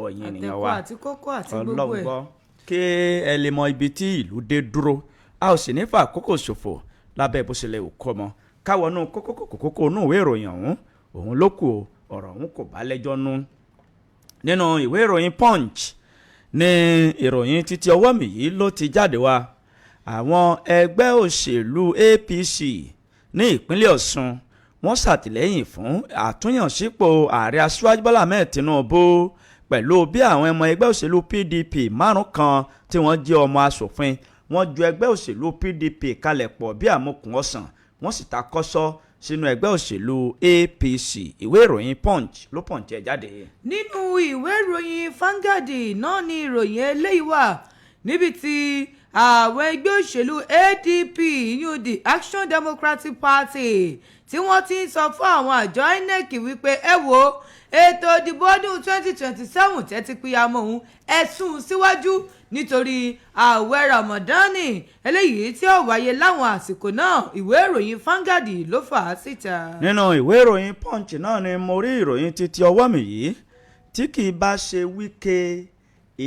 ọ̀yin ènìyàn wa àti kókó àti gbogbo ẹ̀. ọlọ́gbọ́ kí ẹ lè mọ ibi tí ìlú dé dúró a ò sì ní fa àkókò ṣòfò lábẹ́ bó ṣe lè kọ́ mọ́ káwọnú kókó inú ìwé ìròyìn òun ló kù ọ̀rọ̀ òun kò bá lẹ́jọ́ nú. nínú ìwé ìròyìn Punch ní ìròyìn títí ọwọ́ mi yìí ló ti jáde wá àwọn ẹgbẹ́ òṣèlú APC ní ìpínlẹ̀ Ọ̀ṣun wọ́n ṣàtìlẹ́yìn fún àtúnyànsípò ààrẹ aṣíwájú Bọ́lá Ahmed Tinubu pẹ̀lú bí àwọn ọmọ ẹgbẹ́ òṣèlú PDP márùn kan tí wọ́n jẹ́ ọmọ asòfin wọ́n ju ẹgbẹ́ òṣèlú PDP kalẹ̀ pọ̀ bí àmukùn ọ̀sán wọ́n sì ta kọ́sọ́ sínú ẹgbẹ́ òṣèlú APC ìwé ìròyìn Punch ló Punch ẹ̀ jáde. nínú ìwé ìròyìn Vanguard náà ni ìròyìn eléyìí wà níbi tí àwọn ẹgbẹ́ òṣèlú ADP yún the Action Democratic Party tí wọ́n ti ń sọ fún àwọn àjọ INEC wípé ẹ wo ètò ìdìbò ọdún 2027 tẹ́tí pínyàmọ́ òun ẹ̀sùn síwájú nítorí ààwẹ̀ Ramadani eléyìí tí ó wáyé láwọn àsìkò náà ìwé ìròyìn Vanguard ló fà á síta. nínú ìwé ìròyìn Punch náà ni mo rí ìròyìn títí ọwọ́ mi yìí tí kì í bá ṣe Wike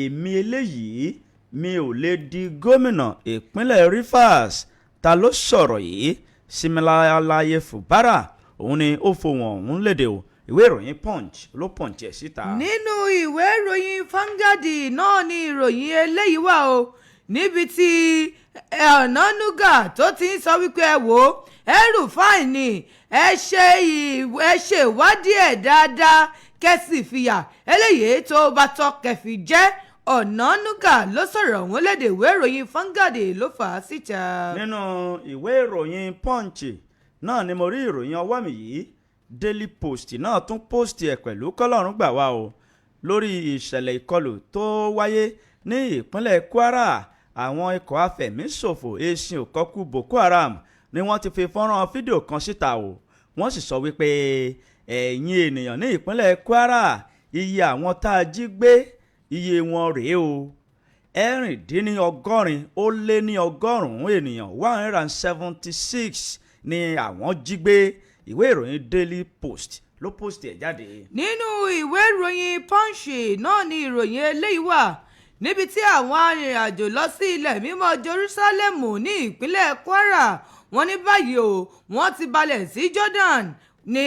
èmi eléyìí mi ò lè di gómìnà ìpínlẹ̀ Rivers ta ló sọ̀rọ̀ yìí Similalaye Fubara òun ni ó fohùn ọ̀hún lédè o ìwé ìròyìn Punch ló Punch ẹ̀ síta. nínú ìwé ìròyìn Vanguard náà ni ìròyìn eléyìí wà o níbi tí Ọ̀nànúgà tó ti ń sọ wípé ẹ wò ó El-Rufai ni ẹ ṣe ìwádìí ẹ̀ dáadáa kẹ́sì fìyà eléyìí tó bá tọ́ kẹfì jẹ́ Ọ̀nànúgà ló sọ̀rọ̀ òun lédè ìwé ìròyìn Vanguard ló fà á síta. nínú ìwé ìròyìn Punch náà ni mo rí ìròyìn ọwọ́ mi yìí Daily Post náà tún post ẹ̀ pẹ̀lú kọ́lọ́run gbà wá o lórí ìṣẹ̀lẹ̀ ìkọlù tó wáyé ní ìpínlẹ̀ Kwara àwọn ikọ̀ afẹ̀míṣòfò eṣin òkọ́kù Boko Haram ni wọ́n ti fi fọ́nrán fídíò kan síta o wọ́n sì sọ wípé ẹ̀yin ènìyàn ní ìpínlẹ̀ Kwara iye àwọn tá a jí gbé iye wọn rèé o ẹ̀rìndínlọ́gọ́rin ó lé ní ọgọ́rùn-ún ènìyàn 176 ni àwọn jí gbé ìwé ìròyìn Daily Post ló post ẹ̀ jáde. nínú ìwé ìròyìn Punch náà ni ìròyìn eléyìí wà níbi tí àwọn arìnrìn-àjò lọ sí ilẹ̀ mímọ́ Jerusalem ní ìpínlẹ̀ Kwara wọ́n ní báyìí o wọ́n ti balẹ̀ sí Jordan ní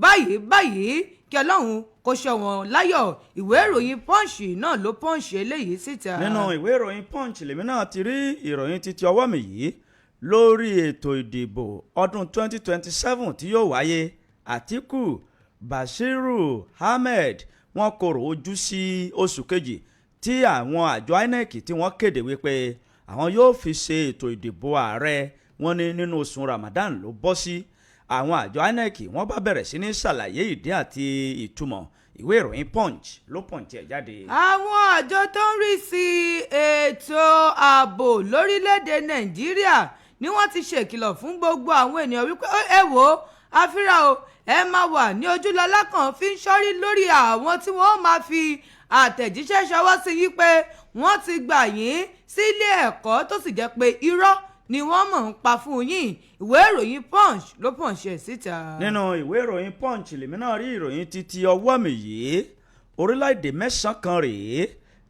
báyìí kí Ọlọ́run kó ṣọ́ wọn láyọ̀ ìwé ìròyìn Punch náà ló Punch eléyìí síta. nínú ìwé ìròyìn Punch lèmi náà ti rí ìròyìn títí ọwọ́ mi yìí lórí ètò ìdìbò ọdún 2027 tí yóò wáyé Àtíkù Bashiru Ahmed wọ́n korò ojú sí oṣù kejì tí àwọn àjọ INEC tí wọ́n kéde wípé àwọn yóò fi ṣe ètò ìdìbò ààrẹ wọ́n ní nínú oṣù Ramadan ló bọ́ sí àwọn àjọ INEC wọ́n bá bẹ̀rẹ̀ sí ní ṣàlàyé ìdí àti ìtumọ̀ ìwé ìròyìn Punch ló Punch ẹ̀ jáde. àwọn àjọ tó ń rí sí ètò ààbò lórílẹ̀‐èdè Nàìjíríà ni wọ́n ti ṣèkìlọ̀ fún gbogbo àwọn ènìyàn wípé ẹ wò ó àfírà o ẹ máa wà ní ojúlọ́lá kan fi ń ṣọ́rí lórí àwọn tí wọ́n máa fi àtẹ̀jíṣẹ́ ṣọwọ́ sí yín pé wọ́n ti gbà yín sílé ẹ̀kọ́ tó sì jẹ́ pé irọ́ ni wọ́n mọ̀ ń pa fún yín ìwé ìròyìn Punch ló Punch ẹ̀ síta. nínú ìwé ìròyìn Punch lèmi náà rí ìròyìn títí ọwọ́ mi yìí orílẹ̀-èdè 9 kan rèé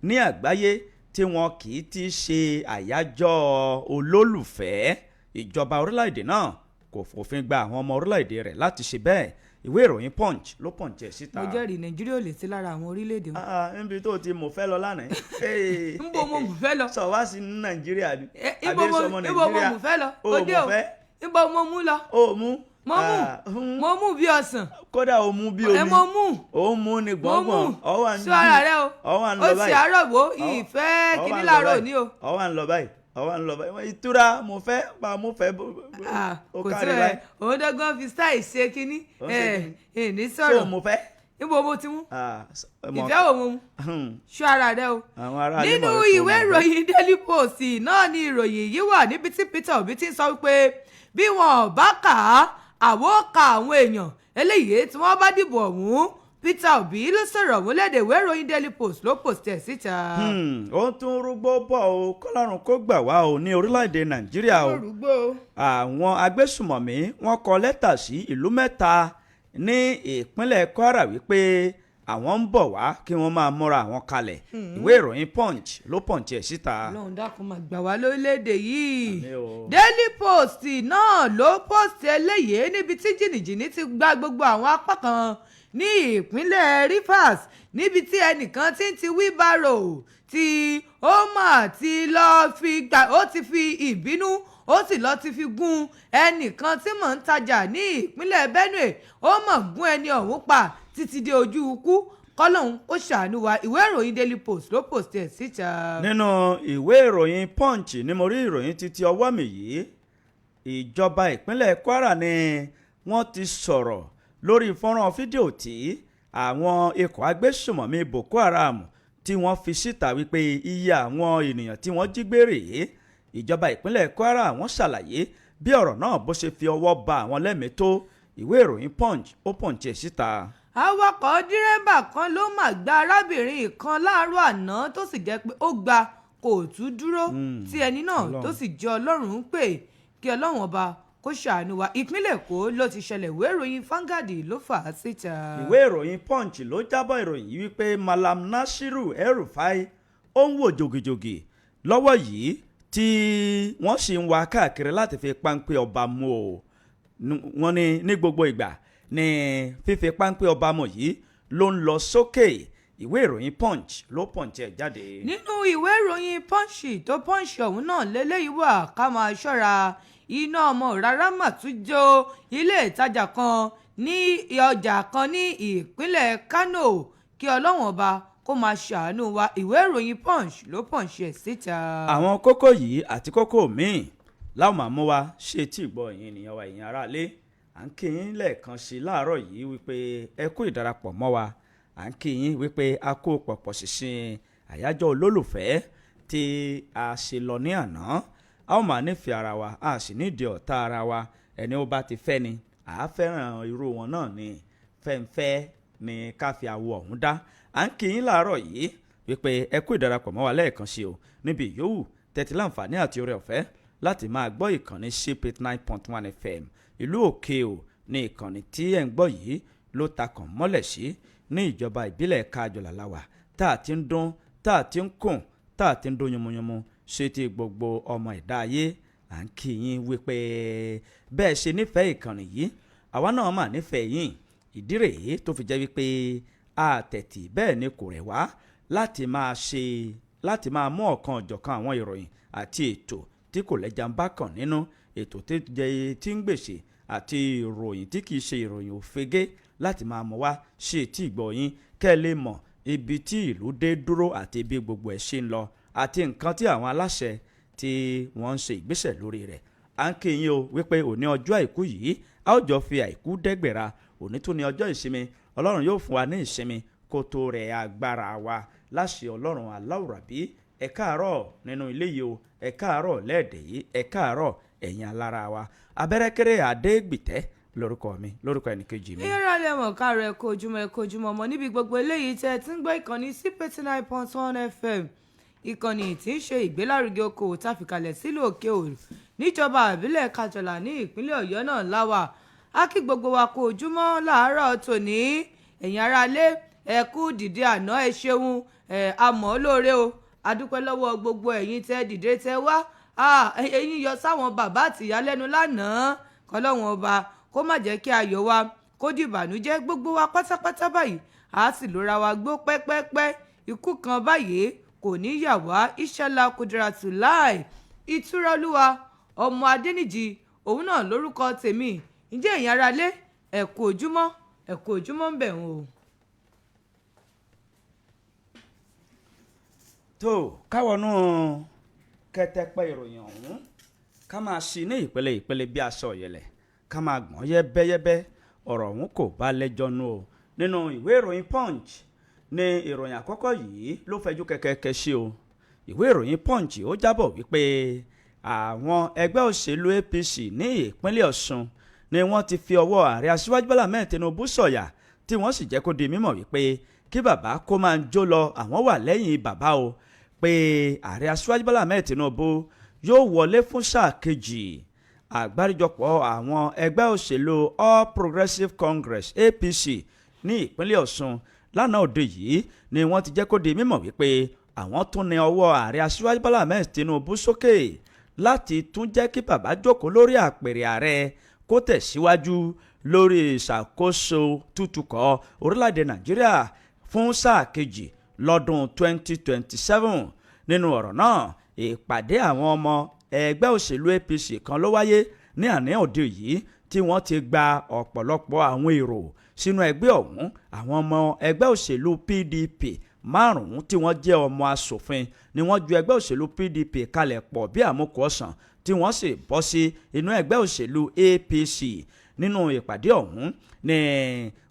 ní àgbáyé tí wọn kì í ti ṣe àyájọ́ olólùfẹ́ ìjọba orílẹ̀-èdè náà kò fòfin gba àwọn ọmọ orílẹ̀-èdè rẹ̀ láti ṣe bẹ́ẹ̀ ìwé ìròyìn Punch ló Punch ẹ̀ síta. mo jẹ́rìí Nàìjíríà ò lè sí lára àwọn orílẹ̀-èdè wọn. níbi tó ti mò fẹ́ lọ lánàá. ń bo mo mò fẹ́ lọ. sọ wá sí Nàìjíríà ni. ibo mo mò fẹ́ lọ. òde o ibo mo mú lọ. o mú. mo mú bí ọsàn. kódà o mú bí omi. ẹ mo mú. o mú ni gbọ̀ngbọ̀n. sọ ara rẹ o. ọwọ́ à ń lọ báyìí. ó sì àárọ̀ wo ìfẹ́ kíní láàárọ̀ òní o. ọwọ́ à ń lọ báyìí ìtura mo fẹ́ o kárí báyìí. òun dọ́gbọ́n fi style ṣe kínní ní sọ̀rọ̀. so mo fẹ́. níbo mo ti mú. ìfẹ́ wo mo mú. ṣọ́ ara rẹ o. nínú ìwé ìròyìn Daily Post náà ni ìròyìn yìí wà níbi tí Peter Obi ti ń sọ wípé bí wọn ò bá kà á àwọ̀ ka àwọn èèyàn eléyìí tí wọ́n bá dìbò ọ̀hún Peter Obi ló sọ̀rọ̀ òun lédè ìwé ìròyìn Daily Post ló post ẹ̀ síta. ó tún rúgbó bọ̀ o kọ́lọ́run kó gbà wá o ní orílẹ̀-èdè Nàìjíríà o. àwọn agbésùnmọ̀mí wọ́n kọ lẹ́tà sí ìlú mẹ́ta ní ìpínlẹ̀ Kwara wípé àwọn ń bọ̀ wá kí wọ́n máa múra àwọn kalẹ̀ ìwé ìròyìn punch ló punch ẹ̀ síta. Ọlọ́run dákun máa gbà wá lórílẹ̀‐èdè yìí. Daily Post náà ló post eléyìí níbi tí jìnnìjìnnì ti gba gbogbo àwọn apá kan ní ìpínlẹ̀ Rivers níbi tí ẹnìkan ti ń ti wheelbarrow tí ó mà ti lọ́ọ́ fi gbà ó ti fi ìbínú ó sì lọ́ọ́ ti fi gún ẹnìkan tí mò ń tajà ní ìpínlẹ̀ Benue ó mọ̀ gún ẹni ọ̀hún pa títí dé ojú ikú kọ́lọ́hún ó ṣàánú wa. Ìwé ìròyìn Daily Post ló post ẹ̀ síta. nínú ìwé ìròyìn punch ni mo rí ìròyìn títí ọwọ́ mi yìí ìjọba ìpínlẹ̀ Kwara ni wọ́n ti sọ̀rọ̀ lórí fọ́nrán fídíò tí àwọn ikọ̀ agbésùnmọ̀mí Boko Haram tí wọ́n fi síta wípé iye àwọn ènìyàn tí wọ́n jí gbé rèé. Ìjọba ìpínlẹ̀ Kwara wọ́n ṣàlàyé bí ọ̀rọ̀ náà bó ṣe fi ọwọ́ ba àwọn lẹ́mìí tó. Ìwé ìròyìn punch ó punch ẹ̀ síta. Awakọ̀ dírẹ́bà kan ló mà gba arábìnrin kan láàárọ̀ àná tó sì jẹ́ pé ó gba kò tún dúró tí ẹni náà tó sì jẹ́ Ọlọ́run ń pè kí Ọlọ́run ọba kó ṣàánú wa. Ìpínlẹ̀ Èkó ló ti ṣẹlẹ̀. Ìwé ìròyìn Vanguard ló fà á síta. Ìwé ìròyìn punch ló jábọ̀ ìròyìn yìí wípé Malam Nasiru El-Rufai ó ń wò jògìjògì lọ́wọ́ yìí tí wọ́n sì ń wá káàkiri láti fi páńpẹ́ ọba mú o. Wọ́n ní gbogbo ìgbà ní fífi páńpẹ́ ọba mú yìí ló ń lọ sókè. Ìwé ìròyìn punch ló punch ẹ̀ jáde. Nínú ìwé ìròyìn punch tó punch ọ̀hún náà lélẹ́yìí wà ká máa ṣọ́ra iná ọmọ rárá mà tún jó ilé ìtajà kan ní ọjà kan ní ìpínlẹ̀ Kano kí Ọlọ́run ọba kó máa ṣàánú wa. Ìwé ìròyìn punch ló punch ẹ̀ síta. àwọn kókó yìí àti kókó míì láwọn máa mú wa ṣe tí ìgbọ́ yín ènìyàn wa èèyàn aráalé. À ń kí yín lẹ́ẹ̀kan sí láàárọ̀ yìí wípé ẹ kú ìdarapọ̀ mọ́ wa. À ń kí yín wípé a kó pọ̀pọ̀ ṣìnṣìn àyájọ́ olólùfẹ́ tí a ṣe lọ ní àná. A ó máa nífẹ̀ẹ́ ara wa a sì nídìí ọ̀tá ara wa. Ẹni ó bá ti fẹ́ ni à á fẹ́ràn irú wọn náà ni fẹ́ǹfẹ́ ni ká fi àwọ̀ ọ̀hún dá. À ń kí yín láàárọ̀ yìí wípé ẹ kú ìdarapọ̀ mọ́ wa lẹ́ẹ̀kan sí o níbi ìyówù tẹ́tí láǹfààní àti oore ọ̀fẹ́ láti máa gbọ́ ìkànnì Ship 89.1 FM ìlú òkè o ní ìkànnì tí ẹ̀ ń gbọ́ yìí ló takàn mọ́lẹ̀ sí ní ìjọba ìbílẹ̀ kájọlàláwà tá a ti ń dún tá a ti ń kùn tá a ti ń dún yánmuyánmu ṣe ti gbogbo ọmọ ẹ̀dá ayé. À ń kí yín wípé bẹ́ẹ̀ ṣe nífẹ̀ẹ́ ìkànnì yìí àwa náà mà nífẹ̀ẹ́ yín. Ìdí rèé tó fi jẹ́ wípé àtẹ̀tì bẹ́ẹ̀ ni kò rẹ̀ wá láti máa mú ọ̀kan ọ̀jọ̀kan àwọn ìròyìn àti ètò tí kò lẹ́jà ń bá kàn nínú ètò tí ń gbèsè àti ìròyìn tí kìí ṣe ìròyìn òfegé láti máa mọ̀ wá sí etí ìgbọ́ yín kẹ́ ẹ lè mọ̀ ibi tí ìlú dé dúró àti ibi gbogbo ẹ̀ ṣe ń lọ àti nǹkan tí àwọn aláṣẹ tí wọ́n ń ṣe ìgbésẹ̀ lórí rẹ̀. À ń kí yín o wípé òní ọjọ́ àìkú yìí a ó jọ fi àìkú dẹ́gbẹ̀ra. Òní tún ní ọjọ́ ìsinmi. Ọlọ́run yóò fún wa ní ìsinmi kó tó rẹ̀ agbára wa láṣẹ Ọlọ́run aláwùrábí. Ẹ káàárọ̀ nínú ilé yìí o ẹ káàárọ̀ lẹ́ẹ̀dẹ̀ yìí ẹ káàárọ̀ ẹ̀yin alára wa. Abẹ́rẹ́kẹ́rẹ́ Adégbìtẹ́ lórúkọ mi lórúkọ ẹnìkejì mi. ìyára lẹ́mọ̀ káàárọ̀ ẹ̀kọ́ ojúmọ́ ọmọ níbi gbogbo eléyìí tẹ́ ẹ ti ń gbọ́ ìkànnì Ship 89.1 FM ìkànnì tí ń ṣe ìgbélárugẹ okòwò táfikalẹ̀ sílùú òkè òru níjọba ìbílẹ̀ kájọlà ní ìpínlẹ̀ Ọ̀yọ́ náà láwà. A kí gbogbo wa kú ojúmọ́ láàárọ̀ tòní. Ẹ̀yin aráalé ẹ kú dìde àná ẹ ṣeun àmọ́ lóore o. Adúpẹ́ lọ́wọ́ gbogbo ẹ̀yin tẹ́ dìde tẹ́ wá ẹ̀yin yọ sáwọn bàbá àtìyá lẹ́nu lánàá kọ́lọ́wọ́n ọba kó má jẹ́ kí ayọ̀ wa kó di ìbànújẹ́ gbogbo wa pátápátá báyìí a sì lóra wa gbó pẹ́pẹ́pẹ́ ikú kan báyìí kò ní yà wá ìṣẹ́lá kudratu láì ìtúrọ́lúwa ọmọ Adéníjì òun náà lórúkọ tèmi. Ǹjẹ́ ẹ̀yin aráalé ẹ kú ojúmọ́ ń bẹ̀ wọ́n o. tó káwọnú kẹtẹpẹ ìròyìn ọ̀hún ká máa ṣí ní ìpele bí aṣọ ìyẹ̀lẹ̀ ká máa gbọ́n yẹ́bẹ́yẹ́bẹ́ ọ̀rọ̀ ọ̀hún kò bá lẹ́jọ́ nú o. Nínú ìwé ìròyìn Punch ní ìròyìn àkọ́kọ́ yìí ló fẹjú kẹ̀kẹ́ sí o. Ìwé ìròyìn Punch ó jábọ̀ wípé àwọn ẹgbẹ́ òṣèlú APC ní ìpínlẹ̀ Ọ̀ṣun ni wọ́n ti fi ọwọ́ ààrẹ aṣíwájú Bọ́lá Ahmed Tinubu sọ̀yà tí wọ́n sì jẹ́ kó di mímọ̀ wípé kí bàbá kó máa jó lọ àwọn wà lẹ́yìn bàbá o pé ààrẹ aṣíwájú Bọ́lá Ahmed Tinubu yóò wọlé fún sáà kejì. Àgbáríjọpọ̀ àwọn ẹgbẹ́ òṣèlú All Progressives Congress APC ní ìpínlẹ̀ Ọ̀ṣun lánàá òde yìí ni wọ́n ti jẹ́ kó di mímọ̀ wípé àwọn tún ní ọwọ́ ààrẹ aṣíwájú Bọ́lá Ahmed Tinubu sókè láti tún jẹ́ kí bàbá jókòó lórí àpèrè ààrẹ kó tẹ̀síwájú lórí ìṣàkóso tútukọ̀ orílẹ̀-èdè Nàìjíríà fún sáà kejì lọ́dún 2027. Nínú ọ̀rọ̀ náà, ìpàdé àwọn ọmọ ẹgbẹ́ òṣèlú APC kan ló wáyé ní àná òde yìí tí wọ́n ti gba ọ̀pọ̀lọpọ̀ àwọn èrò sínú ẹgbẹ́ ọ̀hún. Àwọn ọmọ ẹgbẹ́ òṣèlú PDP 5 tí wọ́n jẹ́ ọmọ asòfin ni wọ́n ju ẹgbẹ́ òṣèlú PDP kalẹ̀ pọ̀ bí àmúkù ọ̀sán tí wọ́n sì bọ́ sí inú ẹgbẹ́ òṣèlú APC. Nínú ìpàdé ọ̀hún ní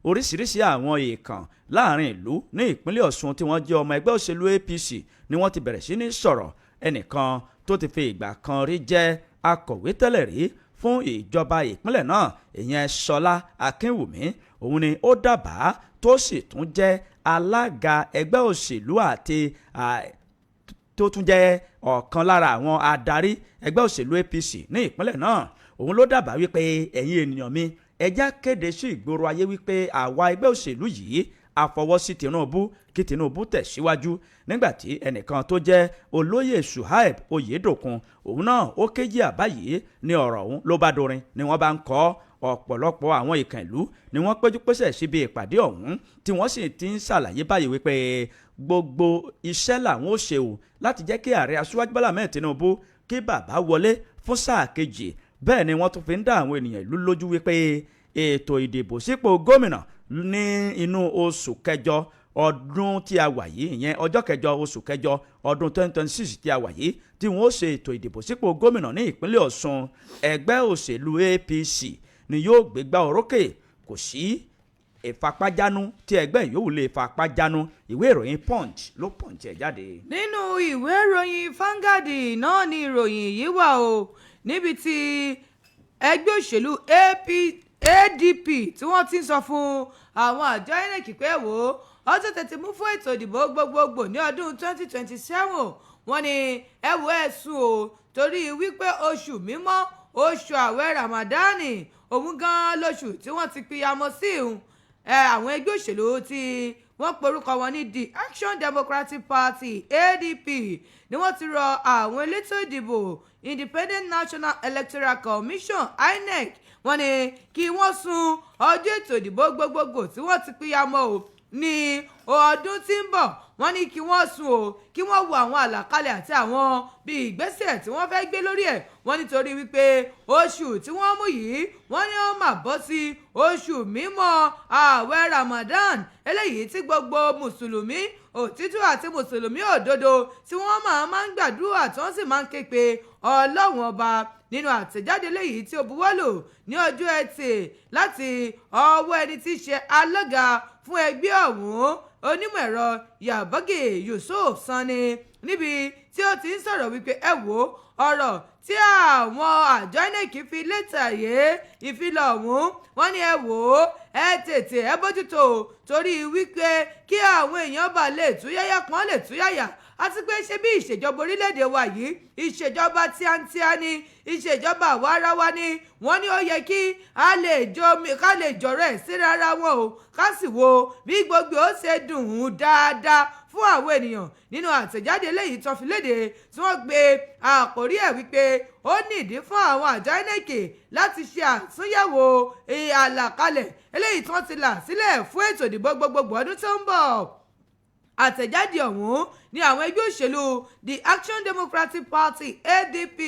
oríṣiríṣi àwọn èèkàn láàrin ìlú ní ìpínlẹ̀ Ọ̀ṣun tí wọ́n jẹ́ ọmọ ẹgbẹ́ òṣèlú APC ni wọ́n ti bẹ̀rẹ̀ sí ní sọ̀rọ̀. Ẹnìkan tó ti fi ìgbà kan rí jẹ́ akọ̀wé tẹ́lẹ̀ rí fún ìjọba ìpínlẹ̀ náà, ìyẹn Ṣọlá Akínwùmí, òun ni ó dábàá tó sì tún jẹ́ alága ẹgbẹ́ òṣèlú àti tó tún jẹ́ ọ̀kan lára àwọn adarí ẹgbẹ́ òṣèlú APC ní ìpínlẹ̀ náà. Òun ló dábàá wípé ẹ̀yin ènìyàn mi, ẹ já kéde sí ìgboro ayé wípé àwa ẹgbẹ́ òṣèlú yìí a fọwọ́ sí Tinubu kí Tinubu tẹ̀síwájú. Nígbàtí ẹnìkan tó jẹ́ olóyè Suhaib Oyedokun, òun náà ó kéjì àbá yìí ní ọ̀rọ̀ ọ̀hún ló bá dorin ni wọ́n bá ń kọ́. Ọ̀pọ̀lọpọ̀ àwọn ìkàn ìlú ni wọ́n péjú pésẹ̀ síbi ìpàdé ọ̀hún tí wọ́n sì ti ń ṣàlàyé báyìí wípé gbogbo iṣẹ́ làwọn ó ṣe o láti jẹ́ kí ààrẹ aṣíwájú Bọ́lá Ahmed Tinubu kí bàbá wọlé fún sáà kejì. Bẹ́ẹ̀ ni wọ́n tún fi ń dá àwọn ènìyàn ìlú lójú wípé ètò ìdìbò sípò gómìnà ní inú oṣù kẹjọ ọdún tí a wà yìí, ìyẹn ọjọ́ kẹjọ oṣù kẹjọ ọdún 2026 tí a wà yìí, tí wọ́n ó ṣe ètò ìdìbò sípò gómìnà ní ìpínlẹ̀ Ọ̀ṣun. Ẹgbẹ́ òṣèlú APC ni yóò gbégbá orókè. Kò sí ìfapájánú tí ẹgbẹ́ yòówù lè fapájánú. Ìwé ìròyìn Punch ló Punch ẹ̀ jáde. Nínú ìwé ìròyìn Vanguard náà ni ìròyìn yìí wà o, níbi tí ẹgbẹ́ òṣèlú ADP tí wọ́n ti ń sọ fún àwọn àjọ INEC pé wò ó ọjọ́ tètè mú fún ètò ìdìbò gbogbogbò ní ọdún 2027. Wọ́n ní ẹ wò ẹ̀sùn o torí wípé oṣù mímọ́, oṣù àwẹ̀ Ramadani, òun gan lóṣù tí wọ́n ti pìyàmọ́ sí ìhun. Àwọn ẹgbẹ́ òṣèlú tí wọ́n porúkọ wọn ní The Action Democratic Party ADP ni wọ́n ti rọ àwọn elétò ìdìbò Independent National Electoral Commission INEC, wọ́n ní kí wọ́n sún ọjọ́ ètò ìdìbò gbogbogbò tí wọ́n ti pìyàmọ́ o ní ọdún tí ń bọ̀. Wọ́n ní kí wọ́n sún o, kí wọ́n wo àwọn àlàkalẹ̀ àti àwọn bí ìgbésẹ̀ tí wọ́n fẹ́ gbé lórí ẹ̀. Wọ́n nítorí wípé oṣù tí wọ́n mú yìí, wọ́n ní ó máa bọ́ sí oṣù mímọ́ ààwẹ̀ Ramadan, eléyìí tí gbogbo mùsùlùmí òtítọ́ àti mùsùlùmí òdodo tí wọ́n máa ń gbàdúrà tí wọ́n sì máa ń ké pe Ọlọ́run ọba. Nínú àtẹ̀jáde léyìí tí ó buwọ́lù ní ọjọ́ Ẹtì láti ọwọ́ ẹni tí í ṣe alága fún ẹgbẹ́ ọ̀hún, onímọ̀ ẹ̀rọ Yabagi Yusuf Sani, níbi tí ó ti ń sọ̀rọ̀ wípé ẹ wò ọ̀rọ̀ tí àwọn àjọ INEC fi létà yé ìfilọ̀ ọ̀hún, wọ́n ní ẹ wò ó ẹ tètè ẹ bójútó torí wípé kí àwọn èèyàn bá lè túyáyá kan lè túyáyá, àti pé ṣe bí ìṣèjọba orílẹ̀-èdè wa yìí ìṣèjọba tíátíá ni, ìṣèjọba àwarawa ni. Wọ́n ní ó yẹ kí ká lè jọ̀rọ̀ ẹ̀ sí rárá wọn o, ká sì wo bí gbogbo ó ṣe dùn ún dáadáa fún àwọn ènìyàn. Nínú àtẹ̀jáde eléyìí tó fi léde tí wọ́n gbé àkórí ẹ̀ wípé ó nídìí fún àwọn àjọ INEC láti ṣe àtúnyẹ̀wò àlàkalẹ̀ eléyìí tí wọ́n ti là sílẹ̀ fún ètò ìdìbò gbogbogbò ọdún tó ń bọ̀. Àtẹ̀jáde ọ̀hún ní àwọn ẹgbẹ́ òṣèlú The Action Democratic Party ADP,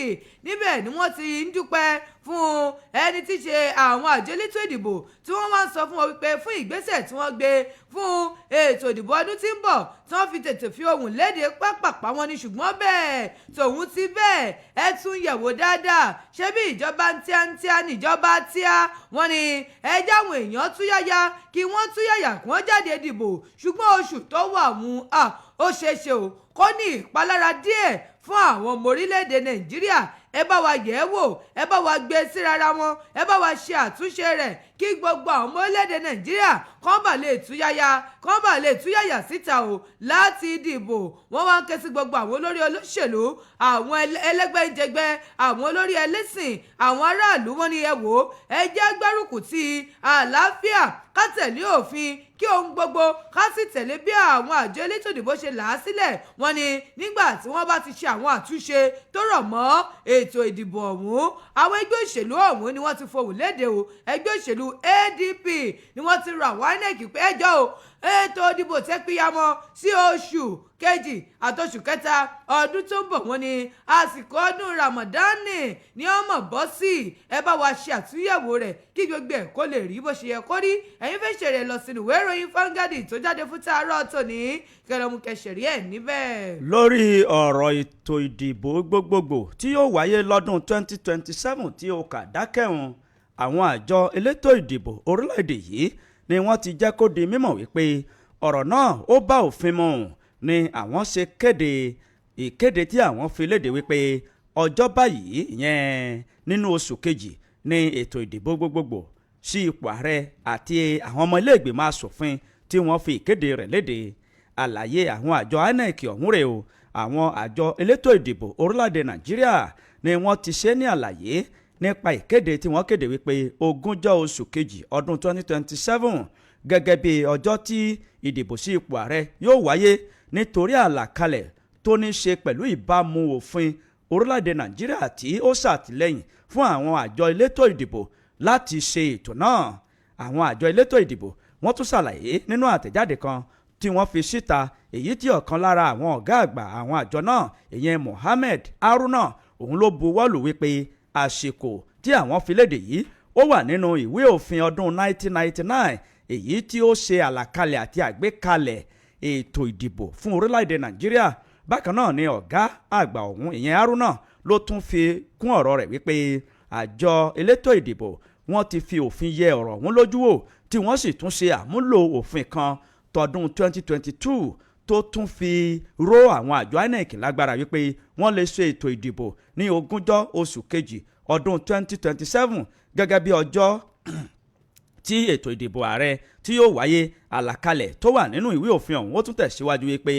níbẹ̀ ni wọ́n ti ń dúpẹ́ fún ẹni tí í ṣe àwọn àjọ elétò ìdìbò tí wọ́n wá ń sọ fún wọn wípé fún ìgbésẹ̀ tí wọ́n gbé fún ètò ìdìbò ọdún tí ń bọ̀ tí wọ́n fi tètè fi ohùn léde pápápá wọn ni. Ṣùgbọ́n bẹ́ẹ̀ tòun ti bẹ́ẹ̀ ẹ tún yẹ̀wò dáadáa, ṣé bí ìjọba tíátíá níjọba tíá. Wọ́n ní ẹ jáwọn èèyàn túyáyá kí wọ́n túyáyá kí wọ́n jáde dìbò, ṣùgbọ́n oṣù tó wà mú ó ṣeéṣe o kó ní ìpalára díẹ̀ fún àwọn ọmọ orílẹ̀-èdè Nàìjíríà. Ẹ bá wa yẹ̀ ẹ́ wò, ẹ bá wa gbé sí rárá wọn, ẹ bá wa ṣe àtúnṣe rẹ̀ kí gbogbo àwọn ọmọ orílẹ̀-èdè Nàìjíríà kán bà lè túyáyà síta o láti dìbò. Wọ́n wá ń ké sí gbogbo àwọn olórí olóṣèlú, àwọn ẹlẹ́gbẹ́jẹgbẹ́, àwọn olórí ẹlẹ́sìn, àwọn aráàlú. Wọ́n ní ẹ wò ẹ jẹ́ gbárùkù ti àlàáfíà ká tẹ̀lé òfin kí ohun gbogbo ká sì tẹ̀lé bí àwọn àjọ elétò ìdìbò ṣe là á sílẹ̀. Wọ́n ní nígbà tí wọ́n bá ti ṣe àwọn àtúnṣe tó rọ̀ mọ́ ètò ìdìbò ọ̀hún, àwọn ẹgbẹ́ òṣèlú ọ̀hún ni wọ́n ti fohùn léde o. Ẹgbẹ́ òṣèlú ADP ni wọ́n ti rọ àwọn INEC pé ẹjọ́ o ètò ìdìbò tẹ́ píyamọ́ sí oṣù kejì àtọṣù kẹta ọdún tó ń bọ̀. Wọ́n ní àsìkò ọdún Ramadani ni ó mọ̀ bọ́ sí. Ẹ bá wa ṣe àtúnyẹ̀wò rẹ̀ kí gbogbo ẹ̀ kó lè rí bó ṣe yẹ kó rí. Ẹ̀yin fẹ́ ṣèrè lọ sínú ìwé ìròyìn Vanguard tó jáde fún tàárọ̀ tòní kẹlẹ́mú kẹsẹ̀rí ẹ̀ níbẹ̀. lórí ọ̀rọ̀ ètò ìdìbò gbogbogbò tí yóò wáyé lọ́dún 2027 tí ó kà dákẹ́hùn, àwọn àjọ elétò ìdìbò orílẹ̀-èdè yìí ni wọ́n ti jẹ́ kó di mímọ̀ wípé ọ̀rọ̀ náà ó bá òfin mu. Ni àwọn ṣe kéde ìkéde tí àwọn fi léde wípé ọjọ́ báyìí ìyẹn nínú oṣù kejì ní ètò ìdìbò gbogbogbò sí ipò ààrẹ àti àwọn ọmọ ilé ìgbìmọ̀ asòfin tí wọ́n fi ìkéde rẹ̀ léde. Àlàyé àwọn àjọ INEC ọ̀hún rèé o. Àwọn àjọ elétò ìdìbò orílẹ̀-èdè Nàìjíríà ni wọ́n ti ṣe ní àlàyé nípa ìkéde tí wọ́n kéde wípé 20 oṣù kejì ọdún 2027 gẹ́gẹ́ bí ọjọ́ tí ìdìbò sí ipò ààrẹ yóò wáyé nítorí àlàkalẹ̀ tó ní ṣe pẹ̀lú ìbámu òfin orílẹ̀-èdè Nàìjíríà tí ó ṣàtìlẹ́yìn fún àwọn àjọ elétò ìdìbò láti ṣe ètò náà. Àwọn àjọ elétò ìdìbò wọ́n tún ṣàlàyé nínú àtẹ̀jáde kan tí wọ́n fi síta, èyí tí ọ̀kan lára àwọn ọ̀gá àgbà àwọn àjọ náà ìyẹn Mohammed Haruna òun ló buwọ́lù wípé àsìkò tí àwọn fi léde yìí ó wà nínú ìwé òfin ọdún 1999 èyí tí ó ṣe àlàkalẹ̀ àti àgbékalẹ̀ ètò ìdìbò fún orílẹ̀-èdè Nàìjíríà. Bákan náà ni ọ̀gá àgbà ọ̀hún ìyẹn Haruna ló tún fi kún ọ̀rọ̀ rẹ̀ wípé àjọ elétò ìdìbò wọ́n ti fi òfin yẹ ọ̀rọ̀ ọ̀hún lójú wò tí wọ́n sì tún ṣe àmúlò òfin kan tọdún 2022 tó tún fi ró àwọn àjọ INEC lágbára wípé wọ́n lè ṣe ètò ìdìbò ní 20 oṣù kejì ọdún 2027 gẹ́gẹ́ bí ọjọ́ tí ètò ìdìbò ààrẹ tí yóò wáyé. Àlàkalẹ̀ tó wà nínú ìwé òfin ọ̀hún ó tún tẹ̀síwájú wípé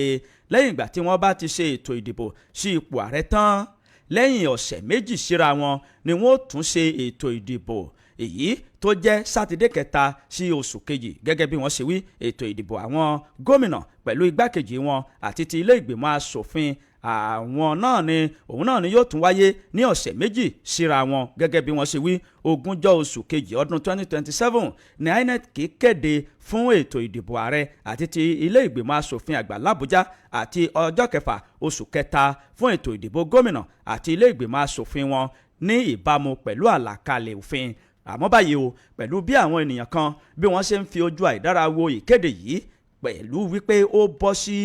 lẹ́yìn ìgbà tí wọ́n bá ti ṣe ètò ìdìbò sí ipò ààrẹ tán, lẹ́yìn ọ̀sẹ̀ méjì síra wọn ni wọ́n tún ṣe ètò ìdìbò èyí tó jẹ́ sátidé kẹta sí oṣù kejì gẹ́gẹ́ bí wọ́n ṣe wí. Ètò ìdìbò àwọn gómìnà pẹ̀lú igbákejì wọn àti ti ilé ìgbìmọ̀ asòfin àwọn náà ni òun náà ni yóò tún wáyé ní ọ̀sẹ̀ méjì síra wọn gẹ́gẹ́ bí wọ́n ṣe wí. 20 oṣù kejì ọdún 2027 ní INEC kéde fún ètò ìdìbò ààrẹ àti ti ilé ìgbìmọ̀ asòfin àgbà l'Àbújá àti ọjọ́ kẹfà oṣù kẹta fún ètò ìdìbò gómìnà àti ilé ìgbìmọ̀ asòfin wọn ní ìbámu pẹ̀lú àlàkalẹ̀ òfin. Àmọ́ báyìí o, pẹ̀lú bí àwọn ènìyàn kan bí wọ́n ṣe ń fi ojú àìdára wo ìkéde yìí pẹ̀lú wípé ó bọ́ sí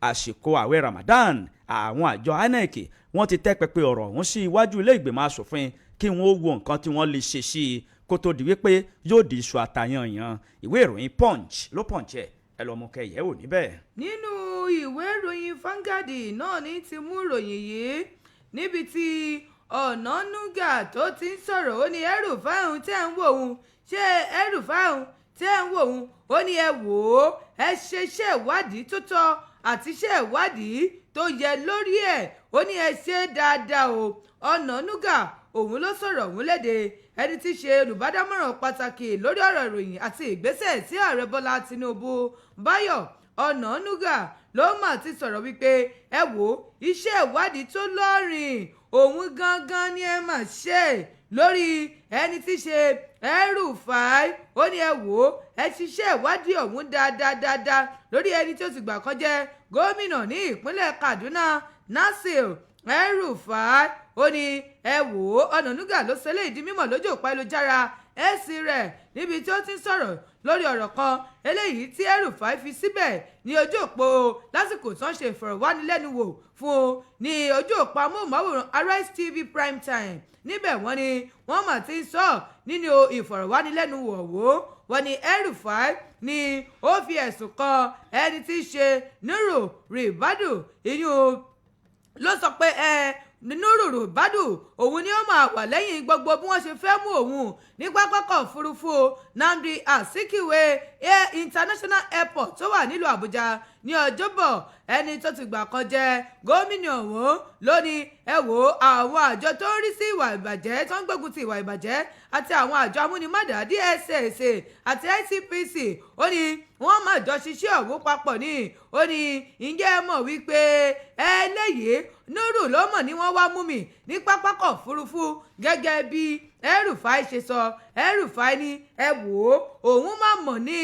àsìkò àwẹ̀ Ramadan, àwọn àjọ INEC wọ́n ti tẹ́ pẹpẹ ọ̀rọ̀ ọ̀hún sí iwájú ilé ìgbìmọ̀ asòfin kí wọ́n wo nǹkan tí wọ́n lè ṣe sí i kó tó di wípé yóò di iṣu àtàyànyàn. Ìwé ìròyìn Punch ló Punch ẹ lọ mú kẹyẹ wò níbẹ̀. Nínú ìwé ìròyìn Vanguard náà ní ti mú ìròyìn yìí níbi tí Ọ̀nànúgà tó ti ń sọ̀rọ̀. Ó ní ẹrù fáwọn tẹ́ ń wò ó, ṣé ẹrù fáwọn tẹ́ ń wò ó, ó ní ẹ wò ó, ẹ ṣe iṣẹ́ ìwádìí tó tọ́ àti iṣẹ́ ìwádìí tó yẹ lórí ẹ̀, ó ní ẹ ṣe dáadáa o. Ọ̀nànúgà òun ló sọ̀rọ̀ òun léde, ẹni tí í ṣe olùbádámọ̀ràn pàtàkì lórí ọ̀rọ̀ ìròyìn àti ìgbésẹ̀ sí ààrẹ Bọ́lá Tinubu Báyọ̀ Ọ̀nànúgà ló mà ti sọ̀rọ̀ wípé ẹ wò ó, iṣẹ́ ìwádìí tó lọ́rìn òun gangan ni ẹ mà ṣe lórí ẹni tí í ṣe El-Rufai. Ó ní ẹ wò ó, ẹ ṣiṣẹ́ ìwádìí ọ̀hún dáadáa lórí ẹni tí ó ti gbà kan jẹ́ gómìnà ní ìpínlẹ̀ Kaduna Nasir El-Rufai. Ó ní ẹ wò ó, Ọ̀nànúgà ló sọ eléyìí di mímọ̀ lójú òpó ayélujára ẹ̀sìn rẹ̀ níbi tí ó ti ń sọ̀rọ̀ lórí ọ̀rọ̀ kan eléyìí tí El-Rufai fi síbẹ̀ ní ojú òpó lásìkò tó ń ṣe ìfọ̀rọ̀wánilẹ́nuwò fún un ní ojú òpó amóhùnmáwòrán Arise TV Prime Time. Níbẹ̀ wọ́n ní wọ́n mà ti ń sọ nínú ìfọ̀rọ̀wánilẹ́nuwò ọ̀hún. Wọ́n ní El-Rufai ni ó fi ẹ̀sùn kan ẹni tí í ṣe Nuru Ribadu, ìyún ló sọ pé Nuru Ribadu òun ni ó máa wà lẹ́yìn gbogbo bí wọ́n ṣe fẹ́ mú òun ní pápákọ̀ òfurufú Nnamdi Azikiwe International Airport tó wà nílùú Àbújá ní ọjọ́bọ̀ ẹni tó ti gbà kan jẹ gómìnà ọ̀hún ló ní ẹ wò àwọn àjọ tó ń rí sí ìwà ìbàjẹ́ tó ń gbógun ti ìwà ìbàjẹ́ àti àwọn àjọ amúnimádà DSS àti ICPC ó ní wọ́n máa jọ ṣiṣẹ́ ọ̀hún papọ̀ ní ó ní ǹjẹ́ ẹ mọ̀ wípé eléyìí Nuru ló mọ̀ ní wọ́n wá mú mi ní pápákọ̀ òfurufú gẹ́gẹ́ bí El-Rufai ṣe sọ El-Rufai ní ẹ wò òun máa mọ̀ ní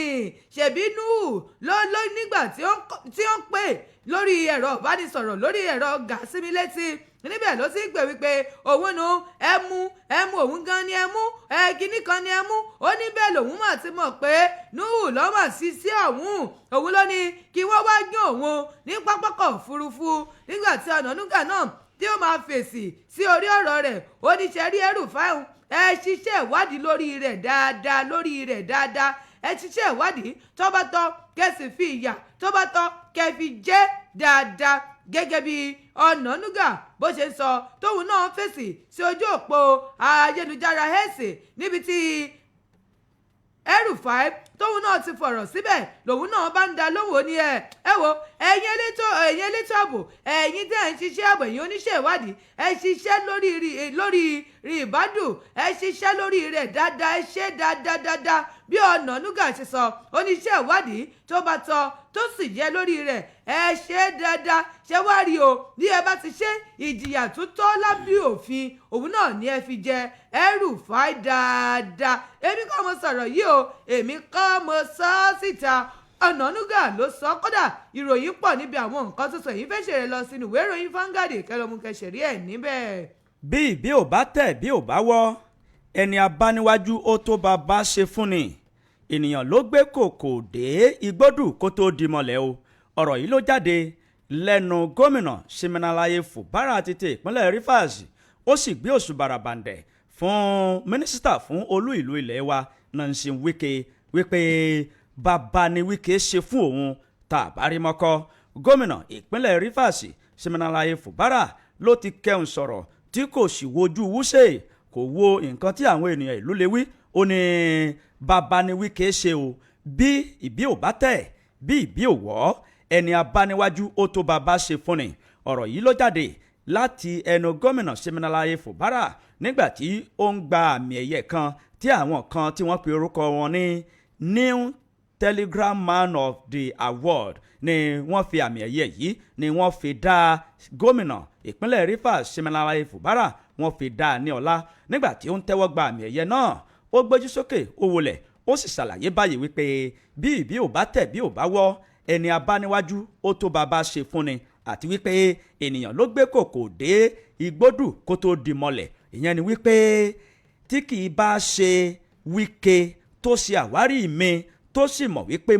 ṣèbí Nuru ló nígbà tí ó ń pè lórí ẹ̀rọ ìbánisọ̀rọ̀ lórí ẹ̀rọ gàsímílétí níbẹ̀ ló sì gbé wípé òun nu ẹmu òun gan ni ẹmu kíní kan ni ẹmu ó ní bẹ́ẹ̀ lòun mà ti mọ̀ pé Nuru lọ́mọ̀ sí sí òun ló ní kí wọ́n wá gbé òun ní pápákọ̀ òfurufú nígbà tí Ọ̀nànúgà náà tí ó máa fèsì sí orí ọ̀rọ̀ rẹ̀ ó ní ṣe rí El-Rufai ẹ ṣiṣẹ́ ìwádìí lórí rẹ̀ dáadáa ẹ ṣiṣẹ́ ìwádìí tó bá tọ́ kẹ́ sì fi ìyà tó bá tọ́ kẹ́ fi jẹ dáadáa gẹ́gẹ́ bí Ọ̀nànúgà bó ṣe ń sọ tóun náà fèsì sí ojú òpó ayélujára X níbi tí El-Rufai tóun náà ti fọ̀rọ̀ síbẹ̀ lòun náà bá ń da lóhùn ó ní ẹ wo ẹ̀yin elétò ààbò ẹ̀yin tẹ́ ẹ̀ ń ṣiṣẹ́ ààbò ẹ̀yin oníṣẹ́ ìwádìí ẹ ṣiṣẹ́ lórí ìbádùn ẹ ṣiṣẹ́ lórí rẹ̀ dáadáa ẹ ṣe dáadáa bí Ọ̀nànúgà ṣe sọ oníṣẹ́ ìwádìí tó bá tọ́ tó sì yẹ lórí rẹ̀ ẹ ṣe dáadáa ṣé wá rí o bí ẹ bá ti ṣe ìjìyà tó tọ́ lábẹ́ òfin òun náà ni ẹ fi jẹ El-Rufai dáadáa èmi kọ́ mo sọ̀rọ̀ yìí o èmi kọ́ mo sọ ọ́ síta Ọ̀nànúgà ló sọ kódà ìròyìn pọ̀ níbi àwọn nǹkan tó sọ yìí fẹ́ ṣèrè lọ sínú ìwé ìròyìn Vanguard kẹlọ́mù kẹsẹ̀rí ẹ̀ níbẹ̀. bí ìbí ò bá tẹ̀ bí ò bá wọ́ ẹni abáníwájú ó tó bàbá ṣe fún ni ènìyàn ló gbé kòkò dé igbódù kó tó di mọ́lẹ̀ o ọ̀rọ̀ yìí ló jáde lẹ́nu gómìnà Siminalayi Fubara ti ti ìpínlẹ̀ Rivers ó sì gbé òṣù bàràbàǹdẹ̀ fún mínísítà fún olú ìlú ilẹ̀ wa Nancy Wike wípé bàbá ni Wike ṣe fún òun tá a bá rí mọ́kọ́ gómìnà ìpínlẹ̀ Rivers Siminalayi Fubara ló ti kẹ́hùn sọ̀rọ̀ tí kò sì wojú wúṣẹ́ kò wo nǹkan tí àwọn ènìyàn ìlú lè wí ó ní bàbá ni Wike ṣe o bí ìbí ò bá tẹ̀ bí ìbí ò wọ́ ẹni abániwájú ó tó bàbá ṣe fún ni ọ̀rọ̀ yìí ló jáde láti ẹnu gómìnà Siminalayi Fubara nígbà tí ó ń gba àmì ẹ̀yẹ kan tí àwọn kan tí wọ́n pe orúkọ wọn ní New Telegram Man of the Award ni wọ́n fi àmì ẹ̀yẹ yìí ni wọ́n fi dá gómìnà ìpínlẹ̀ Rivers Siminalayi Fubara wọ́n fi dá a ní ọlá nígbà tí ó ń tẹ́wọ́ gba àmì ẹ̀yẹ náà ó gbójú sókè ó wọlẹ̀ ó sì ṣàlàyé báyìí wípé bí ìbí ò bá tẹ̀ bí ò bá wọ́ ẹni abániwájú ó tó bàbá ṣe fún ni àti wípé ènìyàn ló gbé kòkò dé igbódù kó tó di mọ́lẹ̀ ìyẹn ni wípé tí kì í bá ṣe Wike tó ṣe àwárí mi tó sì mọ̀ wípé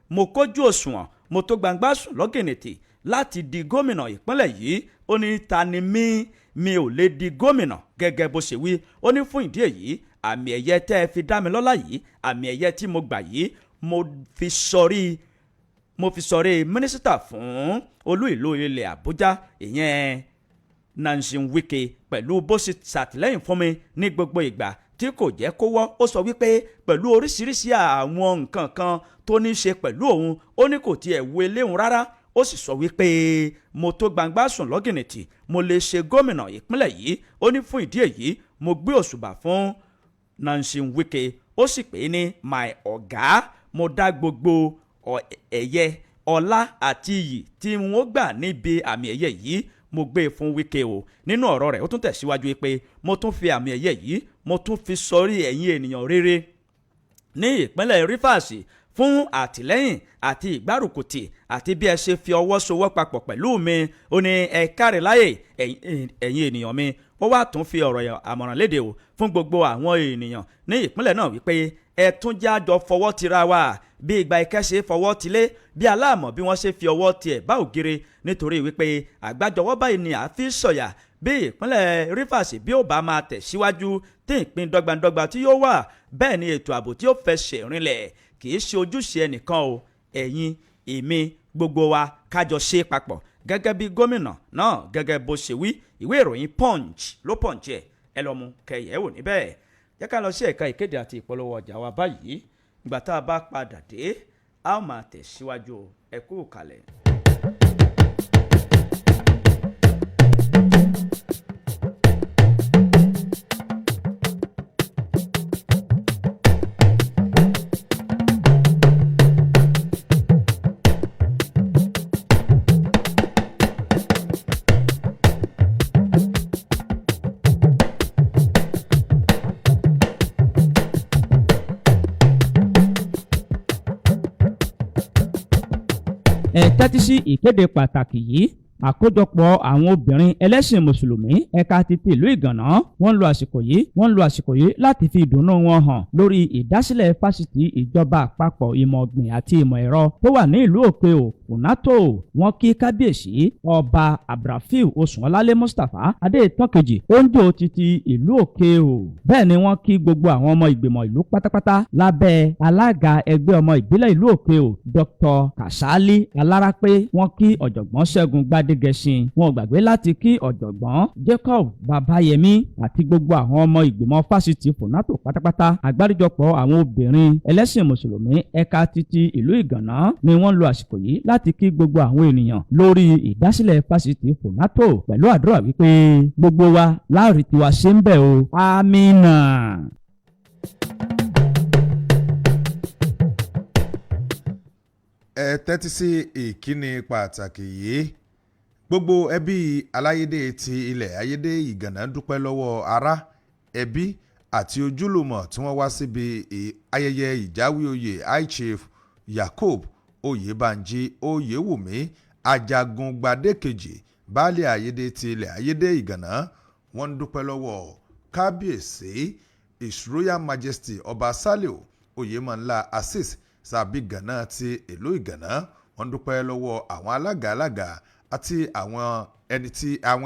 mo kójú òṣùwọ̀n mo tó gbangba sùn lọ́gìnìtì láti di gómìnà ìpínlẹ̀ yìí ó ní ta ni mi ò lè di gómìnà gẹ́gẹ́ bó ṣe wí ó ní fún ìdí èyí àmì ẹ̀yẹ tẹ́ ẹ fi dá mi lọ́lá yìí àmì ẹ̀yẹ tí mo gbà yìí mo fi sọrí mínísítà fún olú ìlú ilẹ̀ Àbújá ìyẹn Nancy Wike pẹ̀lú bó ṣe ṣàtìlẹ́yìn fún mi ní gbogbo ìgbà tí kò jẹ́ kó wọ́ ó sọ wípé pẹ̀lú oríṣiríṣi àwọn nǹkan kan tó ní í ṣe pẹ̀lú òun ó ní kò tiẹ̀ wo eléhùn rárá ó sì sọ wípé mo tó gbangba sùn lọ́gìnìtì mo lè ṣe gómìnà ìpínlẹ̀ yìí ó ní fún ìdí èyí mo gbé òṣùbà fún Nancy Wike ó sì pè é ní my ọ̀gá mo dá gbogbo ẹ̀yẹ ọlá àti iyì tí wọ́n gbà níbi àmì ẹ̀yẹ yìí mo gbé fún Wike o nínú ọ̀rọ̀ rẹ̀ ó tún tẹ̀síwájú pé mo tún fi àmì ẹ̀yẹ yìí mo tún fi sọrí ẹ̀yin ènìyàn rere ní ìpínlẹ̀ Rivers fún àtìlẹ́yìn àti ìgbárùkùtì àti bí ẹ ṣe fi ọwọ́ sowọ́ papọ̀ pẹ̀lú mi ó ní ẹ káre láyè ẹ̀yin ènìyàn mi ó wá tún fi ọ̀rọ̀ àmọ̀ràn léde o fún gbogbo àwọn ènìyàn ní ìpínlẹ̀ náà wípé ẹ tún jẹ́ àjọ fọwọ́ tira wa bí ìgbà ìkẹ́sẹ̀ fọwọ́ tilé bí aláàmọ̀ bí wọ́n ṣe fi ọwọ́ tiẹ̀ bá ògiri nítorí wípé àgbájọwọ́ báyìí ni a fi sọ̀yà bí ìpínlẹ̀ Rivers bí ó bá máa tẹ̀síwájú tí ìpín dọ́gbandọ́gba tí yóò wà bẹ́ẹ̀ ni ètò ààbò tí ó fẹsẹ̀ rinlẹ̀ kì í ṣe ojúṣe ẹnìkan o ẹ̀yin èmi gbogbo wa kájọ ṣe papọ̀ gẹ́gẹ́ bí gómìnà náà gẹ́gẹ́ bó ṣe wí ìwé ìròyìn Punch ló Punch ẹ̀ ẹ lọ mú kẹyẹ̀ wò níbẹ̀ jẹ́ ká lọ sí ẹ̀ka ìkéde àti ìpolówó ọjà wa báyìí ìgbà tá a bá padà dé a ó máa tẹ̀síwájú ẹ kú kalẹ̀. ẹ tẹ́tí sí ìkéde pàtàkì yìí. Àkójọpọ̀ àwọn obìnrin ẹlẹ́sìn mùsùlùmí ẹ̀ka ti ìlú Ìgànná wọ́n ń lo àsìkò yìí láti fi ìdùnnú wọn hàn lórí ìdásílẹ̀ fásitì ìjọba àpapọ̀ ìmọ̀ ọ̀gbìn àti ìmọ̀ ẹ̀rọ tó wà ní ìlú Òkè-Ò Fúnátò. Wọ́n kí kábíyèsí ọba Abdulrafiu Oṣùnọ́lálé Mustapha Adéyẹtàn kejì oúnjẹ títí ìlú Òkè-Ò. Bẹ́ẹ̀ ni wọ́n kí gbogbo àwọn ọmọ ìgbìmọ̀ ìlú pátápátá lábẹ́ alága ẹgbẹ́ ọmọ ìbílẹ̀ ìlú Òkè-Ò Dr. Kasali Alárápé. Wọ́n kí ọ̀jọ̀gbọ́n Ṣẹ́gun Gbádégẹṣin. Wọn gbàgbé láti kí ọ̀jọ̀gbọ́n Jacob Babayemi àti gbogbo àwọn ọmọ ìgbìmọ̀ fásitì Fúnátò pátápátá. Àgbáríjọpọ̀ àwọn obìnrin ẹlẹ́sìn mùsùlùmí ẹ̀ka títí ìlú Ìgànná ni wọ́n lo àsìkò yìí láti kí gbogbo àwọn ènìyàn lórí ìdásílẹ̀ fásitì Fúnátò pẹ̀lú àdúrà wípé gbogbo wa láàrin tiwa ṣe ń bẹ̀ o. Amínà. ẹ tẹ́tí sí ìkíni pàtàkì yìí. Gbogbo ẹbí aláyédè ti ilẹ̀ ayédè Ìgànná dúpẹ́ lọ́wọ́ ará ẹbí àti ojúlùmọ̀ tí wọ́n wá síbi ayẹyẹ ìjáwé oyè High Chief Yakub Oyèbánjí Oyèwùmí Ajagungbadé kejì baálé ayédè ti ilẹ̀ ayédè Ìgànná. Wọ́n ń dúpẹ́ lọ́wọ́ kábíyèsí His Royal Majesty Ọba Sàlíù Oyèmọ́nlá Azeez Sàbí-Gànná ti ìlú Ìgànná. Wọ́n ń dúpẹ́ lọ́wọ́ àwọn alága àti àwọn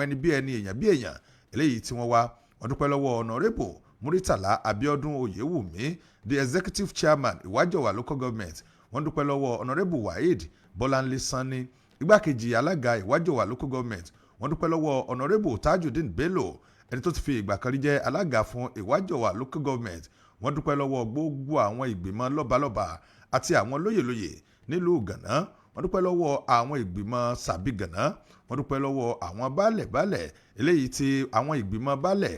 ẹni bí ẹni èèyàn bí èèyàn eléyìí tí wọ́n wá. Wọ́n dúpẹ́ lọ́wọ́ Honorable Muritala Abiodun Oyèwùmí the Executive Chairman Ìwájọwà Local Government. Wọ́n dúpẹ́ lọ́wọ́ Honorable Waheed Bọ́láńlé Sanni igbákejì alága Ìwájọwà Local Government. Wọ́n dúpẹ́ lọ́wọ́ Honorable Tajudeen Bello ẹni tó ti fi ìgbà kan rí jẹ́ alága fún Ìwájọwà Local Government. Wọ́n dúpẹ́ lọ́wọ́ gbogbo àwọn ìgbìmọ̀ lọ́balọ́ba àti àwọn lóyèlóyè nílùú Ìgànná. Wọ́n dúpẹ́ lọ́wọ́ àwọn ìgbìmọ̀ Sàbí-Gànná. Wọ́n dúpẹ́ lọ́wọ́ àwọn baálẹ̀ eléyìí tí àwọn ìgbìmọ̀ baálẹ̀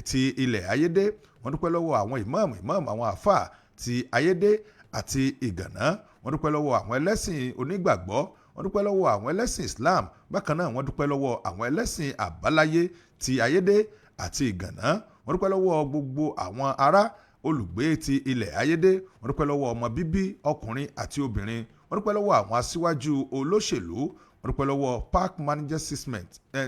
ti ilẹ̀ ayédè. Wọ́n dúpẹ́ lọ́wọ́ àwọn ìmáàmù àwọn àfà ti ayédè àti Ìgànná. Wọ́n dúpẹ́ lọ́wọ́ àwọn ẹlẹ́sìn onígbàgbọ́. Wọ́n dúpẹ́ lọ́wọ́ àwọn ẹlẹ́sìn Islam. Bákan náà wọ́n dúpẹ́ lọ́wọ́ àwọn ẹlẹ́sìn àbáláyé ti ayédè àti Ìgànná. Wọ́n dúpẹ́ lọ́wọ́ gbogbo àwọn ará olùgbé ti ilẹ̀ ayédè. Wọ́n dúpẹ́ lọ́wọ́ ọmọ bíbí ọkùnrin àti obìnrin. Wọ́n dúpẹ́ lọ́wọ́ àwọn aṣíwájú olóṣèlú. Wọ́n dúpẹ́ lọ́wọ́ park manager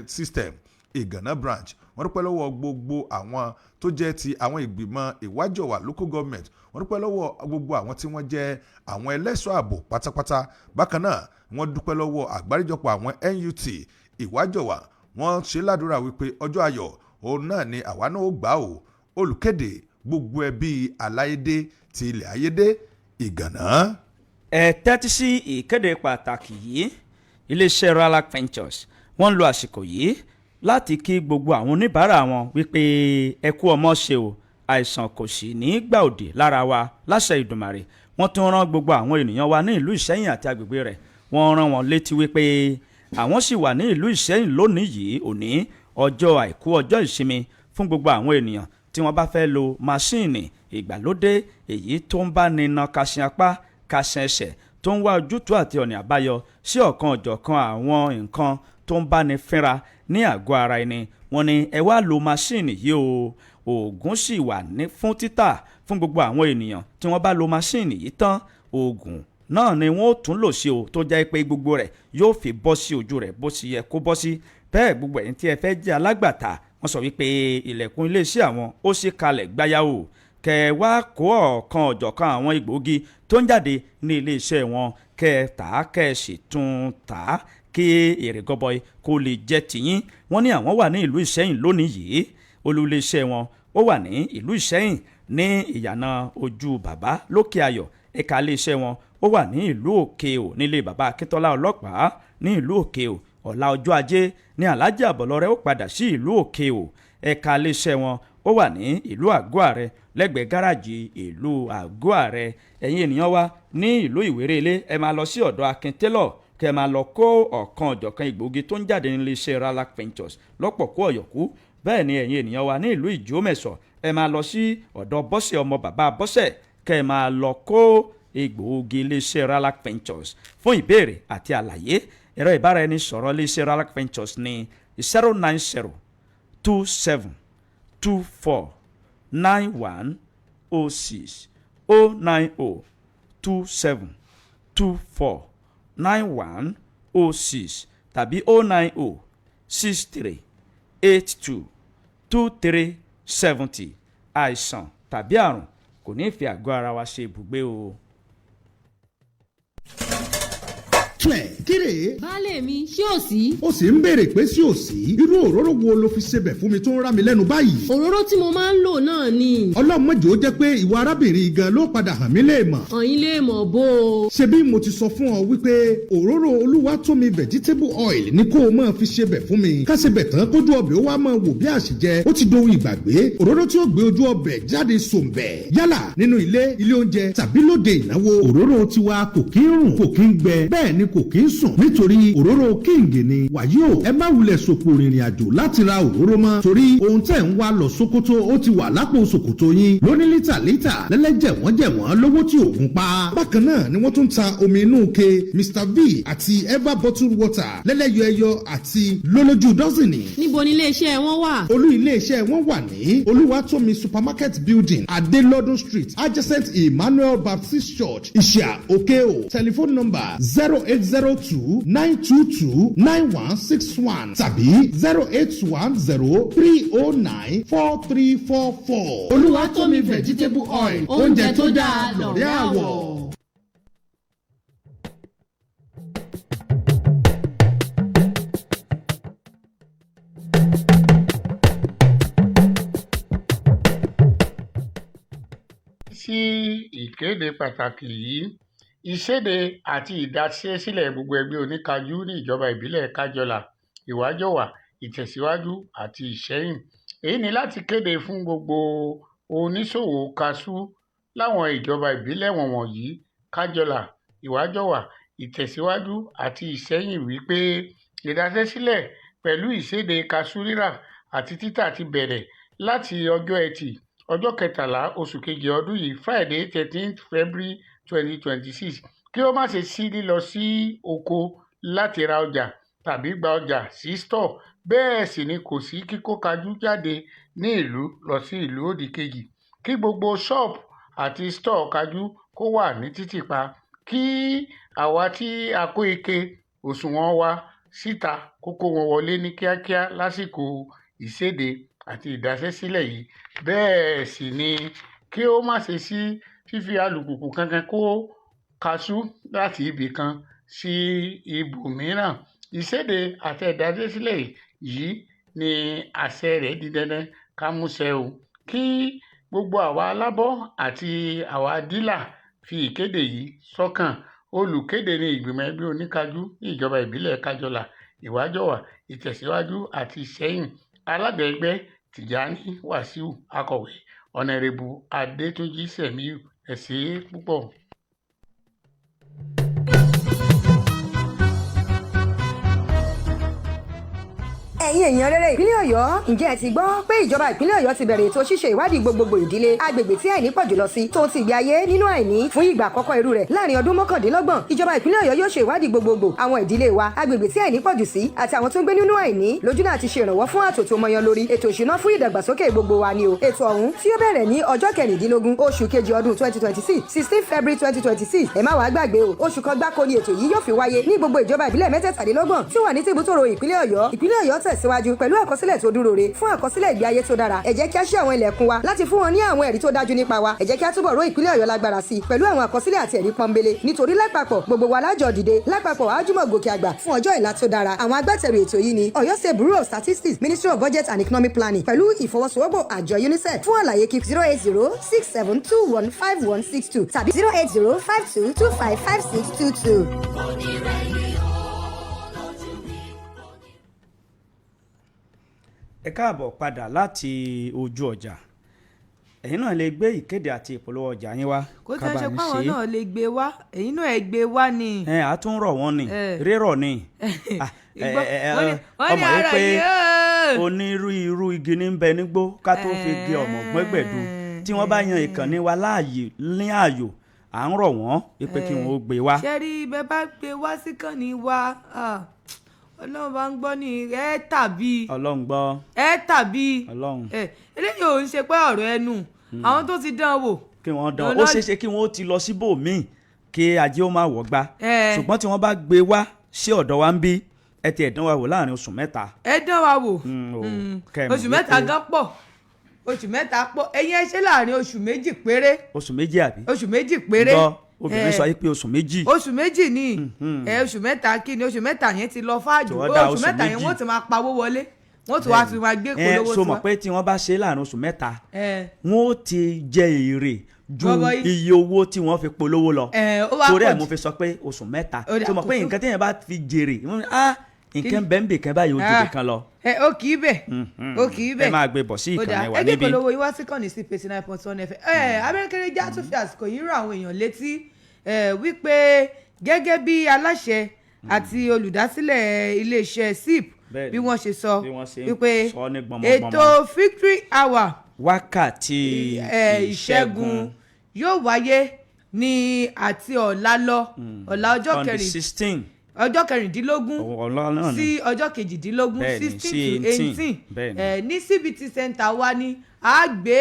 system Ìgànná branch. Wọ́n dúpẹ́ lọ́wọ́ gbogbo àwọn tó jẹ́ ti àwọn ìgbìmọ̀ Ìwájọwà Local Government. Wọ́n dúpẹ́ lọ́wọ́ gbogbo àwọn tí wọ́n jẹ́ àwọn ẹlẹ́ṣọ́ ààbò pátápátá. Bákan náà wọ́n dúpẹ́ lọ́wọ́ àgbáríjọpọ̀ àwọn NUT Ìwájọwà. Wọ́n ṣe ládùúrà wípé ọjọ́ ayọ̀ òun náà ni àwa náà ó gbà ó. Olùkéde gbogbo ẹbí aláyédè ti ilẹ̀ ayédè Ìgànná. ẹ tẹ́tí sí ìkéde pàtàkì yìí. Iléeṣẹ́ Ralac Ventures wọ́n ń lo àsìkò yìí láti kí gbogbo àwọn oníbàárà wọn wípé ẹ kú ọmọ ṣe o, àìsàn kò sì ní gbà òdì lára wa láṣẹ Ìdùmarè. Wọ́n tún rán gbogbo àwọn ènìyàn wa ní ìlú Ìṣẹ́yìn àti agbègbè rẹ̀. Wọ́n rán wọn létí wípé àwọn sì wà ní ìlú Ìṣẹ́yìn lónìí yìí òní ọjọ́ àìkú ọjọ́ ìsinmi fún gbogbo àwọn ènìyàn tí wọ́n bá fẹ́ lo máṣíìnì ìgbàlódé èyí tó ń bá ní na kàṣin apá kàṣin ẹsẹ̀ tó ń wá ojútùú àti ọ̀nà àbáyọ sí ọ̀kan ọ̀jọ̀kan àwọn nǹkan tó ń bá ní fínra ní àgọ́ ara ẹni. Wọ́n ní ẹ wá lo máṣíìnì yìí o. Oògùn sì wà ní fún títà fún gbogbo àwọn ènìyàn tí wọ́n bá lo máṣíìnì yìí tán. Oògùn náà ni wọ́n ó tún lò sí o tó jẹ́ pé gbogbo rẹ̀ yóò fi bọ́ sí ojú rẹ̀ bó ti yẹ kó bọ́ sí. Bẹ́ẹ̀ gbogbo ẹ̀yin tí ẹ fẹ́ jẹ́ alágbàtà wọ́n sọ wípé ilẹ̀kùn iléeṣẹ́ àwọn ó ṣí kalẹ̀ gbáyà o. Kẹ wá kó ọ̀kan ọ̀jọ̀kan àwọn egbòogi tó ń jáde ní iléeṣẹ́ wọn kẹ tà á kẹ sì tún tà á kí èrè gọbọi kó lè jẹ́ tìyín. Wọ́n ní àwọn wà ní ìlú Ìṣẹ́yìn lónìí yìí. Olú iléeṣẹ́ wọn ó wà ní ìlú Ìṣẹ́yìn ní ìyànà ojú bàbá lókè ayọ̀. Ẹ̀ka iléeṣẹ́ wọn ó wà ní ìlú Òkè-Ò nílé bàbá Akíntọ́lá ọlọ́pàá ní ìlú Òkè-Ò. Ọ̀la ọjọ́ ajé ní Alhaji Àbọ̀lọ́rẹ́ ó padà sí ìlú Òkè-Ò. Ẹ̀ka iléeṣẹ́ wọn ó wà ní ìlú àgọ́ ààrẹ lẹ́gbẹ̀ẹ́ gáràjì ìlú àgọ́ ààrẹ. ẹ̀yin ènìyàn wa ní ìlú ìwérélé ẹ máa lọ sí ọ̀dọ̀ Akin Tailor kẹ́ ẹ máa lọ kó ọ̀kan ọ̀jọ̀kan ìgbòogi tó ń jáde nílé iṣẹ́ Ralac Ventures lọ́pọ̀ kó ọ̀yọ̀kú. bẹ́ẹ̀ ni ẹ̀yin ènìyàn wa ní ìlú ìjómẹ̀sọ̀ ẹ máa lọ sí ọ̀dọ̀ Bọ́sẹ̀ ọmọ bàbá Bọ́sẹ̀ kẹ́ ẹ máa lọ kó egbòogi iléeṣẹ́ Ralac Ventures. fún ìbéèrè àti àlàyé ẹ̀rọ ìbáraẹnisọ̀rọ̀ iléeṣẹ́ Ralac Ventures ní 090 27 24 9106 090 27 24 9106 tàbí 090 63 82 2370. àìsàn tàbí àrùn kò ní fi àgọ́ ara wa ṣe ibùgbé o. kíre. baálé mi ṣé ò sí. ó sì ń béèrè pé sí ò sí. irú òróró wo ló fi ṣebẹ̀ fún mi tó ń rá mi lẹ́nu báyìí. òróró tí mo máa ń lò náà ni. ọlọ́mọdé ó jẹ́ pé ìwà arábìnrin gan ló padà hàn mí léèmọ̀. ọ̀yin lè mọ̀ bó o. ṣebí mo ti sọ fún ọ wípé òróró Olúwatómi vegetable oil ni kó o máa fi ṣebẹ̀ fún mi. ká ṣebẹ̀ tán kójú ọbẹ̀ ó wá máa wò bí àṣìjẹ ó ti dohun ìgbàgbé. òróró tí ó gbé ojú ọbẹ̀ jáde sòǹbẹ̀ yálà nínú ilé oúnjẹ tàbí lóde ìnáwó. òróró tiwa kò kí ń rùn kò kí ń gbẹ bẹ́ẹ̀ ni kò kí ń sùn nítorí òróró kíngì ni. wàyí o ẹ má wulẹ̀ sòpò rìnrìn àjò láti ra òróró mọ́ torí ohun tẹ̀ ń wá lọ Sókótó ó ti wà lápò ṣòkòtò yín lóní lítà lẹ́lẹ́jẹ̀wọ́n lówó tí òògùn pa. bákan náà ni wọ́n tún ta omi inú ike Mr V àti Eva bottled water lẹ́lẹ́yọ ẹyọ àti lólójú dọ́sìnì. níbo ni iléeṣẹ́ wọn wà. olú iléeṣẹ́ wọn wà ní Olúwatómi supermarket building Adelodun street adjacent Emmanuel Baptist church Ìṣà Òkèò. telephone number 0802-922-9161 tàbí 08103094344. Olúwatómi vegetable oil oúnjẹ tó dáa lọ̀rẹ́ àwọ̀. sí ìkéde pàtàkì yìí ìṣèdè àti ìdásílẹ̀ gbogbo ẹgbẹ́ oníkájú ní ìjọba ìbílẹ̀ kájọlà ìwájọwà ìtẹ̀síwájú àti ìṣẹ́yìn. èyí ni láti kéde fún gbogbo oníṣòwò kaṣú láwọn ìjọba ìbílẹ̀ wọ̀nyí kájọlà ìwájọwà ìtẹ̀síwájú àti ìṣẹ́yìn wípé ìdásílẹ̀ pẹ̀lú ìṣèdè kaṣú rírà àti títà ti bẹ̀rẹ̀ láti ọjọ́ ẹtì ọjọ́ 13 oṣù kejì ọdún yìí Friday 13th February 2026 kí ó má ṣe sí lílọ sí oko láti ra ọjà tàbí gba ọjà sí store. bẹ́ẹ̀ sì ni kò sí kíkó kájú jáde ní ìlú lọ sí ìlú òdì kejì. kí gbogbo ṣọ́ọ̀bù àti store kájú kó wà ní títìpa. kí àwa tí a kó ike òṣùwọ̀n wa síta kókó wọn wọlé ní kíákíá lásìkò ìṣèdè àti ìdásílẹ̀ yìí. bẹ́ẹ̀ sì ni kí ó má ṣe sí fífi alùpùpù kankan kó kaṣú láti ibì kan sí ibòmíràn. ìṣèdè àti ìdásílẹ̀ yìí ni àṣẹ rẹ̀ di dandan ká múṣẹ o. kí gbogbo àwa alábọ́ àti àwa dílà fi ìkéde yìí sọ́kàn. olùkéde ní ìgbìmọ̀ ẹgbẹ́ oníkájú ní ìjọba ìbílẹ̀ kájọlà ìwájọwà ìtẹ̀síwájú àti ìṣẹ́yìn. alága ẹgbẹ́ Tìjání Wàsíù akọ̀wé ọ̀nàrẹ́bù Adétúnjì Sẹ̀míù. ẹ ṣé púpọ̀. ẹ̀yin èèyàn rere ìpínlẹ̀ Ọ̀yọ́ ǹjẹ́ ẹ ti gbọ́ pé ìjọba ìpínlẹ̀ Ọ̀yọ́ ti bẹ̀rẹ̀ ètò ṣíṣe ìwádìí gbogbogbò ìdílé agbègbè tí àìní pọ̀jù lọ sí tó ti ìgbé ayé nínú àìní fún ìgbà àkọ́kọ́ irú rẹ̀ láàrin ọdún mọ́kàndínlọ́gbọ̀n. ìjọba ìpínlẹ̀ Ọ̀yọ́ yóò ṣe ìwádìí gbogbogbò àwọn ìdílé wa agbègbè tí àìní pọ̀jù sí àti àwọn tó ń gbé nínú àìní lójúnà àti ṣe ìrànwọ́ fún ààtò tó mọyan lórí ètò ìṣúná fún ìdàgbàsókè gbogbo wa ni o. ètò ọ̀hún tí ó bẹ̀rẹ̀ ní ọjọ́ 16 oṣù kejì ọdún 2026 16 February 2026 ẹ má wàá gbàgbé o oṣù kan gbáko ni ètò yìí yóò fi wáyé ní gbogbo ìjọba ìbílẹ̀ mẹ́tẹ̀ẹ̀tàdínlọ́gbọ̀n tí ó wà ní tìbútòrò ìpínlẹ̀ Ọ̀yọ́ tẹ̀síwájú pẹ̀lú àkọsílẹ̀ tó dúró re fún àkọsílẹ̀ ìgbé ayé tó dára. ẹ jẹ́ kí a ṣí àwọn ilẹ̀kùn wa láti fún wọn ní àwọn ẹ̀rí tó dájú nípa wa. ẹ jẹ́ kí a túbọ̀ ró ìpínlẹ̀ Ọ̀yọ́ lágbára sí i pẹ̀lú àwọn àkọsílẹ̀ àti ẹ̀rí pọ́nbélé nítorí lápapọ̀ gbogbo wa lájọ dìde lápapọ̀ àjùmọ̀ gòkè àgbà fún ọjọ́ ìlà tó dára. àwọn agbátẹrù ètò yìí ni Ọ̀yọ́ State Bureau of Statistics Ministry of Budget and Economic Planning pẹ̀lú ìfọwọ́sowọ́pọ̀ àjọ UNICEF. fún àlàyé kí 08067215162 tàbí 08052255622. ẹ káàbọ̀ padà láti ojú ọjà ẹ̀yin náà lè gbé ìkéde àti ìpolówó ọjà yín wá. kó tí wọ́n ṣe pé àwọn náà lè gbé wá ẹ̀yin náà ẹ gbé wá ni. a tún rọ̀ wọ́n ni rírọ̀ ni ọmọ yìí pé onírúurú igi ní bẹ nígbó ká tó fi gé ọmọ gbẹ́gbẹ̀du tí wọ́n bá yan ìkànnì wa láàyè ní ààyò à ń rọ̀ wọ́n pé kí wọ́n ó gbé wá. ṣé rí bẹ́ẹ̀ bá gbé wá sí kànnì wa ọlọ́run bá ń gbọ́ ní ẹ tàbí ọlọ́run gbọ́ ẹ tàbí ọlọ́run eléyìí ò ń ṣe pé ọ̀rọ̀ ẹnu àwọn tó ti dán wò. kí wọ́n dán ó ṣeéṣe kí wọ́n ti lọ síbòmíì kí ajé ó máa wọ̀ gbá ṣùgbọ́n tí wọ́n bá gbé wá sí ọ̀dọ̀ wa ń bí ẹ ti ẹ̀dán wa wò láàrin oṣù mẹ́ta. ẹ dán wa wò oṣù mẹ́ta gan pọ̀ oṣù mẹ́ta pọ̀ ẹ̀yin ẹ ṣe láàrin oṣù méjì péré. oṣù méjì àbí. oṣù méjì péré. obìnrin sọ pé oṣù méjì. oṣù méjì ni oṣù mẹ́ta kí ni oṣù mẹ́ta yẹn ti lọ fáàjù oṣù mẹ́ta yẹn wọ́n ti máa pawó wọlé wọ́n ti wá ti máa gbé polówó so mọ̀ pé tí wọ́n bá ṣe láàrin oṣù mẹ́ta wọ́n ó ti jẹ èrè ju iye owó tí wọ́n fi polówó lọ torí ẹ̀ mo fi sọ pé oṣù mẹ́ta so mọ̀ pé nǹkan tí yẹn bá fi jèrè nǹkan bẹ́ẹ̀ kan báyìí ó jèrè kan lọ. ó kì í bẹ̀ ó kì í bẹ̀ ẹ máa gbé bọ̀ sí ìkànnì wa níbí. ẹgbẹ́ polówó yìí wá sí kànnì sí pèsè 9.1 FM abẹ́rẹ́kẹ́rẹ́ já tún fi àsìkò yìí rán àwọn èèyàn létí wípé gẹ́gẹ́ bí aláṣẹ àti olùdásílẹ̀ iléeṣẹ́ SIP bí wọ́n ṣe sọ wípé ètò victory hour wákàtí ìṣẹ́gun yóò wáyé ní àti ọ̀la lọ ọ̀la ọjọ́ kẹrìndínlógún sí ọjọ́ kejìdínlógún 16 to 18 ní CBT Center wa ní àgbé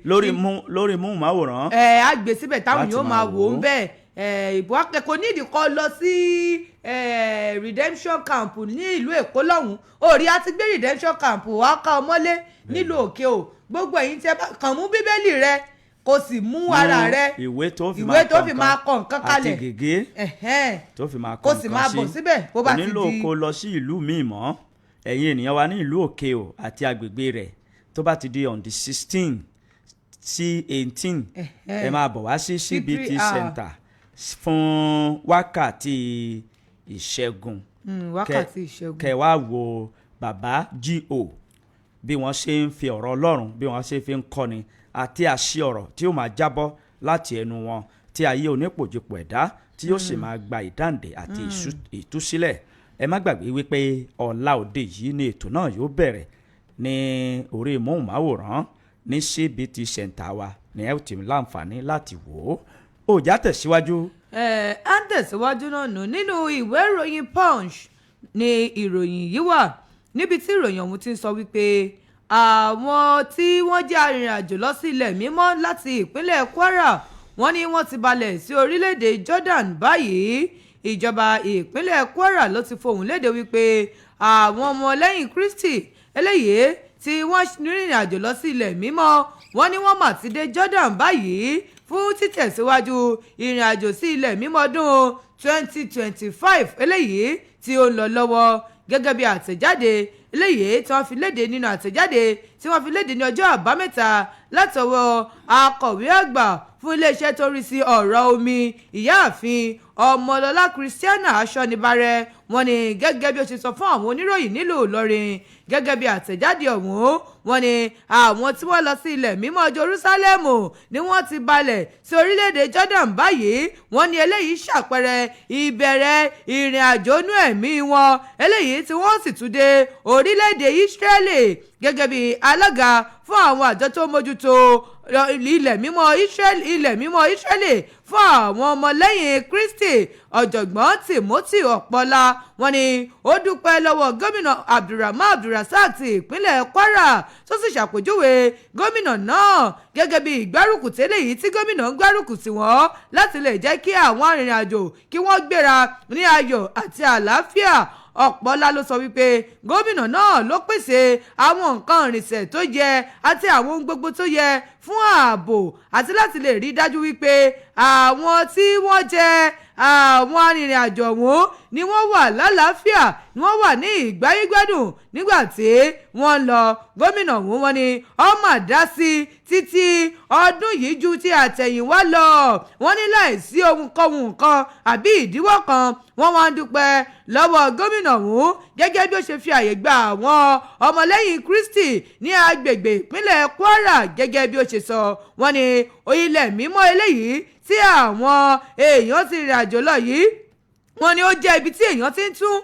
lórí móhùnmáwòrán àgbé síbẹ̀ táwọn yóò máa wò ó bẹ́ẹ̀ ìbò akẹ́kọ̀ọ́ nídìí kọ́ lọ sí redemption camp ní ìlú Èkó lọ́hùn orí a ti gbé redemption camp wá ká ọmọlé nílùú òkè o gbogbo ẹ̀yin tẹ́ bá kàn mú bíbélì rẹ kò sì mú ara rẹ ìwé tó fi máa kọ nǹkan kalẹ̀ àti gègé tó fi máa kọ kò sì máa bọ̀ síbẹ̀ bó bá ti di. kò nílò kó lọ sí ìlú míì mọ́ ẹ̀yin ènìyàn wa ní ìlú òkè o àti agbègbè rẹ̀ tó bá ti di on the 16 sí 18 ẹ máa bọ̀ wá sí CBT Center fún wákàtí ìṣẹ́gun kẹ́ wá wo bàbá G.O. bí wọ́n ṣe ń fi ọ̀rọ̀ Ọlọ́run bí wọ́n ṣe fi ń kọ́ni àti àṣì ọ̀rọ̀ tí ó máa jábọ́ láti ẹnu wọn tí ayé onípòjìpò ẹ̀dá tí yóò sì máa gba ìdáǹdè àti ìtúsílẹ̀ ẹ má gbàgbé wípé ọ̀la òde yìí ni ètò náà yóò bẹ̀rẹ̀ ní orí móhùnmáwòrán ní CBT Center wa ní ẹ ti láǹfààní láti wò ó òjá tẹ̀síwájú. à ń tẹ̀síwájú náà nù nínú ìwé ìròyìn Punch ni ìròyìn yìí wà níbi tí ìròyìn ọ̀hún ti ń sọ wípé àwọn tí wọ́n jẹ́ arìnrìn-àjò lọ sí ilẹ̀ mímọ́ láti ìpínlẹ̀ Kwara wọ́n ní wọ́n ti balẹ̀ sí orílẹ̀-èdè Jordan báyìí ìjọba ìpínlẹ̀ Kwara ló ti fohùn léde wípé àwọn ọmọlẹ́yìn Kristi eléyìí tí wọ́n rìnrìn àjò lọ sí ilẹ̀ mímọ́ wọ́n ní wọ́n mà ti dé Jordan báyìí fún títẹ̀síwájú ìrìn àjò sí ilẹ̀ mímọ́ ọdún 2025 eléyìí tí ó ń lọ lọ́wọ́ gẹ́gẹ́ bí àtẹ̀jáde eléyìí tí wọ́n fi léde nínú àtẹ̀jáde tí wọ́n fi léde ní ọjọ́ àbámẹ́ta látọwọ́ akọ̀wé àgbà fún iléeṣẹ́ tó rí sí ọ̀rọ̀ omi ìyáàfin ọmọlọ́lá Christiana aṣọ́nibárẹ́ wọ́n ní gẹ́gẹ́ bí ó ṣe sọ fún àwọn oníròyìn nílùú Ìlọrin gẹ́gẹ́ bí àtẹ̀jáde ọ̀hún wọ́n ní àwọn tí wọ́n lọ sí ilẹ̀ mímọ́ Jerúsálẹ́mù ni wọ́n ti balẹ̀ sí orílẹ̀-èdè Jordan báyìí wọ́n ní eléyìí ṣàpẹẹrẹ ìbẹ̀rẹ̀ ìrìn àjò inú ẹ̀mí wọn eléyìí tí wọ́n sì tún dé orílẹ̀-èdè Ísírẹ́lì gẹ́gẹ́ bí alága fún àwọn àjọ tó mójútó ilẹ̀ mímọ́ Ísírẹ́lì fún àwọn ọmọlẹ́yìn Kristi ọ̀jọ̀gbọ́n Timothy Ọ̀pọ̀lá wọ́n ní ó dúpẹ́ lọ́wọ́ gómìnà Abdulrahman Abdulrasaq ti ìpínlẹ̀ Kwara tó sì ṣàpèjúwe gómìnà náà gẹ́gẹ́ bí ìgbárùkùtì eléyìí tí gómìnà ń gbárùkùtì wọ́n láti lè jẹ́ kí àwọn arìnrìn-àjò kí wọ́n gbéra ní ayọ̀ àti àlàáfíà Ọ̀pọ̀lá ló sọ wípé gómìnà náà ló pèsè àwọn nǹkan ìrìnsẹ̀ tó yẹ àti àwọn ohun gbogbo tó yẹ fún ààbò àti láti lè rí dájú wípé àwọn tí wọ́n jẹ́ àwọn arìnrìn-àjò ọ̀hún ni wọ́n wà lálàáfíà ni wọ́n wà ní ìgbáyégbádùn nígbà tí wọ́n ń lọ. Gómìnà ọ̀hún wọ́n ní ọmọ dá sí títí ọdún yìí ju ti àtẹ̀yìnwá lọ. Wọ́n ní láìsí ohunkóhun kan àbí ìdíwọ́ kan. Wọ́n wá ń dúpẹ́ lọ́wọ́ gómìnà ọ̀hún gẹ́gẹ́ bí ó ṣe fi àyè gba àwọn ọmọlẹ́yìn Kristi ní agbègbè ìpínlẹ̀ Kwara gẹ́gẹ́ bí ó ṣe sọ. Wọ́n ní ilẹ̀ mímọ́ eléyìí tí àwọn èèyàn ti rìn àjò lọ yìí wọ́n ní ó jẹ́ ibi tí èèyàn ti ń tún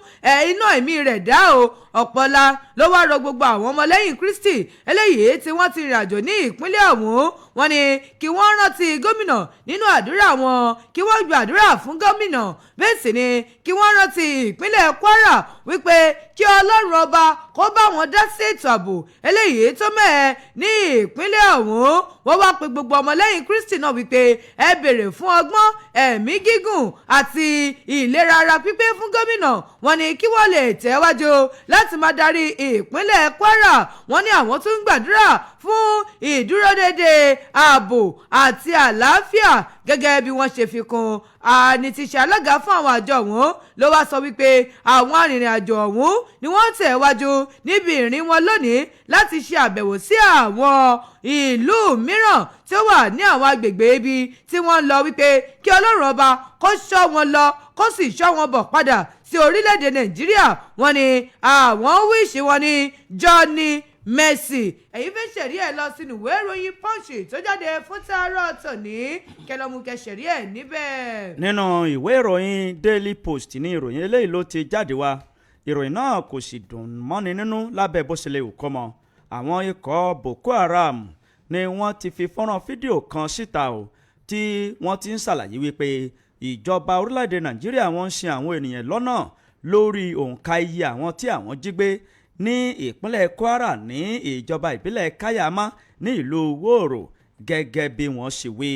iná ẹ̀mí rẹ̀ dá o. Ọ̀pọ̀la ló wá rọ gbogbo àwọn ọmọlẹ́yìn Kristi eléyìí tí wọ́n ti rìn àjò ní ìpínlẹ̀ ọ̀hún. Wọ́n ní kí wọ́n rántí gómìnà nínú àdúrà wọn, kí wọ́n gbàdúrà fún gómìnà, bẹ́ẹ̀ sì ni kí wọ́n rántí ìpínlẹ̀ Kwara wípé kí Ọlọ́run ọba kó bá wọn dá sí ètò ààbò eléyìí tó mẹ́ẹ̀ ní ìpínlẹ̀ ọ̀hún. Wọ́n wá pe gbogbo ọmọlẹ́yìn Kristi náà wípé ẹ béèrè fún ọgbọ́n, ẹ̀mí gígùn àti ìlera ara pípé fún gómìnà. Wọ́n ní kí wọ́n lè tẹ̀wájú láti máa darí ìpínlẹ̀ Kwara. Wọ́n ní àwọn tó ń gbàdúrà fún ìdúródédé ààbò àti àlàáfíà gẹ́gẹ́ bí wọ́n ṣe fi kún. Àní ti ṣe alága fún àwọn àjọ ọ̀hún ló wá sọ wípé àwọn arìnrìn-àjò ọ̀hún ni wọ́n tẹ̀wájú níbi ìrìn wọn lónìí láti ṣe àbẹ̀wò sí àwọn ìlú mìíràn tí ó wà ní àwọn agbègbè ibi tí wọ́n ń lọ wípé kí Ọlọ́run ọba kó ṣọ́ wọn lọ kó sì ṣọ́ wọn bọ̀ padà sí orílẹ̀-èdè Nàìjíríà. Wọ́n ní àwọn wíṣì wọn ní Johnny Mercy. Ẹ̀yin fẹ́ ṣẹ̀rí ẹ̀ lọ sínú ìwé ìròyìn Punch tó jáde fún tàárọ̀ tòní kẹlọ́mùkẹ́ ṣẹ̀rí ẹ̀ níbẹ̀. nínú ìwé ìròyìn Daily Post ní ìròyìn eléyìí ló ti jáde wá. ìròyìn náà kò sì dùn mọ́ni nínú lábẹ́ bó ṣe lè wù kọ́ mọ́. àwọn ikọ̀ Boko Haram ni wọ́n ti fi fọ́nrán fídíò kan síta o tí wọ́n ti ń ṣàlàyé wípé ìjọba orílẹ̀-èdè Nàìjíríà wọ́n ń ṣe àwọn ènìyàn lọ́nà lórí òǹkà iye àwọn tí àwọn jí gbé ní ìpínlẹ̀ Kwara ní ìjọba ìbílẹ̀ Kayama ní ìlú Wòrò. Gẹ́gẹ́ bí wọ́n ṣe wí,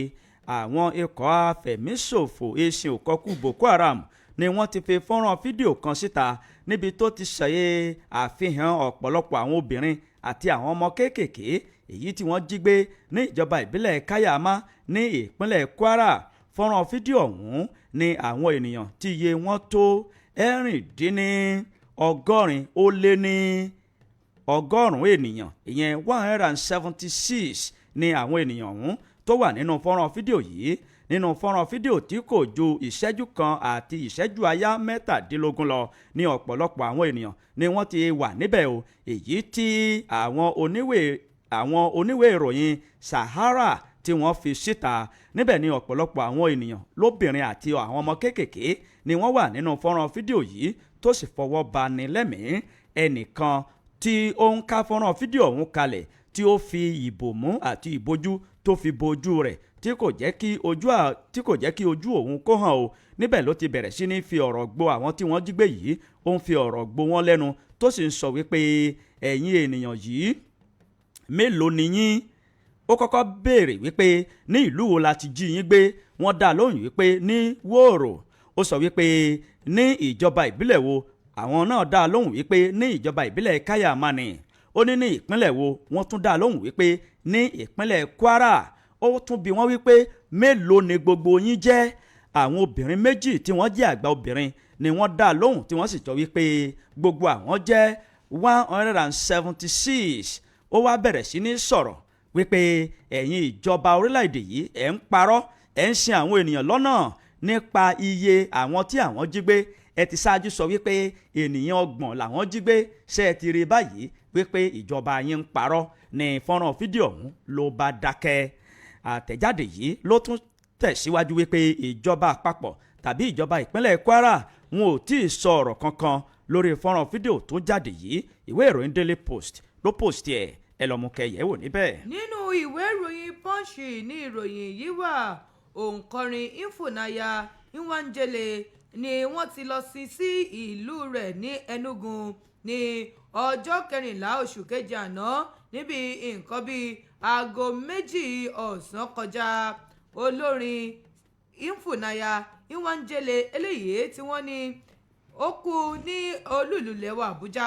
àwọn ikọ̀ afẹ̀míṣòfò eṣin òkọ́kù Boko Haram ni wọ́n ti fi fọ́nrán fídíò kan síta níbi tó ti ṣàyè àfihàn ọ̀pọ̀lọpọ̀ àwọn obìnrin àti àwọn ọmọ kéékèèké èyí tí wọ́n jí gbé ní ìjọba ìbílẹ̀ Kayama ní ìpínlẹ̀ Kwara. Fọ́nrán fídíò ọ̀hún ni àwọn ènìyàn tí iye wọn tó ẹ̀rìndínlọ́gọ́rin ó lé ní ọgọ́rùn-ún ènìyàn, ìyẹn 176 ni àwọn ènìyàn ọ̀hún tó wà nínú fọ́nrán fídíò yìí. Nínú fọ́nrán fídíò tí kò ju ìṣẹ́jú kan àti ìṣẹ́jú àyá 17 lọ ní ọ̀pọ̀lọpọ̀ àwọn ènìyàn ni wọ́n ti wà níbẹ̀ o. Èyí tí àwọn oníwèé ìròyìn Sahara tí wọ́n fi síta. Níbẹ̀ ni ọ̀pọ̀lọpọ̀ àwọn ènìyàn lóbìnrin àti àwọn ọmọ kéékèèké ni wọ́n wà nínú fọ́nrán fídíò yìí tó sì fọwọ́ bani lẹ́mìí. Ẹnìkan tí ó ń ká fọ́nrán fídíò ọ̀hún kalẹ̀ tí ó fi ìbòmú àti ìbojú tó fi bojú rẹ̀ tí kò jẹ́ kí ojú òun kó hàn o. Níbẹ̀ ló ti bẹ̀rẹ̀ sí ní fi ọ̀rọ̀ gbo àwọn tí wọ́n jí gbé yìí. Ó ń fi ọ̀rọ̀ gbo wọn lẹ́nu tó sì ń sọ wípé ẹ̀yin ènìyàn yìí mélòó ni yín. Ó kọ́kọ́ béèrè wípé ní ìlú wo la ti jí yín gbé. Wọ́n dá lóhùn wípé ní Wòrò. Ó sọ wípé ní ìjọba ìbílẹ̀ wo. Àwọn náà dá lóhùn wípé ní ìjọba ìbílẹ̀ Kayama ni. Ó ní ìpínlẹ̀ wo. Wọ́n tún dá lóhùn wípé ní ìpínlẹ̀ Kwara. Ó tún bi wọ́n wípé mélòó ni gbogbo yín jẹ́. Àwọn obìnrin méjì tí wọ́n jẹ́ àgbà obìnrin ni wọ́n dá lóhùn tí wọ́n sì sọ wípé gbogbo àwọn jẹ́ 176. Ó wá bẹ̀rẹ̀ sí ní sọ̀rọ̀ wípé ẹ̀yin ìjọba orílẹ̀-èdè yìí ẹ̀ ń parọ́, ẹ̀ ń ṣì àwọn ènìyàn lọ́nà nípa iye àwọn tí àwọn jí gbé. Ẹ ti ṣáájú sọ wípé ènìyàn 30 làwọn jí gbé. Ṣé ẹ ti rí báyìí wípé ìjọba yín ń parọ́? Ní fọ́nrán fídíò ọ̀hún ló bá dákẹ́. Àtẹ̀jáde yìí ló tún tẹ̀síwájú wípé ìjọba àpapọ̀ tàbí ìjọba ìpínlẹ̀ Kwara wọn ò tí ì sọ ọ̀rọ̀ kankan lórí fọ́nrán fídíò tó jáde yìí. Ìwé ìròyìn Daily Post ló post ẹ̀. Ẹ lọ mú kẹyẹ wò níbẹ̀. Nínú ìwé ìròyìn Punch ní ìròyìn yìí wà. Òǹkọrin Ifunaya Nwanjele ni wọ́n ti lọ sí ìlú rẹ̀ ní Enugu ní ọjọ́ 14 oṣù kejì àná níbi nǹkan bíi aago 2 ọ̀sán kọjá. Olórin Ifunaya Nwanjele eléyìí tí wọ́n ní ó kú ní olúìlú lẹ́wà Àbújá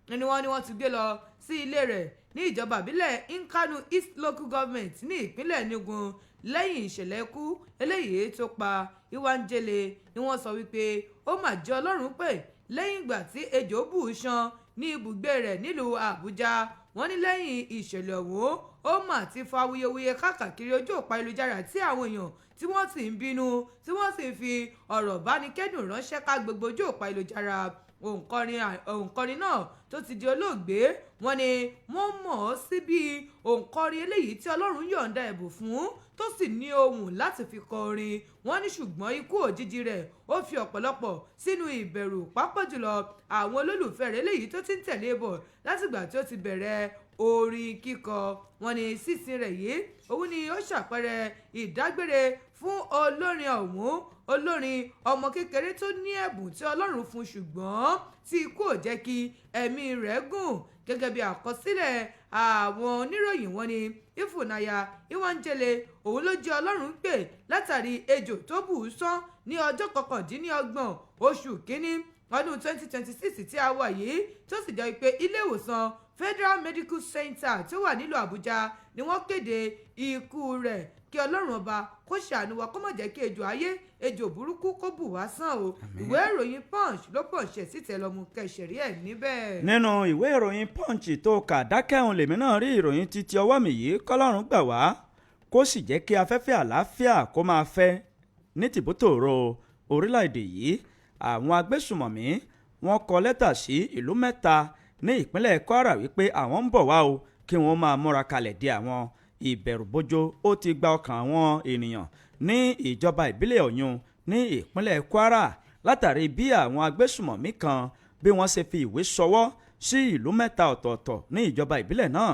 ni wọ́n ti gbé lọ sí ilé rẹ̀ ní ìjọba ìbílẹ̀ Nkanu East Local Government ní ìpínlẹ̀ Enugu lẹ́yìn ìṣẹ̀lẹ̀ ikú eléyìí tó pa Iwanjele ni wọ́n sọ wípé ó mà jẹ́ Ọlọ́run pé lẹ́yìn ìgbà tí ejò bù ú ṣan ní ibùgbé rẹ̀ nílùú Àbújá. Wọ́n ní lẹ́yìn ìṣẹ̀lẹ̀ ọ̀hún ó mà ti fa wuyewuye káàkiri ojú òpó ayélujára tí àwọn èèyàn tí wọ́n sì ń bínú tí wọ́n sì ń fi ọ̀rọ̀ bánikẹ́dùn ránṣẹ́ ká gbogbo ojú òpó ayélujára. Òǹkọrin náà tó ti di olóògbé wọ́n ní wọ́n mọ̀ ọ́ sí bí òǹkọrin eléyìí tí Ọlọ́run yọ̀ǹda ẹ̀bùn fún tó sì ní ohùn láti fi kọ orin. Wọ́n ní ṣùgbọ́n ikú òjijì rẹ̀ ó fi ọ̀pọ̀lọpọ̀ sínú ìbẹ̀rù pàápàá jùlọ àwọn olólùfẹ́ rẹ̀ eléyìí tó ti ń tẹ̀lé bọ̀ látìgbà tí ó ti bẹ̀rẹ̀ orin kíkọ. Wọ́n ní sísìn rẹ̀ yìí òun ni ó ṣàpẹẹrẹ ìdágbére fún olórin ọ̀hún, olórin ọmọ kékeré tó ní ẹ̀bùn tí Ọlọ́run fún ṣùgbọ́n tí ikú ò jẹ́ kí ẹ̀mí rẹ̀ gùn. Gẹ́gẹ́ bí àkọsílẹ̀ àwọn oníròyìn wọ́n ní Ifunanya Iwanjele òun ló jẹ́ Ọlọ́run pè látàrí ejò tó bù ú sán ní ọjọ́ 29 oṣù kínní ọdún 2026 tí a wà yìí tó sì jẹ́ pé ilé ìwòsàn Federal Medical Center tó wà nílùú Àbújá ni wọ́n kéde ikú rẹ̀. Kí Ọlọ́run ọba kó ṣàánú wa kó má jẹ́ kí ejò ayé ejò burúkú kó bù wá sàn o. Ìwé ìròyìn Punch ló pọ̀ṣẹ̀ síta lọ́mú kẹsẹ̀rí ẹ̀ níbẹ̀. nínú ìwé ìròyìn Punch tó kà dákẹ́hùn lèmi náà rí ìròyìn títí ọwọ́ mi yìí kọ́lọ́run gbà wá kó sì jẹ́ kí afẹ́fẹ́ àlàáfíà kó máa fẹ́ ní tìbútòrò orílẹ̀-èdè yìí. Àwọn agbésùnmọ̀mí wọ́n kọ lẹ́tà sí ìlú mẹ́ta ní ìpínlẹ̀ Kwara wípé àwọn ń bọ̀ wá o kí wọ́n máa múra kalẹ̀ dé àwọn. Ìbẹ̀rùbojo ó ti gba ọkàn àwọn ènìyàn ní ìjọba ìbílẹ̀ Ọ̀yún ní ìpínlẹ̀ Kwara látàrí bí àwọn agbésùnmọ̀mí kan bí wọ́n ṣe fi ìwé ṣọwọ́ sí ìlú mẹ́ta ọ̀tọ̀ọ̀tọ̀ ní ìjọba ìbílẹ̀ náà.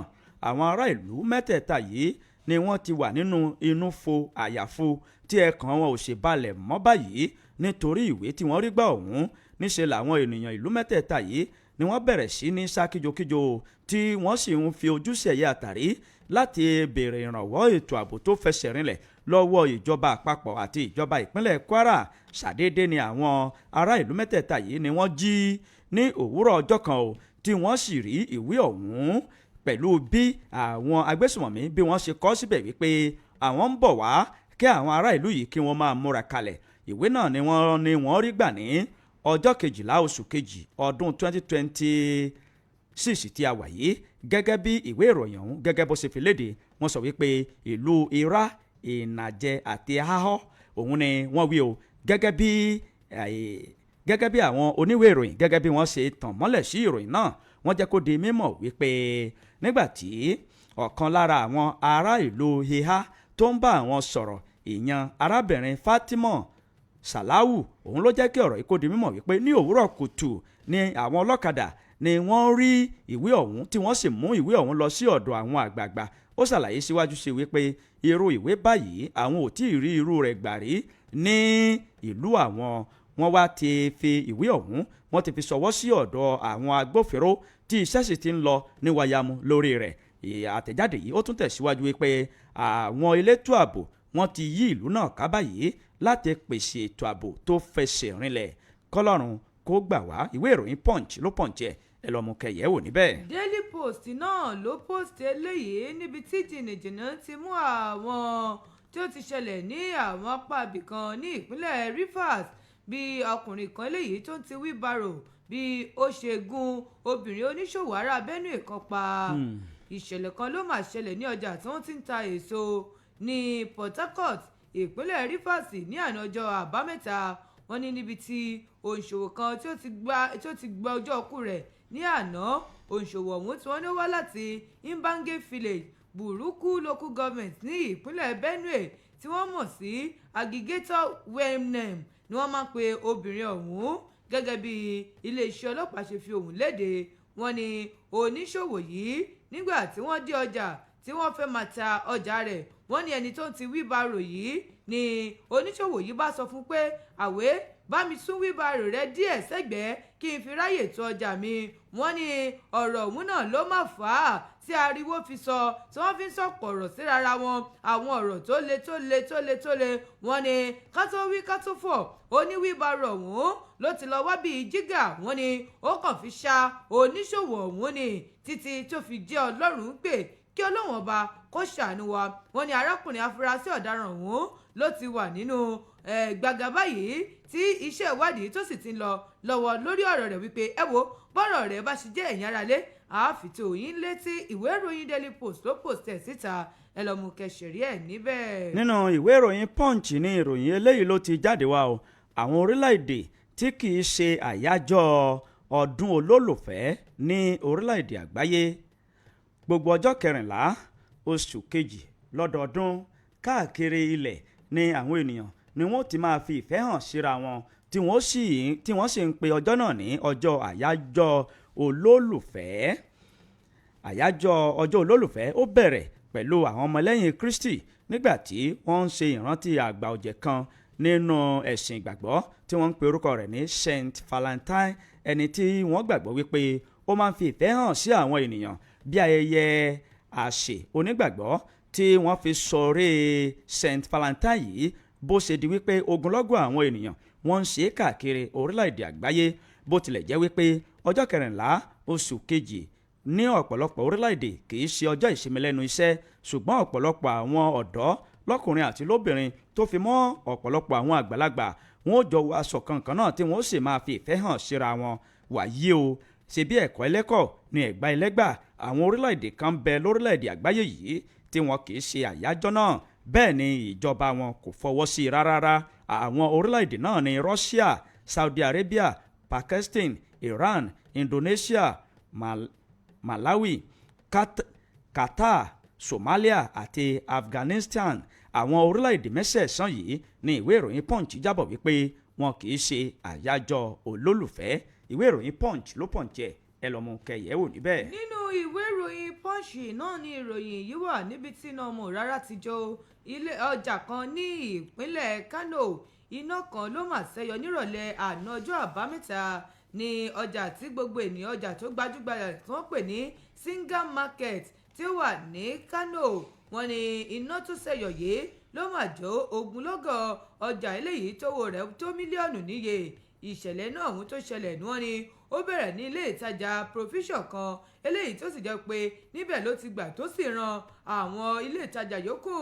Àwọn ará ìlú mẹ́tẹ̀ẹ̀ta yìí ni wọ́n ti wà nínú inú fo àyàfo tí ẹ̀kan wọn ò ṣe balẹ̀ mọ́ báyìí nítorí ìwé tí wọ́n rí gbà ọ̀hún. Níṣe làwọn ènìyàn ìlú mẹ́tẹ̀ẹ̀ta yìí ni wọ́n bẹ̀rẹ̀ sí ní sá kíjokíjo tí wọ́n sì ń fi ojúṣe ẹ̀yà àtàrí láti béèrè ìrànwọ́ ètò ààbò tó fẹsẹ̀ rinlẹ̀ lọ́wọ́ ìjọba àpapọ̀ àti ìjọba ìpínlẹ̀ Kwara. Ṣàdédé ni àwọn ará ìlú mẹ́tẹ̀ẹ̀ta yìí ni wọ́n jí ní òwúrọ̀ ọjọ́ kan o tí wọ́n sì rí ìwé ọ̀hún pẹ̀lú bí àwọn agbésùnmọ̀mí bí wọ́n ṣe kọ síbẹ̀ wípé àwọn ń bọ̀ wá kí àwọn ará ìlú yìí kí wọ́n máa múra kalẹ̀. Ìwé náà ni wọ́n rí gbà ní ọjọ́ 12 oṣù kejì ọdún 2026 tí a wà yìí. Gẹ́gẹ́ bí ìwé ìròyìn ọ̀hún gẹ́gẹ́ bó ṣe fi léde wọ́n sọ wípé ìlú Ira, Ìnàjẹ àti Ahọ́ òun ni wọ́n wí o gẹ́gẹ́ bí àwọn oníwèé ìròyìn gẹ́gẹ́ bí wọ́n ṣe tàn mọ́lẹ̀ sí ìròyìn náà. Wọ́n jẹ́ kó di mímọ̀ wípé nígbà tí ọ̀kan lára àwọn ará ìlú Iha tó ń bá àwọn sọ̀rọ̀ ìyẹn arábìnrin Fatima Salawu òun ló jẹ́ kí ọ̀rọ̀ yìí kó di mímọ̀ wípé ní òwúrọ̀ kùtù ni àwọn ọlọ́kadà ni wọ́n rí ìwé ọ̀hún tí wọ́n sì mú ìwé ọ̀hún lọ sí ọ̀dọ̀ àwọn àgbààgbà. Ó ṣàlàyé síwájú sí wípé irú ìwé báyìí àwọn ò tí ì rí irú rẹ̀ gbà rí ní ìlú àwọn. Wọ́n wá ti fi ìwé ọ̀hún wọ́n ti fi ṣọwọ́ sí ọ̀dọ̀ àwọn agbófinró tí iṣẹ́ sì ti ń lọ ní wáyàmú lórí rẹ̀. Àtẹ̀jáde yìí ó tún tẹ̀síwájú wípé àwọn elétò ààbò wọ́n ti yí ìlú náà ká báyìí láti pèsè ètò ààbò tó fẹsẹ̀ rinlẹ̀. Kọ́lọ́run kó gbà wá. Ìwé ìròyìn Punch ló pọ̀njẹ́ ẹ lọ mú kẹyẹ wò níbẹ̀. Daily Post náà ló post eléyìí níbi tí jìnnìjìnnà ti mú àwọn tí ó ti ṣẹlẹ̀ ní àwọn apá ibìkan ní ìpínlẹ̀ Rivers bí ọkùnrin kan eléyìí tó ń ti wheelbarrow bí ó ṣe gún obìnrin oníṣòwò ará Benue kan pa. Ìṣẹ̀lẹ̀ kan ló máa ṣẹlẹ̀ ní ọjà tí wọ́n ti ń ta èso ní Port Harcourt ìpínlẹ̀ Rivers ní àná ọjọ́ àbámẹ́ta. Wọ́n ní níbi tí òǹṣòwò kan tí ó ti gba ọjọ́ ọkú rẹ̀ ní àná. Òǹṣòwò ọ̀hún tí wọ́n ní wá láti Imbange Village, Buruku Local Government ní ìpínlẹ̀ Benue tí wọ́n mọ̀ sí Aggregator Wemnem ni wọ́n máa ń pe obìnrin ọ̀hún gẹ́gẹ́ bí iléeṣẹ́ ọlọ́pàá ṣe fi ohùn léde. Wọ́n ní oníṣòwò yìí nígbà tí wọ́n dé ọjà tí wọ́n fẹ́ máa ta ọjà rẹ̀ wọ́n ní ẹni tó ń ti wheelbarrow yìí ni oníṣòwò yìí bá sọ fún pé àwé bá mi sún wíbarò rẹ díẹ̀ sẹ́gbẹ̀ẹ́ kí n fi ráyè tó ọjà mi. wọ́n ní ọ̀rọ̀ ọ̀hún náà ló má fà á tí ariwo fi sọ tí wọ́n fi ń sọ̀pọ̀ ọ̀rọ̀ sí rárá wọn àwọn ọ̀rọ̀ tó le wọ́n ní ká tó wí ká tó fọ̀ oníwíbarò ọ̀hún ló ti lọ wá bíi jígà wọ́n ní ó kàn fi ṣá oníṣòwò ọ̀hún ní títí tó fi jẹ́ ọlọ́run pè kí ọlọ́run ọba kó ṣàánú wa. wọ́n ní arákùnrin afurasí ọ̀daràn ọ̀hún ló ti wà nínú gbàgà báyìí tí iṣẹ́ ìwádìí tó sì ti ń lọ lọ́wọ́ lórí ọ̀rọ̀ rẹ̀ wípé ẹ wo bọ́rọ̀ rẹ̀ bá ṣe jẹ́ ẹ̀yìn aráalé àáfìtò yín létí ìwé ìròyìn Daily Post ló post ẹ̀ síta ẹ lọ mú kẹsìrì ẹ̀ níbẹ̀. nínú ìwé ìròyìn Punch ní ìròyìn eléyìí ló ti jáde wá o àwọn orílẹ̀-èdè tí kì í ṣe àyájọ́ ọdún olólùfẹ́ ní orílẹ̀-èdè àgbáyé gbogbo ọjọ́ 14 oṣù kejì lọ́dọọdún káàkiri ilẹ̀ ni àwọn ènìyàn ni wọ́n ti máa fi ìfẹ́ hàn síra wọn tí wọ́n sì ń pe ọjọ́ náà ní ọjọ́ àyájọ́ olólùfẹ́. àyájọ́ ọjọ́ olólùfẹ́ ó bẹ̀rẹ̀ pẹ̀lú àwọn ọmọlẹ́yìn Kristi nígbà tí wọ́n ń ṣe ìrántí àgbà ọ̀jẹ̀ kan nínú ẹ̀sìn ìgbàgbọ́ tí wọ́n ń pe orúkọ rẹ̀ ní Saint Valentine ẹni tí wọ́n gbàgbọ́ wípé ó máa ń fi ìfẹ́ hàn sí àwọn ènìyàn bí ayẹyẹ àṣẹ onígbàgbọ́ tí wọ́n fi sọ̀rẹ́ Saint Valentine yìí bó ṣe di wípé ogunlọ́gọ̀ àwọn ènìyàn wọ́n ń ṣe káàkiri orílẹ̀-èdè àgbáyé bó tilẹ̀ jẹ́ wípé ọjọ́ 14 oṣù kejì ní ọ̀pọ̀lọpọ̀ orílẹ̀-èdè kìí ṣe ọjọ́ ìsinmi lẹ́nu iṣẹ́ ṣùgbọ́n ọ̀pọ̀lọpọ̀ àwọn ọ̀dọ́ lọ́kùnrin àti lóbìnrin tó fi mọ́ ọ̀pọ̀lọpọ̀ àwọn àgbàlagbà wọn ò jọ wọ aṣọ kankan náà tí wọ́n sì máa fi ìfẹ́ hàn síra wọn wàyí o ṣe bí ẹ̀kọ́ ẹlẹ́kọ̀ ní ẹ̀gbá ẹlẹ́gbà àwọn orílẹ̀-èdè kan bẹ lórílẹ̀-èdè àgbáyé yìí tí wọn kìí ṣe àyájọ́ náà bẹ́ẹ̀ ni ìjọba wọn kò fọwọ́ sí i rárá àwọn orílẹ̀-èdè náà ní Russia, Saudi Arabia, Pakistan, Iran, Indonesia, Malawi, Qatar, Somalia àti Afghanistan. àwọn orílẹ̀-èdè mẹ́sẹ̀ẹ̀sán yìí ní ìwé ìròyìn Punch jábọ̀ wípé wọn kìí ṣe àyájọ́ olólùfẹ́. ìwé ìròyìn Punch ló Punch ẹ lọ́mú kẹyẹ̀wò níbẹ̀. nínú ìwé ìròyìn Punch náà ni ìròyìn yìí wà níbi tí iná ọmọ rárá ti jó ilé ọjà kan ní ìpínlẹ̀ Kano iná kan ló mà ṣẹ́yọ nírọ̀lẹ́ àná ọjọ́ àbámẹ́ta ní ọjà tí gbogbo ènìyàn ọjà tó gbajúgbajà tí wọ́n pè ní Singa Market tí ó wà ní Kano wọ́n ní iná tó ṣẹ́yọ yìí ló mà jó ogunlọ́gọ̀ ọjà eléyìí tówó rẹ̀ tó mílíọ̀nù níye ìṣẹ̀lẹ̀ náà ọ̀hún tó ṣẹlẹ̀ ní wọ́n ní ó bẹ̀rẹ̀ ní ilé ìtajà Provision kan eléyìí tó sì jẹ́ pé níbẹ̀ ló ti gbà tó sì ran àwọn ilé ìtajà yòókù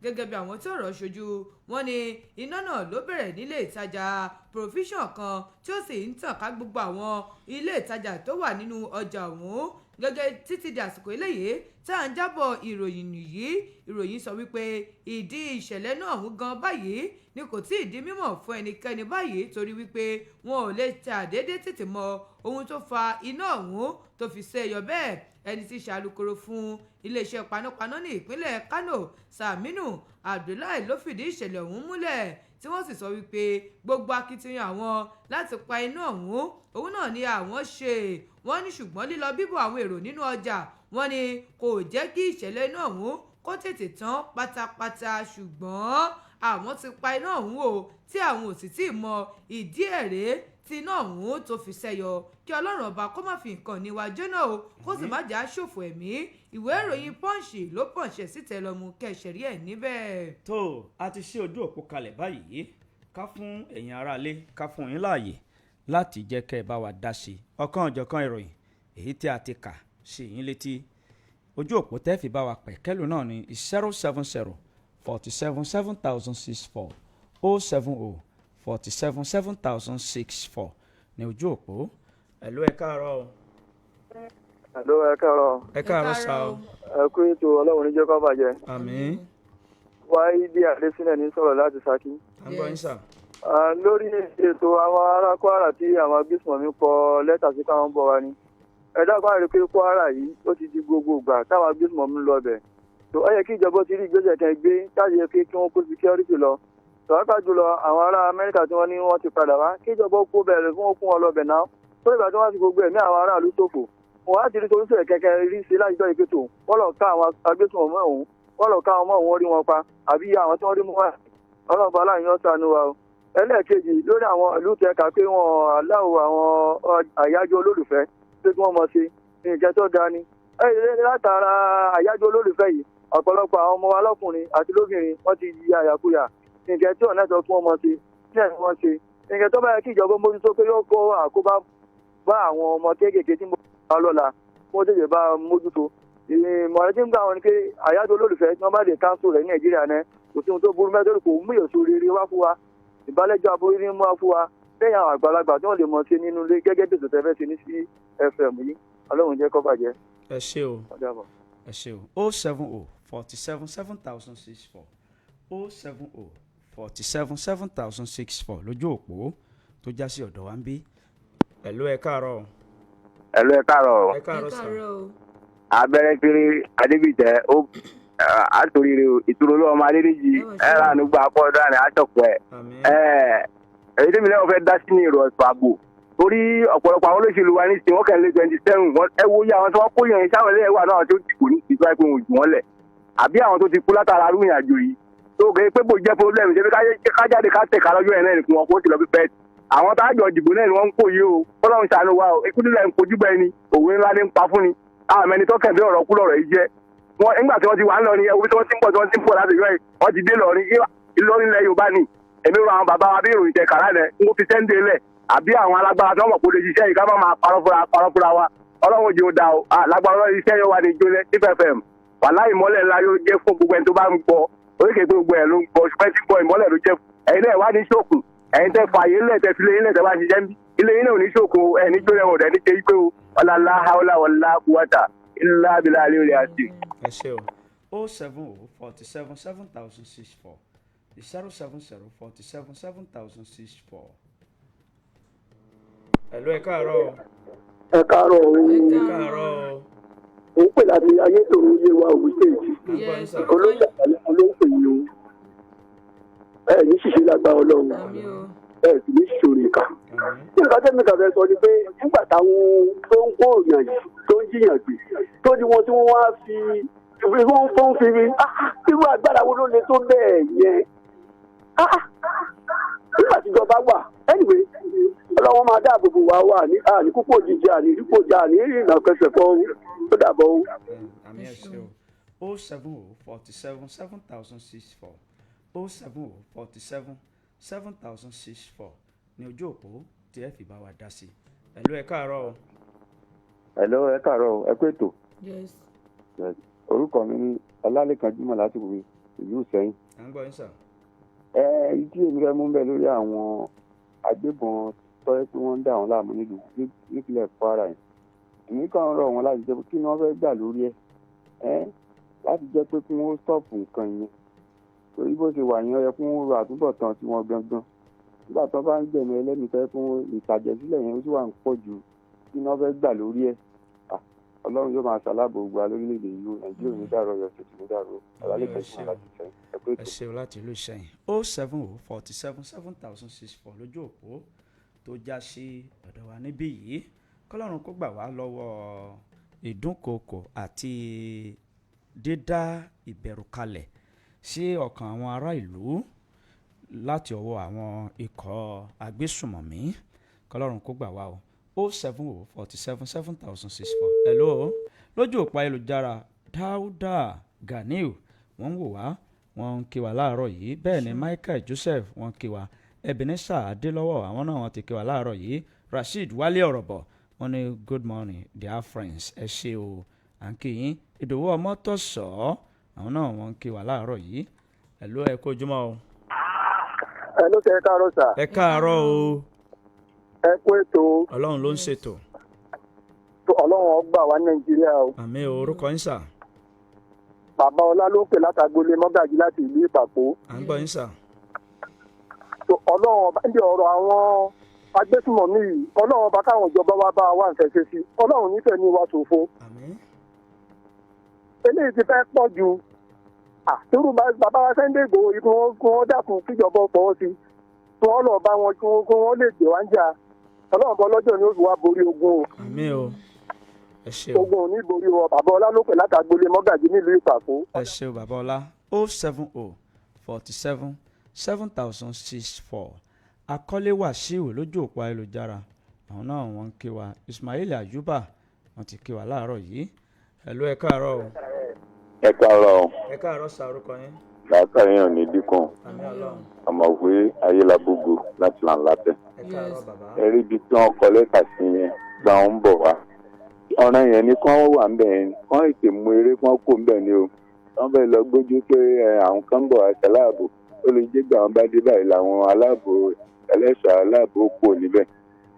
gẹ́gẹ́ bí àwọn tí ọ̀rọ̀ ṣojú wọ́n ní iná náà ló bẹ̀rẹ̀ nílé ìtajà Provision kan tí ó sì ń tàn ká gbogbo àwọn ilé ìtajà tó wà nínú ọjà ọ̀hún gẹ́gẹ́ títí di àsìkò eléyìí tá à ń jábọ̀ ìròyìn nìyí ìròyìn sọ wípé ìdí ìṣẹ̀lẹ̀ náà ọ̀hún gan báyìí ni kò tí ì di mímọ̀ fún ẹnikẹ́ni báyìí torí wípé wọn ò lè ṣàdédé tètè mọ ohun tó fa iná ọ̀hún tó fi ṣẹ́yọ bẹ́ẹ̀ ẹni tí ṣàlùkòrò fún iléeṣẹ́ panápaná ní ìpínlẹ̀ Kano Saminu Abdullahi ló fìdí ìṣẹ̀lẹ̀ ọ̀hún múlẹ̀ tí wọ́n sì sọ wípé gbogbo akitiyan àwọn láti pa iná ọ̀hún òun náà ni àwọn ṣe wọ́n ní ṣùgbọ́n lílọ bíbọ̀ àwọn èrò nínú ọjà wọ́n ní kò jẹ́ kí ìṣẹ̀lẹ̀ iná ọ̀hún kó tètè tán pátápátá ṣùgbọ́n àwọn ti pa iná ọ̀hún o tí àwọn ò sì tí ì mọ ìdí ẹ̀rẹ́ tí iná ọ̀hún tó fi ṣẹ́yọ kí Ọlọ́run ọba kó má fi nǹkan níwájú náà o kó sì má jà á ṣòfò ẹ̀mí ìwé ìròyìn Punch ló pọ̀nṣẹ̀ síta lọ́mú kẹsẹ̀rí ẹ̀ níbẹ̀. tó a ti ṣí ojú òpó kalẹ̀ báyìí ká fún ẹ̀yin aráalé ká fún yín láàyè láti jẹ́ kẹ́ ẹ bá wa dá sí ọ̀kan ọ̀jọ̀kan ìròyìn èyí tí a ti kà sí yín létí ojú òpó tẹ́ fi bá wa pẹ̀kẹ́lù náà ní 070 47 7064 070 47 7064 ní ojú òpó. ẹ̀lú ẹ káàárọ̀ o. ẹ̀lú ẹ káàárọ̀. ẹ káàárọ̀ sá o. ẹ kú ètò Ọlọ́run níjẹ́ kó bàjẹ́. àmín. Wáídì Adésínà ní sọ̀rọ̀ láti Ṣakí. à ń gbọ́ yín sà. lórí ètò àwọn ará Kwara tí àwọn agbésùnmọ̀mí kọ lẹ́tà sí káwọn bọ̀ wá ní. ẹ dákun àrí pé Kwara yìí ó ti di gbogbo ìgbà táwọn agbésùnmọ̀mí lọ bẹ̀. tó ó yẹ kí ìjọba ti rí ìgbésẹ̀ kan gbé táyé pé kí wọ́n kó security lọ. tọ́ka jùlọ àwọn ará Amẹ́ríkà tí wọ́n ní wọ́n ti padà wá kí ìjọba kó bẹ̀rẹ̀ fún okun ọlọ́bẹ̀ náà tó ìgbà tí wọ́n ti gbogbo ẹ̀mí àwọn aráàlú ṣòfò wọ́n á ti rí toríṣẹ́ kẹ̀kẹ́ rí sí láìjọ́ ìpètò wọ́n lọ ká àwọn agbésùnmọ̀mí ọ̀hún wọ́n lọ ká àwọn ọmọ òun rí wọn pa àbí àwọn tí wọ́n rí mú wá ọlọ́ọ̀bá aláìyàn ṣàánú wa o ẹlẹ́ẹ̀kejì lórí àwọn ìlú tẹ̀ka pé wọ́n aláwọ̀ àwọn àyájọ́ olólùfẹ́ pé kí wọ́n mọ̀ sí nǹkan tó dáa ni. Látara àyájọ́ olólùfẹ́ yìí ọ̀pọ̀lọpọ̀ àwọn ọmọ wa lọ́kùnrin àti lóbìnrin wọ́n ti di àyàkuyà nǹkan tí ọ̀nà ìtọ́ fún ọmọ sí ní ẹ̀sìn wọn ṣe nǹkan tó bá yẹ kí ìjọba mójútó pé yóò kó àkóbá bá àwọn ọmọ kéékèèké tí mo bá lọ́la wọ́n tètè bá mójútó. ìmọ̀ràn tí ń gbà wọn ni pé àyájọ́ olólùfẹ́ tí wọ́n bá lè káńsù rẹ̀ ní Nàìjíríà náà kò sí ohun tó burú mẹ́tọ́rì kò mú èso rere wá fún wa ìbálẹ́jọ́ aborí ní mú wá fún wa lẹ́yìn àwọn àgbàlagbà tí wọ́n lè mọ̀ sí nínú ilé gẹ́gẹ́ bí ètò tẹ́fẹ́ sí ní sí FM yìí Ọlọ́run jẹ́ kó bàjẹ́. ẹ ṣé o ẹ ṣé o 070 47 7064 070 47 7064 lójú òpó tó já sí ọ̀dọ̀ wa ń bí. ẹ̀lú ẹ káàárọ̀. ẹ̀lú ẹ káàárọ̀. ẹ káàárọ̀ sà. abẹ́rẹ́ kiri adébìtẹ́ ó àtòrírè ìtura olú ọmọ adédèjì ẹ̀rọ ànúgbà akọ́dọ̀ àná àtọ̀pọ̀ èyí tí mi náà fẹ́ dá sí ní ìrọ̀ ọ̀sọ̀ àbò torí ọ̀pọ̀lọpọ̀ àwọn olóṣèlú wa ní ìsìn wọ́n kàn lé 27 ẹ wo iye àwọn tí wọ́n kó yẹn sáwọn ilé ẹ̀wà náà tó dìbò ní ìsìn tó wáyé pé wọn ò jù wọ́n lẹ̀ àbí àwọn tó ti kú látara arúgbìn àjò yìí tó gẹ̀ pé bó jẹ́ problem ṣe fi kájáde ká tẹ̀ka lọ́jọ́ yẹn náà nìkan wọn kó ti lọ bí bẹ́ẹ̀ àwọn tájọ dìbò náà ni wọ́n ń kó yìí o fọlọ́run ṣàánú wa o ikú nílẹ̀ ń kojú bẹ́ẹ̀ ni òwe ńlá ní ń pa fún ni àwọn ẹni tó kẹ̀dé ọ̀rọ̀ kú lọ̀rọ̀ yìí jẹ́ wọn nígbà tí wọ́n ti wà ń lọ ní ẹwú tí wọ́n ti ń pọ̀ láti yọ ẹ̀ wọ́n ti dé lọ́rin Ìlọrin ilẹ̀ Yorùbá ni èmi rọ àwọn bàbá wa bí ìròyìn tẹ̀ka láti ń fi sẹ́ńdé lẹ̀ àbí àwọn alágbára tí wọ́n mọ̀ kó lè ṣiṣẹ́ yìí ká má máa parọ́ fúnra wa Ọlọ́run jẹ́ ó da o lágbára iṣẹ́ yóò wà ní ìjọlẹ̀ TFM wàhálà ìmọ́lẹ̀ ńlá yóò jẹ́ fún gbogbo ẹni tó bá ń gbọ́ oríkèé pé gbogbo ẹ̀ ló ń gbọ́ ṣùgbọ́n tí ń gbọ́ ìmọ́lẹ̀ ló jẹ́ ẹ̀yin náà wá ní ṣòkùn ẹ̀yin tẹ́ fà yín lẹ̀ tẹ́ fi lé yín lẹ̀ tẹ́ bá ṣiṣẹ́ ń bí ilé yín náà ò ní ṣòkùn ẹ̀ ní gbé ẹ̀wọ̀n rẹ̀ ní ṣe pé o ọ̀làlá haúlá wàlá kúwàtà ńlá abilà alẹ́ òde àti. ẹ ṣé o 070 47 7064 070 47 7064. ẹ̀lú ẹ káàárọ̀. ẹ káàárọ̀ o. ẹ káàárọ̀ o. ó ń pè láti ayétòrò yé wa òwe stéèjì olóyè àgbàlẹ̀ ló ń pè yín o ẹ ní ṣìṣe lágbára Ọlọ́run ẹ sì ní ṣòro ìkà. nǹkan tẹ́mi kàn fẹ́ sọ ni pé nígbà táwọn tó ń kó òyìn yìí tó ń jiyàn gbé tó ní wọn tí wọ́n wá fi wọ́n tó ń fi irú agbára wo ló le tó bẹ́ẹ̀ yẹn nígbà tíjọba wà anyway Ọlọ́run máa dáàbò bò wá wà ní àníkúpọ̀ òjijì àníkúpọ̀ jà ní ìrìnà kẹsẹ̀ fọ́ ó dàbọ̀ o. àmì ẹ ṣé o 070 47 7064 070 47 7064 ní ojú òpó tí ẹ fi bá wa dá sí. ẹ̀lú ẹ káàárọ̀ o. ẹ̀lú ẹ káàárọ̀ o ẹ kú ètò. orúkọ mi ní Ọlálékan Jimoh láti wí ìlú Ìṣẹ́yìn. à ń gbọ́ yín sà. ìdí èmi fẹ́ mú bẹ́ẹ̀ lórí àwọn agbébọn tọ́yẹ́ pé wọ́n ń dà wọ́n láàmú nílùú nípínlẹ̀ Kwara yìí èmi kàn ń rọ̀ wọ́n láti jẹ́ pé kí ni wọ́n fẹ́ gbà lórí ẹ̀ láti jẹ́ pé kí wọ́n stọ́ọ̀pù nǹkan yẹn torí bó ṣe wà yẹn ó yẹ kí wọ́n ro àtúbọ̀tán tí wọ́n gangan nígbà tó bá ń gbẹ̀mí ẹlẹ́mìí tẹ́ fún ìtàjẹ̀sílẹ̀ yẹn ó sì wà ń pọ̀ ju kí ni wọ́n fẹ́ gbà lórí ẹ̀ Ọlọ́run yóò máa ṣàlábò gbà lórílẹ̀‐èdè ìlú Nàìjíríà ní dàrú Ọ̀yọ́ tètè ní dàrú Ọlálékan Jimoh láti Ìṣẹ́yìn ẹ̀kọ́ ètò. ẹ ṣé o láti ìlú Ìṣẹ́yìn 070 47 7064 lójú òpó tó já sí ọ̀dọ̀ wa níbí yìí kọ́lọ́run kó gbà wá lọ́wọ́ ìdúnkookò àti dídá ìbẹ̀rù kalẹ̀ sí ọkàn àwọn ará ìlú láti ọwọ́ àwọn ikọ̀ agbésùnmọ̀mí kọ́lọ́run kó gbà wá o 070 47 7064. hello lójú òpó ayélujára Dáúdà Ganiu wọ́n ń wò wá wọ́n ń kí wa láàárọ̀ yìí bẹ́ẹ̀ ni Michael Joseph wọ́n ń kí wa Ebenezer Adélọ́wọ́ àwọn náà wọ́n ti kí wa láàárọ̀ yìí Rasheed Wálé Ọ̀rọ̀bọ̀ wọ́n ní good morning dear friends ẹ ṣé o à ń kí yín Ìdòwú Ọmọ́tọ̀sọ́ àwọn náà wọ́n ń kí wa láàárọ̀ yìí hello ẹ kú ojúmọ́ o. hello ẹ káàárọ̀ sà. ẹ káàárọ̀ o. ẹ kú ètò. Ọlọ́run ló ń ṣètò. Ọlọ́run ó gbà wá Nàìjíríà o. àmín o orúkọ yín sà. bàbá ọlá ló ń pè látàgbélé mọ́gàjì láti ìlú Ìpàpó. à ń gbọ́ yín sà. Ọlọ́run ọba ń di ọ̀rọ̀ àwọn agbésùnmọ̀mí yìí Ọlọ́run ọba káwọn ìjọba wa bá wa nǹkan ṣe sí Ọlọ́run nífẹ̀ẹ́ ní wa ṣòfò. eléyìí ti fẹ́ pọ̀ ju àtúrú bàbá wa Sunday Igboho yìí kí wọ́n dákun kíjọba fọwọ́ sí kí wọ́n lọ bá wọn kí wọ́n lè gbé wá ń jà Ọlọ́run bọ́ lọ́jọ́ ni ó fi wá borí ogun o. àmín o ẹ ṣé o. ogun ò ní borí o bàbá ọlá ló pè látàgbélé mọ́gàjì nílùú Ìpàkó. ẹ ṣé o bàbá ọlá 070 47 7064 akọ́lé wàsíù lójú òpó ayélujára àwọn náà wọ́n ń kí wa ismail ayuba wọ́n ti kí wa láàárọ̀ yìí ẹ̀lú ẹ káàárọ̀ o. ẹ káàárọ̀ o. ẹ káàárọ̀ sa orúkọ yín. làákàyè ò ní dínkù ọmọwé ayélujábógo láti là ń látẹ. ẹ káàárọ̀ bàbá. ẹ rí ibi tí wọ́n kọ lẹ́tà sí yẹn gba ń bọ̀ wá ọ̀ràn yẹn ni kán wà ń bẹ̀ yẹn kán ètè mú eré kán kó ń bẹ̀ ni o wọ́n fẹ́ lọ gbójú pé àwọn kan ń bọ̀ àṣà láàbò ó lè jẹ́ gbà wọ́n bá dé báyìí làwọn aláàbò ẹlẹ́ṣọ̀ aláàbò kò níbẹ̀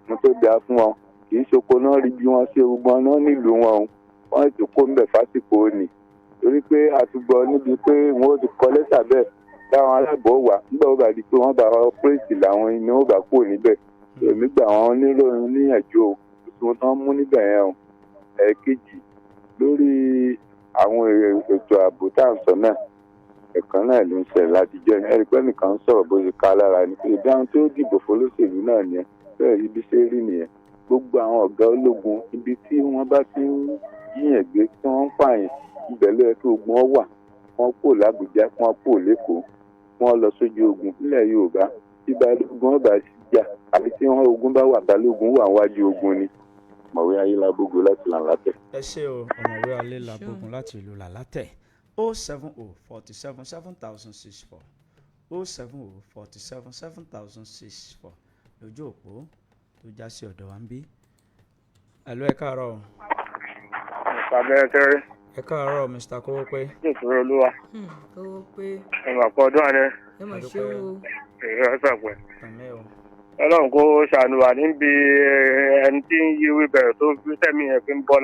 mo tó dáa fún wọn kì í ṣoko náà rí bí wọ́n ṣe gbọ́n náà nílùú wọn o wọ́n ti kó ń bẹ̀ fásitì òní torí pé àtúgbọ́ níbi pé wọ́n ti kọ lẹ́tà bẹ́ẹ̀ táwọn aláàbò wà nígbà ó bá di pé wọ́n bá ọ́pẹ́rẹ́tì làwọn iná ó bá kó níbẹ̀ èmi gbà wọ́n níròyìn níyànjú o tuntun tán mú níbẹ̀ yẹn o ẹ̀ẹ̀kejì lórí àwọn ètò ààbò tá à ń sọ náà ẹ̀kan náà ló ń ṣẹlẹ̀ láti jẹ́ ẹ̀rí pé nìkan ń sọ̀rọ̀ bó ṣe ká lára ni pé ìdáhùn tó dìbò fọlọ́ṣèlú náà nìyẹn bẹ́ẹ̀ ibi ṣe rí nìyẹn gbogbo àwọn ọ̀gá ológun ibi tí wọ́n bá ti ń yíyàn gbé tí wọ́n ń pààyàn ibẹ̀ ló yẹ kí ogun wọn wà wọ́n kò lábùjá wọ́n kò lẹ́kọ̀ọ́ wọ́n lọ sójú ogun nílẹ̀ yorùbá tí balógun ọba jà àbí tí wọ́n ogun bá wà balógun wà wájú ogun ni mọ̀wé ayélujábógo láti làlátẹ̀. ẹ ṣé o ọ̀mọ̀wé ayélujábógo láti ìlú làlátẹ̀ 070477064 070477064 lójú òpó tó já sí ọ̀dọ̀ wa ń bí. ẹ̀lú ẹ káàárọ̀. abẹ́rẹ́ tẹ́rẹ́. ẹ káàárọ̀ mr kówópé. nítorí olúwa. kówópé. ẹ̀mọ̀ pọ̀ ọdún àná. ẹ mọ̀ ṣé o. èrè ọ̀sán pẹ̀. àmì o. ọlọ́run kó ṣàánú wa níbi ẹni tí ń yíwí bẹ̀rẹ̀ tó fi tẹ̀mí ẹ̀ fi ń bọ́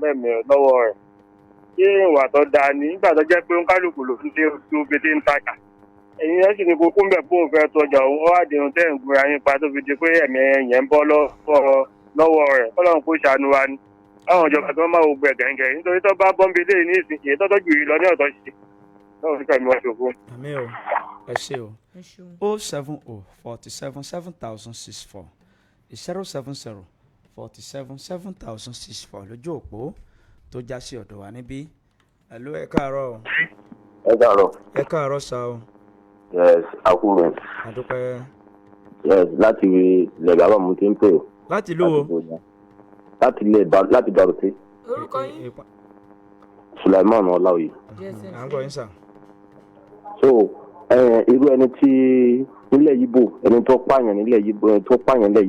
lẹ́mìí lọ́wọ́ rẹ̀. kí ìwà tó dáa ní nígbà tó jẹ́ pé ń kálukú ló fi dé tó fi dé ń tajà. ẹ̀yin ẹ̀ sì ní kókó ń bẹ̀ fún òfin tọjà òun wá dìrún tẹ̀ ń gbéra yín pa tó fi di pé ẹ̀mí yẹn ń bọ́ lọ́wọ́ rẹ̀ ọlọ́run kó ṣàánú wa ni. àwọn ìjọba tó máa wo gbẹ gẹ̀ǹgẹ̀ nítorí tó bá bọ́m̀bì lé ní ìsìn èyí tọ́tọ́ jù yìí lọ ní ọ̀tọ̀ ṣe náà ní kàmí wọn ṣòfò. àmì o ẹ ṣé o 070477064 070477064 lójú òpó tó já sí ọ̀dọ̀ wa níbí. ẹ̀lú ẹ káàárọ̀. ẹ káàárọ̀. ẹ káàárọ̀ sa o. yes akúrò. àdúpẹ́. yes láti ilẹ̀ gàbá mo ti ń pè. láti lówó. láti dàrúté. orúkọ yín. Sulaiman Ọláoyè. à ń gbọ́ yín sà. so irú ẹni tí nílẹ̀ yíbò ẹni tó pààyàn nílẹ̀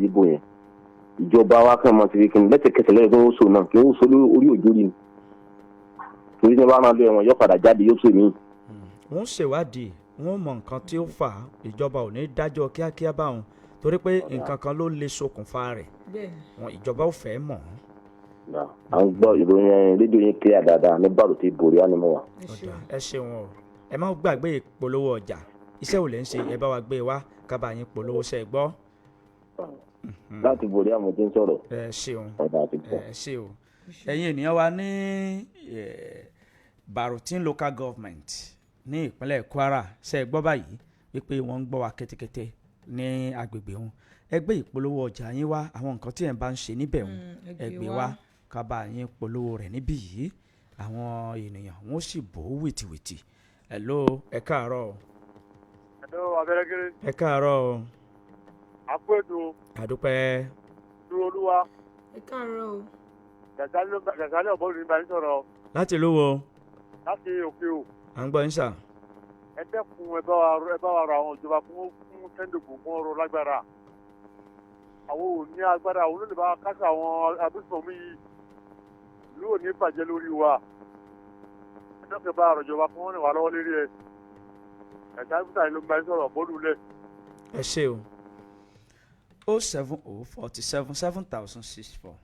yíbò yẹn ìjọba wa kàn mọ́ sí kí n lẹ́sẹ̀kẹsẹ̀ lẹ́yìn tó ń so náà kí n so orí òjò rí ni torí ní bá máa lo ẹ̀wọ̀n yóò padà jáde yóò so mí. wọ́n ṣèwádìí wọ́n mọ nǹkan tí ó fà á ìjọba ò ní dájọ́ kíákíá báwọn torí pé nǹkan kan ló lè ṣokùnfà rẹ̀ wọn ìjọba ò fẹ́ mọ̀. à ń gbọ́ ìròyìn rédíò yín kílíà dáadáa ní bàrò tí borí ánimọ̀ wa. ẹ ṣeun o ẹ má gbàgbé ìpolówó ọjà iṣẹ́ ò lè ń ṣe ẹ bá wa gbé wá kábàá yín polówó ṣe gbọ́. láti borí àmọ́ tí ń sọ̀rọ̀. ẹ ṣeun ẹ ṣe o ẹ̀yin ènìyàn wa ní Barutin local government ní ìpínlẹ̀ Kwara ṣe gbọ́ báyìí wípé wọ́n ń gbọ́ wa kẹ́tẹ́kẹ́tẹ́ ní agbègbè wọn ẹgbẹ́ ìpolówó ọjà yín wá àwọn nǹkan tí ẹ̀ ń bá ń ṣe níbẹ̀ wọn ẹgbẹ́ wa kábàá yín polówó rẹ̀ níbí yìí àwọn ènìyàn wọn sì bò ó wìtìwìtì. hello ẹ káàárọ̀. hello abẹ́rẹ́gẹ́rẹ́. ẹ káàárọ̀. àpò ètò. àdúpẹ́. dúró olúwa. ẹ káàárọ̀ o. gàgálẹ̀ ọ̀bọ̀n ní ìbáraẹni sọ̀rọ̀. láti lówó. láti òkè o. à ń gbọ́ yín sà. ẹ dẹ́kun ẹ bá wa rọ àwọn ìjọba fún tẹ́ndùkù fún ọrọ̀ lágbára. àwọn ò ní agbára àwọn olóòlù bá kásá àwọn agbésùnmọ̀mí yìí ìlú ò ní bàjẹ́ lórí wa. ẹ dẹ́kun ẹ bá rọ ìjọba fún wọn ní wà lọ́wọ́ lérí ẹ. ẹ̀ka ìbúta ìlú gba ìsọ̀rọ̀ bọ́ọ̀lù lẹ̀. ẹ ṣé o 070477064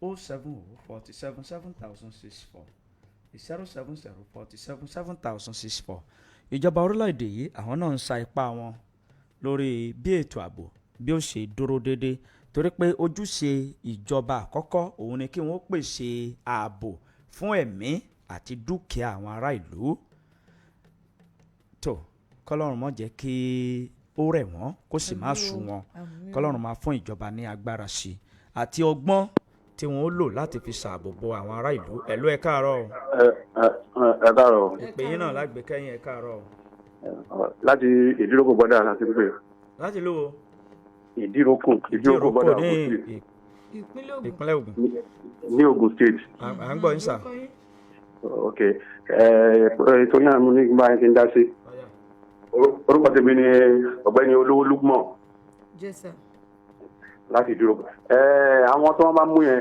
070477064 070477064 ìjọba orílẹ̀-èdè yìí àwọn náà ń sa ipá wọn lórí bí ètò ààbò bí ó ṣe dúró déédéé torí pé ojúṣe ìjọba àkọ́kọ́ òun ni kí wọ́n pèsè ààbò fún ẹ̀mí àti dúkìá àwọn ará ìlú tó kọ́lọ́run má jẹ́ kí ó rẹ̀ wọ́n kó sì má sú wọn kọ́lọ́run máa fún ìjọba ní agbára sí i àti ọgbọ́n tí wọ́n ó lò láti fi ṣààbò bo àwọn ará ìlú. ẹ̀lú ẹ káàárọ̀. ẹ káàárọ̀. ìpè yín náà lágbèékẹ́yìn ẹ káàárọ̀. láti ìdílógún gbọ́dọ̀ láti pípé. láti lówó. ìdíròkò bọ́dà ìpínlẹ̀ Ògùn ní Ògùn state. à ń gbọ́ yín sà. ok ètò náà mo ní báyìí kí n dá sí. orúkọ tèmi ni ọ̀gbẹ́ni olówó lúgbọ̀n láti ìdíròkò. àwọn tó wọ́n bá mú yẹn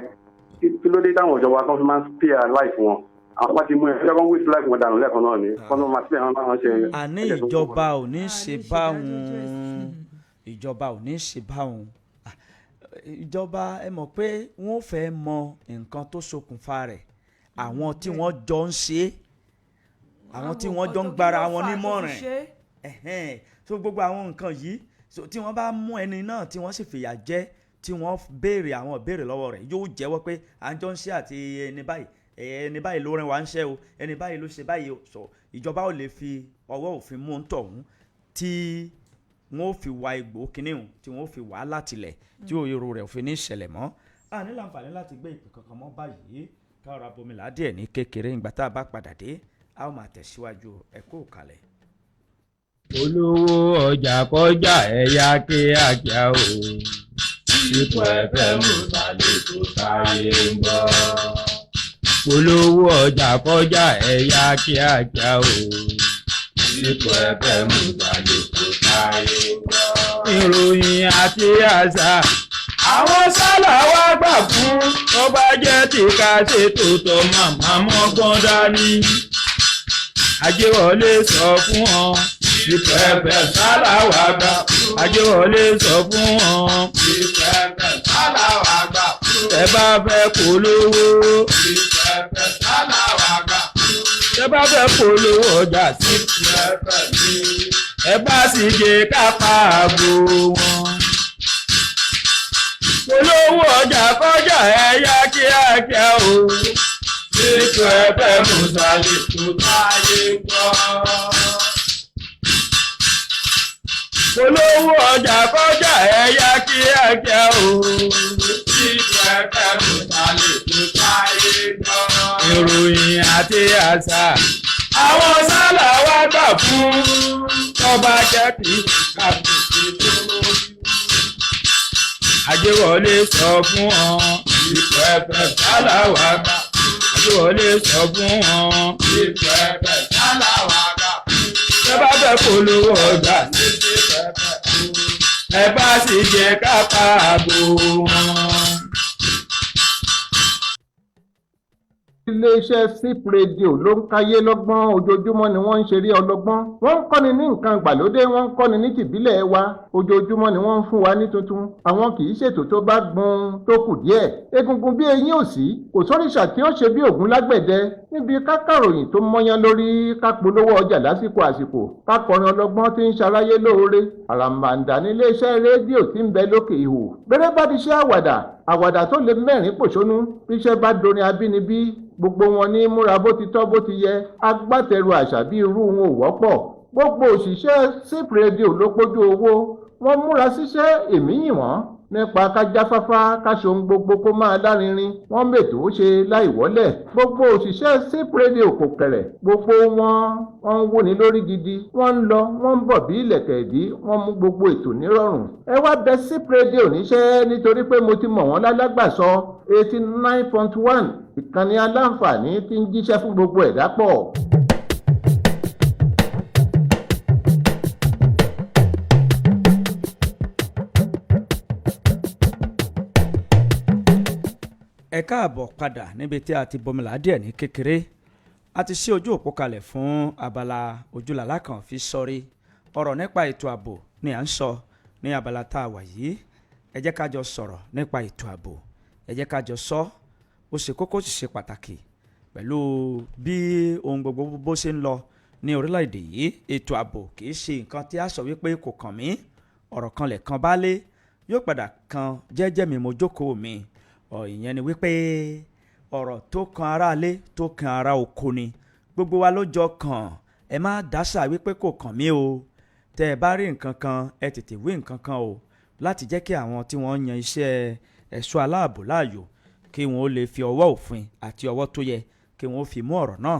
kí ló dé táwọn ìjọba kan fi máa ń spare life wọn àwọn bá ti mú yẹn ṣé wọ́n waste life wọn dànù lẹ́ẹ̀kan náà ni kọ́nà máa spare wọn báwọn ṣe. àní ìjọba ò ní ṣe báwọn ìjọba ò ní ṣe báwọn ìjọba ẹ mọ̀ pé wọ́n fẹ́ mọ nǹkan tó ṣokùnfà rẹ̀ àwọn tí wọ́n jọ ń ṣe àwọn tí wọ́n jọ ń gbára wọn nímọ̀ràn so gbogbo àwọn nǹkan yìí tí wọ́n bá mú ẹni náà tí wọ́n sì fìyà jẹ tí wọ́n béèrè àwọn ìbéèrè lọ́wọ́ rẹ̀ yóò jẹ́wọ́ pé à ń jọ ń ṣe àti ẹni báyìí ló rìn wá ń ṣe o ẹni báyìí ló ṣe báyìí o so ìjọba ò lè fi ọwọ́ òfin mú ń tọ̀hún tí wọ́n ò fi wá egbò kìnìún tí wọ́n ò fi wá látilẹ̀ tí òyìnbó rẹ̀ ò fi ní ìṣẹ̀lẹ̀ mọ́ a ní láǹfààní láti gbé ìpè kankan mọ́ báyìí káwọn abomilà díẹ̀ ní kékeré ìgbà tá a bá padà dé a ó máa tẹ̀síwájú ẹ̀kọ́ òkàlẹ̀. olówó ọjà kọjá ẹ̀yà kíákíá o ipò ẹ̀fẹ̀ mú balẹ̀ tó sáré ń bọ̀. olówó ọjà kọjá ẹ̀yà kíákíá o ipò ẹ̀fẹ̀ mú balẹ̀ tó sáré ń bọ̀. ìròyìn àti àṣà àwọn sálà wá gbà fún tó bá jẹ́ tí ká ṣètò tó màmá mọ́gbọ́n dání. Ajéwọlé sọ fún wọn ìpẹ́pẹ́ sálà wá gbà. Ajéwọlé sọ fún wọn ìpẹ́pẹ́ sálà wá gbà. Tẹ́ bá fẹ́ polówó ìpẹ́pẹ́ sálà wá gbà. Tẹ́ bá fẹ́ polówó ọjà sí ìpẹ́pẹ́ ní. Ẹ bá sì jẹ́ ká pa àgbo wọn. Olówó ọjà kọjá ẹ̀yà kíákíá o. Ètò ẹ̀fẹ̀ mùsàlẹ̀ tó táyé gbọ́. Olówó ọjà kọjá ẹ̀yà kíákíá o. Ètò ẹ̀fẹ̀ mùsàlẹ̀ tó táyé gbọ́. Ìròyìn àti àṣà àwọn sálà wá gbà fún tọ́ba jẹ́ kí kàbùkù tó lórí. Ajéwọlé sọ fún wọn ipò ẹ̀fẹ̀ sálà wá gbà. Ajéwọlé sọ fún wọn ipò ẹ̀fẹ̀ sálà wá gbà. Ṣé bá fẹ́ polówó ọjà sí pẹ́pẹ́? Ẹ bá sì jẹ́ ká pa àgbo wọn. iléeṣẹ́ sip radio ló ń káyé lọ́gbọ́n ojoojúmọ́ ni wọ́n ń ṣeré ọlọ́gbọ́n wọ́n ń kọ́ni ní nǹkan ìgbàlódé wọ́n ń kọ́ni ní tìbílẹ̀ wa ojoojúmọ́ ni wọ́n ń fún wa ní tuntun àwọn kì í ṣètò tó bá gbọ́n tó kù díẹ̀ egungun bí eyín ò sí kò sóríṣà tí ó ṣe bí ògún lágbẹ̀dẹ níbi kákàròyìn tó mọ́yán lórí kápolówó ọjà lásìkò àsìkò kákọrin ọlọ́gbọ́n tí ń ṣaráyé lóore àràmàǹdà ní iléeṣẹ́ rédíò tí ń bẹ lókè ihò bẹ́rẹ́ bá ti ṣe àwàdà tó lè mẹ́rin pòṣónú bíṣẹ́ bá dorin abínibí gbogbo wọn ní múra bó ti tọ́ bó ti yẹ agbátẹrù àṣà bí irú wọn ò wọ́pọ̀ gbogbo òṣìṣẹ́ sip radio ló pójú owó wọ́n múra síṣẹ́ èmi yìn wọ́n nípa kájáfáfá káṣohun gbogbo kó máa lárinrin wọ́n mètò ó ṣe láì wọ́lẹ̀ gbogbo òṣìṣẹ́ sip radio kò kẹ̀rẹ̀ gbogbo wọn ń wúni lórí gidi wọ́n ń lọ wọ́n ń bọ̀ bí ìlẹ̀kẹ̀ ìdí wọ́n mú gbogbo ètò nírọ̀rùn ẹ wá bẹ̀ sip radio níṣẹ́ nítorí pé mo ti mọ̀ wọ́n lálágbàsọ 89.1 ìkànnì aláǹfààní tí ń jíṣẹ́ fún gbogbo ẹ̀dá pọ̀. ẹ káàbọ̀ padà níbi tí a ti bọmọlá díẹ̀ ní kékeré a ti ṣí ojú òpó kalẹ̀ fún abala ojúlàlá kan fi sọrí ọ̀rọ̀ nípa ètò ààbò ni à ń sọ ní abala tá a wà yìí ẹ jẹ́ ká jọ sọ̀rọ̀ nípa ètò ààbò ẹ jẹ́ ká jọ sọ ó ṣe kókó sì ṣe pàtàkì pẹ̀lú bí ohun gbogbo bó ṣe ń lọ ní orílẹ̀-èdè yìí ètò ààbò kì í ṣe nǹkan tí a sọ wípé kò kàn mí ọ̀rọ̀ kan lẹ̀ kan bá lé yóò padà kan jẹ́jẹ́ mi mo jókòó mi ìyẹn ni wípé ọ̀rọ̀ tó kan aráalé tó kan ará oko ni gbogbo wa ló jọ kàn ẹ má dáṣà wípé kò kàn mí o tẹ́ ẹ bá rí nǹkan kan ẹ tètè wí nǹkan kan o láti jẹ́ kí àwọn tí wọ́n yan iṣẹ́ ẹ̀ṣọ́ aláàbò láàyò kí wọ́n ó lè fi ọwọ́ òfin àti ọwọ́ tó yẹ kí wọ́n ó fi mú ọ̀rọ̀ náà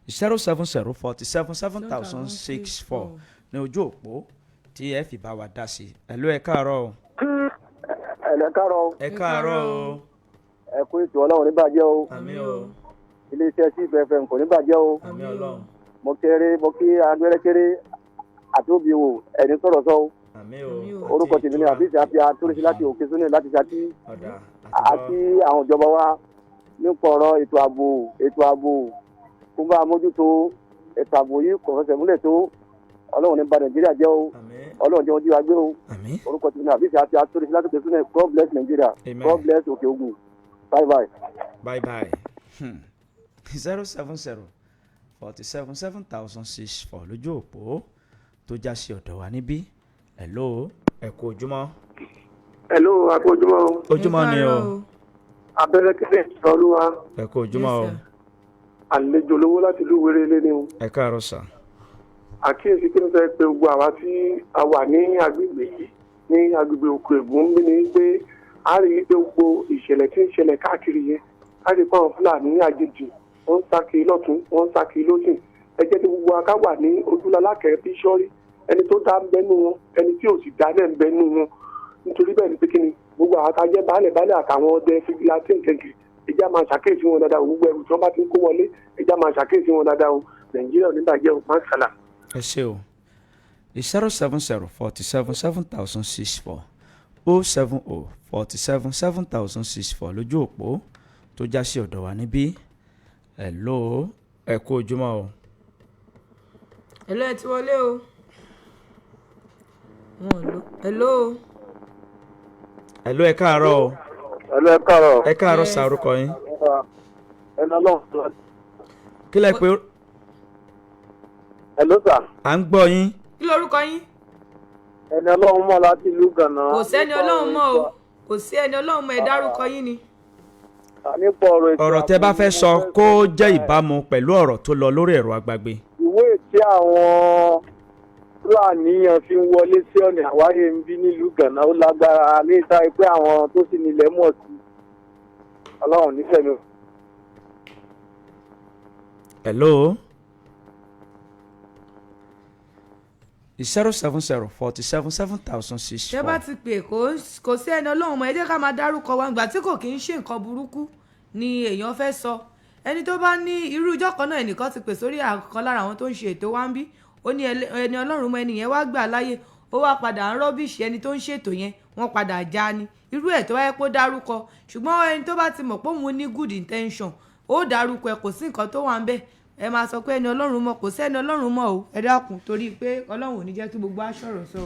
07047777064 ní ojú òpó tí ẹ fi bá wa dá sí ẹ ló ẹ káàárọ̀ o. ẹ̀lẹ́ káàárọ̀. ẹ káàárọ̀ o. ẹ kú ètò ọlọ́run ní bàjẹ́ o. àmín o. iléeṣẹ́ sí fm kò ní bàjẹ́ o. àmín ọlọ́run. mo kí agbẹ́rẹ́kẹ́rẹ́ àti òbí o ẹni sọ̀rọ̀ sọ o. àmín o. orúkọ tèmi ni àbísí àti àtúnṣe láti òkè sóní láti ṣàtì àti àwọn ìjọba wa nípa ọ̀rọ̀ ètò ààbò kó bá mójútó ètò ààbò yìí kò fẹsẹ̀ múlẹ̀ tó ọlọ́run ní ba nàìjíríà jẹ́ o ọlọ́run jẹ́ wọn jí wa gbé o orúkọ tèmi ni àbísí àti àtúnṣe láti òkè sóní God bless Nigeria God bless òkè ogun bye bye. bye bye. 070 47 7064 lójú òpó tó já sí ọ̀dọ̀ wa níbí. hello ẹ kú ojúmọ́. hello a kú ojúmọ́. ojúmọ́ ni o. abẹ́rẹ́kẹ́lẹ́ ìtọ́lúwa. ẹ kú ojúmọ́ o. àlejò lówó láti ìlú wéré lé ní o. ẹ káàárọ̀ sà. àkíyèsí kí ló fẹ́ pé gbogbo àwa tí a wà ní agbègbè yìí ní agbègbè òkè ègún bí ni pé a rí i pé gbogbo ìṣẹ̀lẹ̀ tí ń ṣẹlẹ̀ káàkiri yẹn a rí i pé àwọn fúlàní àjèjì wọ́n ń sá kiri lọ́tún wọ́n ń sá kiri lọ́sìn ẹ jẹ́ kí gbogbo aká wà ní ojúlalákẹ́ bí sọ́rí ẹni tó dá ń bẹ́nu wọn ẹni tí ò sì dá náà ń bẹ́nu wọn nítorí bẹ́ẹ̀ ni pé kí ni gbogbo àwọn akájẹ́ baálẹ̀ àtàwọn ọdẹ fìgìláńtì kẹ̀kẹ́ ẹjá máa ṣàkíyèsí wọn dáadáa gbogbo ẹrù tí wọ́n bá ti ń kó wọlé ẹjá máa ṣàkíyèsí wọn dáadáa o nàìjíríà ò ní bàjẹ́ o máa ń sàlà. ẹ ṣe o 070 47 7064 070 47 7064 lójú òpó tó já sí ọ̀dọ̀ wa níbí. hello ẹ kú ojúmọ́ o. hello ẹ ti wọlé o. hello. hello ẹ káàárọ̀ o. hello ẹ káàárọ̀. ẹ káàárọ̀ sa orúkọ yín. ẹnu ọlọ́run. kí lẹ pé. hello sà. à ń gbọ́ yín. kí lorúkọ yín. ẹni ọlọ́run mọ̀ láti ìlú gànà. kò sẹ́ni ọlọ́run mọ̀ o kò sí ẹni ọlọ́run mọ̀ ẹ dárúkọ yín ni. ọ̀rọ̀ tẹ́ bá fẹ́ sọ kó jẹ́ ìbámu pẹ̀lú ọ̀rọ̀ tó lọ lórí ẹ̀rọ agbágbé. ìwé tí àwọn fúlàní yẹn fi ń wọlé sí ọ̀nà àwáyé ń bí nílùú gànà ó lágbára ní ìta pé àwọn tó sì nílẹ̀ mọ̀ sí ọlọ́run nífẹ̀ẹ́ mi. hello. 070 47 7064. ṣé bá ti pè kò sí ẹni ọlọ́run mọ̀ ẹ jẹ́ ká máa dárúkọ wa ìgbà tí kò kí ń ṣe nǹkan burúkú ni èèyàn fẹ́ sọ ẹni tó bá ní irú ìjọ kan náà ẹnìkan ti pè sórí àkọ́kọ́ lára àwọn tó ń ṣe ètò wa ń bí ó ní ẹni ọlọ́run mọ̀ ẹni yẹn wá gbà láyè ó wá padà ń rọ́bìṣì ẹni tó ń ṣètò yẹn wọ́n padà já ni irú ẹ̀ tó wáyé pé ó dárúkọ ṣùgbọ́n ẹni tó bá ti mọ̀ pé òun ní good intention ó dárúkọ ẹ kò sí nǹkan tó wà ń bẹ̀ ẹ máa sọ pé ẹni ọlọ́run mọ̀ kò sẹ́ni ọlọ́run mọ̀ o ẹ dákun torí pé ọlọ́run ò ní jẹ́ kí gbogbo aṣọ̀rọ̀ sọ.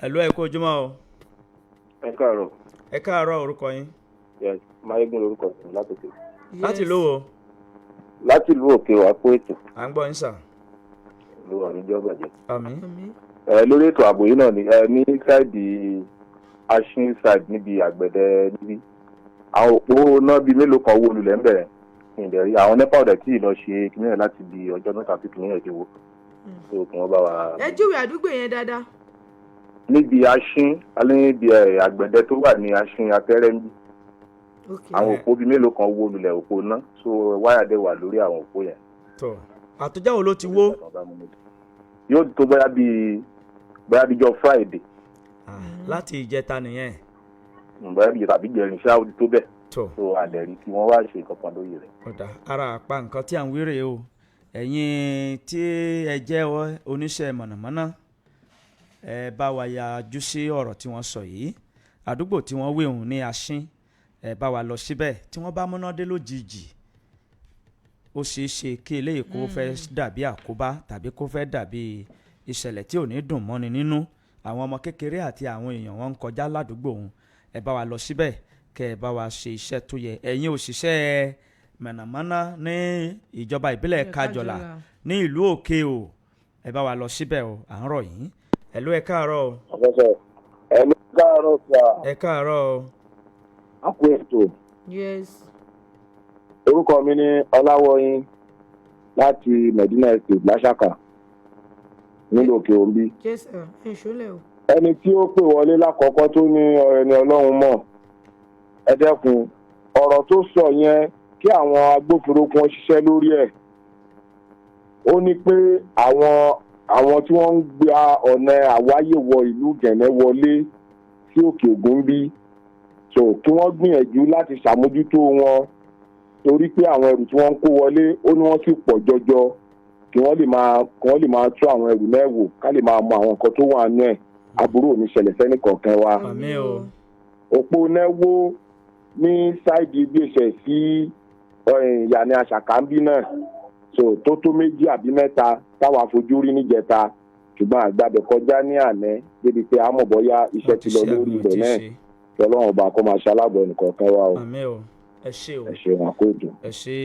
hello ẹ kú ojúmọ́ o. ẹ káàárọ̀. ẹ káàárọ̀ orúkọ yín. yes mayegun lorúkọ mi látòkè. láti ìlú wo. láti ìlú òkè wá kó ètò. à ń gbọ́ yín sà. ló wà níjọ́ bàjẹ́. àmín. lórí ètò ààbò yìí náà ní sáìdì ashin side níbi àgbẹ̀dẹ níbí àwọn òpó náà bíi mélòó kan wó lulẹ̀ ń bẹ̀rẹ̀ ìdẹ̀rí àwọn nepa ọ̀dẹ̀ tí ì lọ ṣe kìnìún láti di ọjọ́ mẹ́ta tí kìnìún ẹ̀ ti wó. so kí wọ́n bá wa. ẹ júwe àdúgbò yẹn dáadáa. níbi ashin alẹ́bí àgbẹ̀dẹ tó wà ní ashin atẹ́rẹ́ níbí àwọn òpó bíi mélòó kan wó lulẹ̀ òpó náà so wáyà dẹ̀ wà lórí àwọn òpó yẹn. tó àtọ́jà wo ló ti wó. yóò tó bóyá bíjọ́ Friday. láti ìjẹta nìyẹn. bóyá bíjọ́ tàbí jẹrin ṣáà ó ti tó bẹ́ẹ̀. so àdẹ̀rí kí wọ́n wá ṣe nǹkan kan lórí rẹ̀. ọ̀dà ara àpá nǹkan tí à ń wéré o ẹ̀yin tí ẹ jẹ́ oníṣẹ́ mọ̀nàmọ́ná ẹ bá wa yájú sí ọ̀rọ̀ tí wọ́n sọ yìí àdúgbò tí wọ́n wé òun ní Asín ẹ bá wa lọ síbẹ̀ tí wọ́n bá múná dé lójijì ó ṣeé ṣe kí eléyìí kó fẹ́ dàbí àkóbá tàbí kó fẹ́ dàbí ìṣẹ̀lẹ̀ tí ò ní dùn mọ́ni nínú àwọn ọmọ kékeré àti àwọn èèyàn wọn ń kọjá ládùúgbò òun ẹ bá wa lọ síbẹ̀ kẹ́ ẹ bá wa ṣe iṣẹ́ tó yẹ ẹ̀yin òṣìṣẹ́ mọ̀nàmọ́ná ní ìjọba ìbílẹ̀ Kájọlà ní ìlú Òkè o ẹ bá wa lọ síbẹ̀ o à ń rọ̀ yín. Hello ẹ káàárọ̀ o. ọ̀fẹ́sọ̀ ẹ káàárọ̀ sà. ẹ káàárọ̀ o. a kú ètò. yes. orúkọ mi ni ọláwọyìn láti medina estate láṣàkà nílùú òkè òǹbí. yes ẹ ṣọlẹ̀ o. ẹni tí ó pè wọlé lákọ̀ọ́kọ́ tó ní ọ̀rẹ́ ni ọlọ́run mọ̀ ẹ dẹ́kun ọ̀rọ̀ tó sọ yẹn kí àwọn agbófinró kan ṣiṣẹ́ lórí ẹ̀. ó ní pé àwọn tí wọ́n ń gba ọ̀nà àwáyé wọ ìlú gẹ̀nẹ́ wọlé sí òkè ògùn bí so kí wọ́n gbìyànjú láti ṣàmójútó wọn torí pé àwọn ẹrù tí wọ́n ń kó wọlé ó ní wọ́n sì pọ̀ jọjọ kí wọ́n lè máa tú àwọn ẹrù náà wò ká lè máa mọ àwọn nǹkan tó wà nínú ẹ̀ aburú ò ní ṣẹlẹ̀ sẹ́nì kọ̀ọ̀kan wa. àmín o. òpó náwó ní sáìdì igbésẹ̀ sí ìyànà àṣàkàmbí náà so tó méjì àbí mẹ́ta táwa fojú rí níjẹta ṣùgbọ́n àgbàbẹ̀ kọjá ní àná débi pé àmọ̀ bọ́yá iṣẹ́ ti lọ lórí ibẹ̀ náà kí ọlọ́run ọba kó máa ṣalábọ̀ ẹnìkọ̀ọ̀kan wa o. àmín o. ẹ ṣé o. ẹ ṣé wọn kó dùn. ẹ ṣé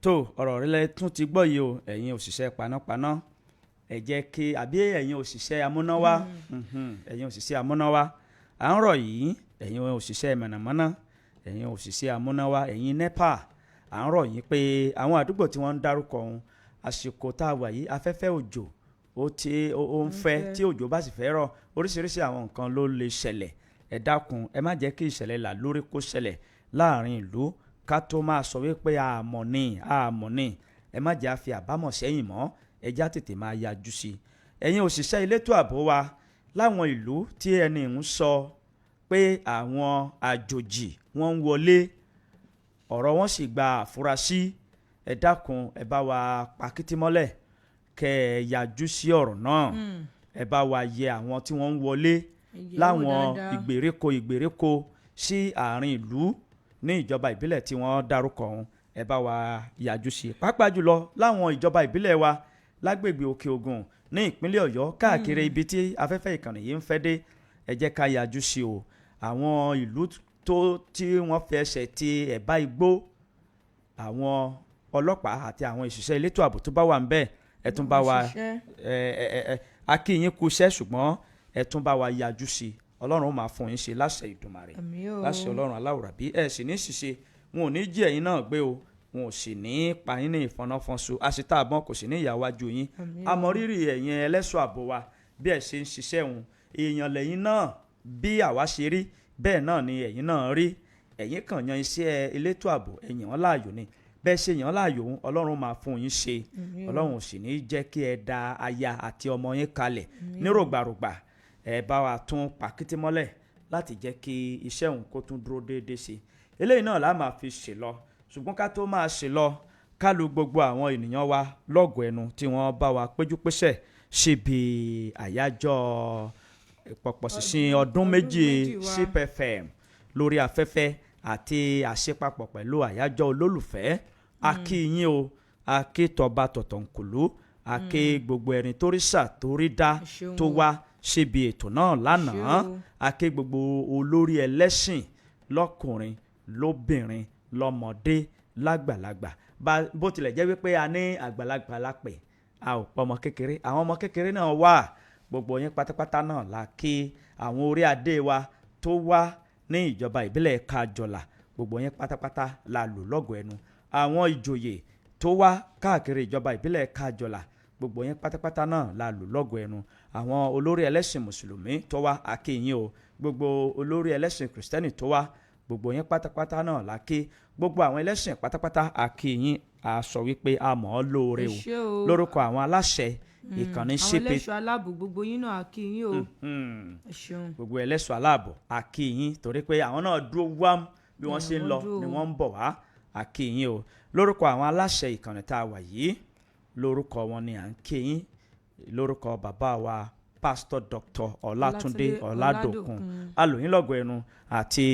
tó ọ̀rọ̀ rẹ lẹ tún ti gbọ́ yìí o ẹ̀yin òṣìṣẹ́ panápaná ẹ jẹ́ kí àbí ẹ̀yin òṣìṣẹ́ amúnáwá ẹ̀yin òṣìṣẹ́ amúnáwá à ń rọ̀ yìí ẹ̀yin òṣìṣẹ́ mọ̀nàmọ́ná ẹ̀yin òṣìṣẹ́ amúnáwá ẹ̀yin nepa à ń rọ̀ yín pé àwọn àdúgbò tí wọ́n ń dárúkọ ọ̀hún àsìkò tá a wà yìí afẹ́fẹ́ òjò ó ń fẹ́ tí òjò bá sì fẹ́ rọ̀ oríṣiríṣi àwọn nǹkan ló lè ṣẹlẹ̀ ẹ dákun ẹ má jẹ́ kí ìṣẹ̀lẹ̀ là lórí kó ṣẹlẹ̀ láàrin ìlú ká tó máa sọ wípé àmọ̀ ni ẹ má jẹ́ àfi àbámọ̀ sẹ́yìn mọ́ ẹ já tètè máa yájú sí i ẹ̀yin òṣìṣẹ́ elétò ààbò wa láwọn ìlú tí ẹni ń sọ pé àwọn àjòjì wọ́n ń wọlé ọ̀rọ̀ wọn sì gba àfúrásì ẹ dákun ẹ bá wa pàkìtì mọ́lẹ̀ kẹ́ ẹ yájú sí ọ̀rọ̀ náà ẹ bá wa yẹ àwọn tí wọ́n ń wọlé láwọn ìgbèríko sí àárín ìlú ní ìjọba ìbílẹ̀ tí wọ́n dárúkọ ọ̀hún ẹ bá wa yájú sí i pàápàá jùlọ láwọn ìjọba ìbílẹ̀ wa lágbègbè òkè ògùn ní ìpínlẹ̀ ọ̀yọ́ káàkiri ibi tí afẹ́fẹ́ ìkànnì yìí ń fẹ́ dé ẹ jẹ́ ká yájú sí o àwọn ìlú tí wọ́n fi ẹsẹ̀ ti ẹ̀bá igbó àwọn ọlọ́pàá àti àwọn ìṣiṣẹ́ elétò ààbò tó bá wà ń bẹ̀ ẹ tún bá wa akíyín kú iṣẹ́ ṣùgbọ́n ẹ tún bá wa yájú sí i ọlọ́run ó máa fún yín ṣe láṣẹ ìdùmarè láṣẹ ọlọ́run aláwòrábí ẹ sì ní ṣiṣẹ́ wọn ò ní jí ẹ̀yin náà gbé o wọn ò sì ní pa yín ní ìfọ̀nàfọ̀nso àṣetá àbọ̀n kò sì ní ìyàwájú yín àmọ́ rírì ẹ̀yin ẹlẹ́ṣọ́ ààbò wa bí ẹ ṣe ń ṣiṣẹ́ òun èèyàn lẹ́yìn náà bí àwa ṣe rí bẹ́ẹ̀ náà ni ẹ̀yin náà rí ẹ̀yin kàn yan iṣẹ́ elétò ààbò ẹ̀yìn wọn láàyò ni bẹ́ẹ̀ ṣe yàn láàyò òun ọlọ́run máa fún yín ṣe ọlọ́run ò sì ní jẹ́ kí ẹ da aya àti ọmọ yín kalẹ̀ nírògbàrògbà ẹ bá wa tún pàkìtì mọ́lẹ̀ láti jẹ́ kí iṣẹ́ òun kó tún dúró déédéé sí eléyìí náà la máa fi ṣe lọ ṣùgbọ́n ká tó máa ṣe lọ ká lu gbogbo àwọn ènìyàn wa lọ́gọ̀ọ́ ẹnu tí wọ́n bá wa péjú pésẹ̀ síbi àyájọ́ pọ̀pọ̀ṣìnṣìn ọdún méjì CPFM lórí afẹ́fẹ́ àti àṣepapọ̀ pẹ̀lú àyájọ́ olólùfẹ́ a kí yín o a kí tọba tọ̀tọ̀nkùlú a kí gbogbo ẹni tó rí sà tó rí dá tó wá síbi ètò náà lánàá a kí gbogbo olórí ẹlẹ́sìn lọ́kùnrin lóbìnrin lọ́mọdé lágbàlagbà bó tilẹ̀ jẹ́ wípé a ní àgbàlagbà lápè a ò pọ̀ ọmọ kékeré àwọn ọmọ kékeré náà wà gbogbo yín pátápátá náà la kí àwọn orí adé wa tó wá ní ìjọba ìbílẹ̀ kájọlà gbogbo yín pátápátá la lù lọ́gọ̀ọ́ ẹnu àwọn ìjòyè tó wá káàkiri ìjọba ìbílẹ̀ kájọlà gbogbo yín pátápátá náà la lù lọ́gọ̀ọ́ ẹnu àwọn olórí ẹlẹ́sìn mùsùlùmí tó wá a kí yín o gbogbo olórí ẹlẹ́sìn kìrìsìtẹ́nì tó wá gbogbo yín pátápátá náà la kí gbogbo àwọn ẹlẹ́sìn pátápátá a kí yín a sọ wípé a mọ̀ ọ́ lóore o lórúkọ àwọn aláṣẹ ìkànnì ṣe pé àwọn ẹlẹ́ṣọ́ aláàbò gbogbo yín náà a kí yín o ẹ ṣeun gbogbo ẹlẹ́ṣọ́ aláàbò a kí yín torí pé àwọn náà dúró wám bí wọ́n ṣe ń lọ ni wọ́n ń bọ̀ wá a kí yín o lórúkọ àwọn aláṣẹ ìkànnì tá a wà yìí lórúkọ wọn ni à ń kí yín lórúkọ bàbá wa pásítọ̀ dr ọlátúndé ọládòkun alòyìnlọ́gọ̀ ẹnu àti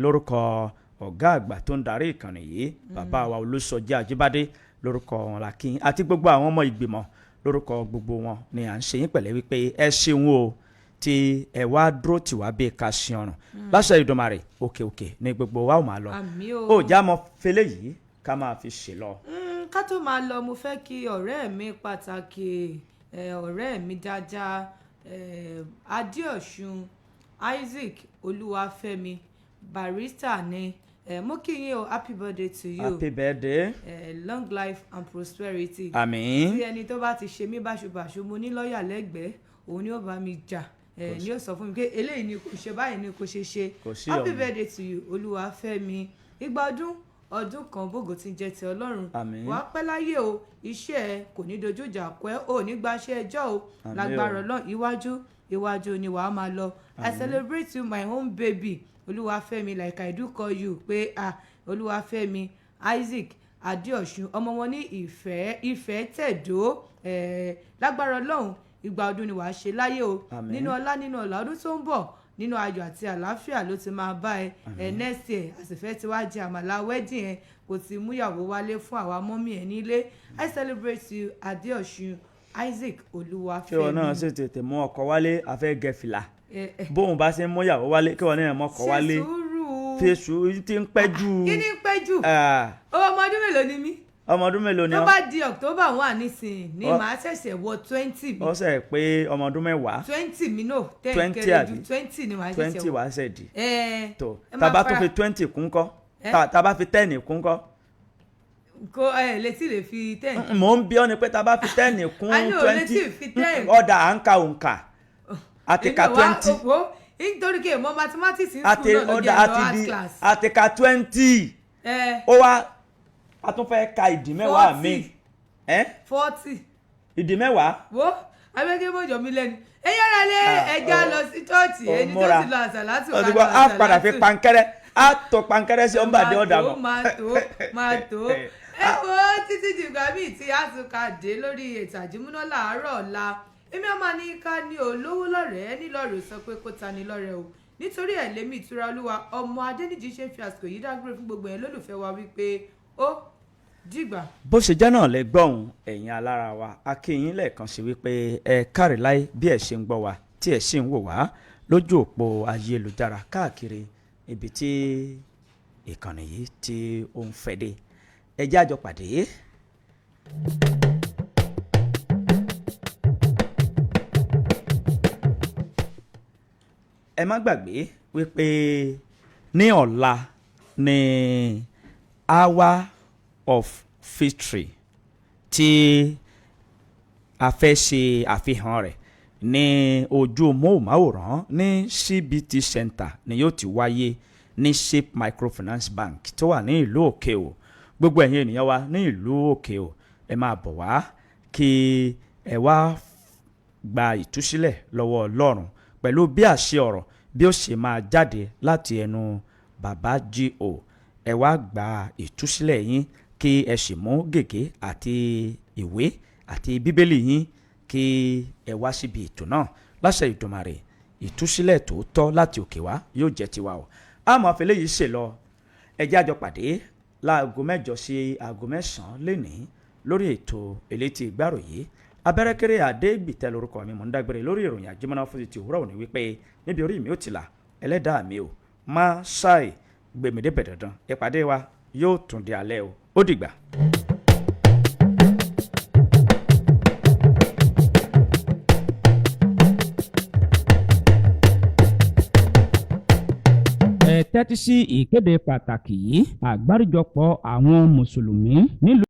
lórúkọ ọ̀gá àgbà tó ń darí ìkànnì yìí bàbá wa olùsọjí àjíbádé lórúkọ wọn la kí yín àti gbogbo àwọn ọmọ ìgbìmọ̀ lórúkọ gbogbo wọn ni à ń ṣe yín pẹ̀lẹ́ wípé ẹ ṣeun o tí ẹ wá dúró tì wá bí ká ṣe ọ̀run láṣẹ Ìdùmarè òkè òkè ní gbogbo wa ò máa lọ ó já mọ́ fẹlẹ́ yìí ká máa fi ṣe lọ. ká tó máa lọ mo fẹ́ kí ọ̀rẹ́ mi pàtàkì ọ̀rẹ́ mi dáadáa Adéọ̀ṣun Isaac Olúwafẹ́mi barrister ni mo kí yín o, happy birthday to you. Happy birthday. Long life and prosperity. Àmín. tí ẹni tó bá ti ṣe mí báṣubàṣu mo ní lọ́ọ̀yà lẹ́gbẹ̀ẹ́ òun ni ó bá mi jà ni ó sọ fún mi pé eléyìí ni kò ṣe báyìí ni kò ṣe ṣe. Happy birthday to you Olúwafẹ́mi. Igba ọdún kan bògò tí ń jẹ́ ti Ọlọ́run. Àmín. Wàá pẹ́ láyé o, iṣẹ́ ẹ kò ní dojú ìjà kọ ẹ́, ò ní gbaṣẹ́ ẹjọ́ o. Àmín o. Lágbára Ọlọ́run iwájú ni wàá máa lọ. I celebrate you my own baby Olúwafẹ́mi, like I do call you pé Olúwafẹ́mi Isaac Adéọ̀sùn, ọmọ wọn ní ìfẹ́ tẹ̀dó. Lágbára Ọlọ́run ìgbà ọdún ni wàá ṣe láyé o. Àmín. nínú ọlá ọdún tó ń bọ̀ nínú ayọ̀ àti àlàáfíà ló ti máa bá ẹ next year àsìfẹ́ tí wàá jẹ àmàlà wedding ẹ kò ti múyàwó wálé fún àwa mọ́mí ẹ nílé. I celebrate you Adéọ̀sùn Isaac Olúwafẹ́mi. kí wọn náà sì tètè mú ọkọ wálé àfẹ́ gẹ̀fìlà bóun bá ṣe ń múyàwó wálé kí wọn náà mú ọkọ wálé. ṣe sùúrù. fèsù ti ń pẹ́ jù. kí ni ń pẹ́ jù. ọmọ ọdún mélòó ni mí. ọmọ ọdún mélòó ni tó bá di October 1 nísìnyí ni màá ṣẹ̀ṣẹ̀ wọ 20 mi. ó ṣe pé ọmọ ọdún mẹ́wàá. 20 mi náà 20 kéré ju 20 ni màá ṣẹ̀ṣẹ̀ wọ. 20 wàá ṣẹ̀ di. tó ẹ máa tàbá tó fara- fi 20 kún kọ́ tàbá fi 10 kún kọ́. kó létí lè fi 10. mò ń bí ọ ni pé tàbá fi 10 kún a ní ò létí 20 fi 10. ọ̀dà à ń ka òǹkà àti ka 20 nítorí kí èèmọ̀ mathematics ń sùn náà ló jẹ́ lọ art class. àti ka 20 ó wá a tún fẹ́ ka ìdí mẹ́wàá mi. 40. ìdí mẹ́wàá. wo abẹ́kẹ́ mọ̀jọ́ mi lẹ́nu ẹ̀yẹ́ rẹ̀ lé ẹja lọ sí chọ́ọ̀chì ẹni tó ti lọ àṣàlátù ká lọ àṣàlátù. a padà fi pankẹ́rẹ́ a tó pankẹ́rẹ́ sí ọ̀nbàdé ọ̀dà mọ́. máa tó ẹ wo títí dìgbà míì tí a tún ká dé lórí ètò àjímúná làárọ̀ ọ̀la èmi ọmọ ní ká ní olówó lọ́rẹ̀ẹ́ nílọ́rẹ̀ sọ pé kó ta ni lọ́rẹ̀ o nítorí ẹ̀ lémi ìtura olúwa ọmọ adẹ́nìjì ṣe ń fi àsìkò yìí dágbére fún gbogbo ẹ̀ lólùfẹ́ wa wípé ó dìgbà. bó ṣe jẹ́ náà lẹ gbọ́hùn ẹ̀yin alára wa a kí yín lẹ́ẹ̀kan sí wípé ẹ káre láyé bí ẹ ṣe ń gbọ́ wa tí ẹ ṣì ń wò wá lójú òpó ayélujára káàkiri ibi tí ìkànnì yìí tí ó ń fẹ́ dé ẹ jẹ́ àjọ pàdé. ẹ má gbàgbé wípé ní ọ̀la ní hour of victory tí a fẹ́ ṣe àfihàn rẹ̀ ní ojú móhùnmáwòrán ní CBT Center ni yóò ti wáyé ní Shape Microfinance Bank tó wà ní ìlú òkè o gbogbo ẹ̀yin ènìyàn wa ní ìlú òkè o ẹ máa bọ̀ wá kí ẹ wá gba ìtúsílẹ̀ lọ́wọ́ Ọlọ́run pẹ̀lú bí àṣẹ ọ̀rọ̀ bí ó ṣe máa jáde láti ẹnu bàbá G.O. ẹ wá gba ìtúsílẹ̀ yín kí ẹ sì mú gègé àti ìwé àti bíbélì yín kí ẹ wá síbi ètò náà láṣẹ Ìdùmarè ìtúsílẹ̀ tòótọ́ láti òkè wá yóò jẹ́ tiwa o àmọ́ àfẹlẹ́ yìí ṣe lọ ẹ jẹ́ àjọ pàdé láago 8 sí aago 9 lénìí lórí ètò elétí ìgbàròyé abẹ́rẹ́kẹ́rẹ́ Adégbìtẹ́ lórúkọ mi mò ń dágbére lórí ìròyìn àjímọ́ná fún ti òwúrọ̀ òní wípé níbi orí mi ò ti là ẹlẹ́dàá mi ò má ṣáì gbèmídé bẹ̀dẹ̀dán ìpàdé wa yóò tún di alẹ́ o ó dìgbà. ẹ tẹ́tí sí ìkéde pàtàkì yìí àgbáríjọpọ̀ àwọn mùsùlùmí nílùú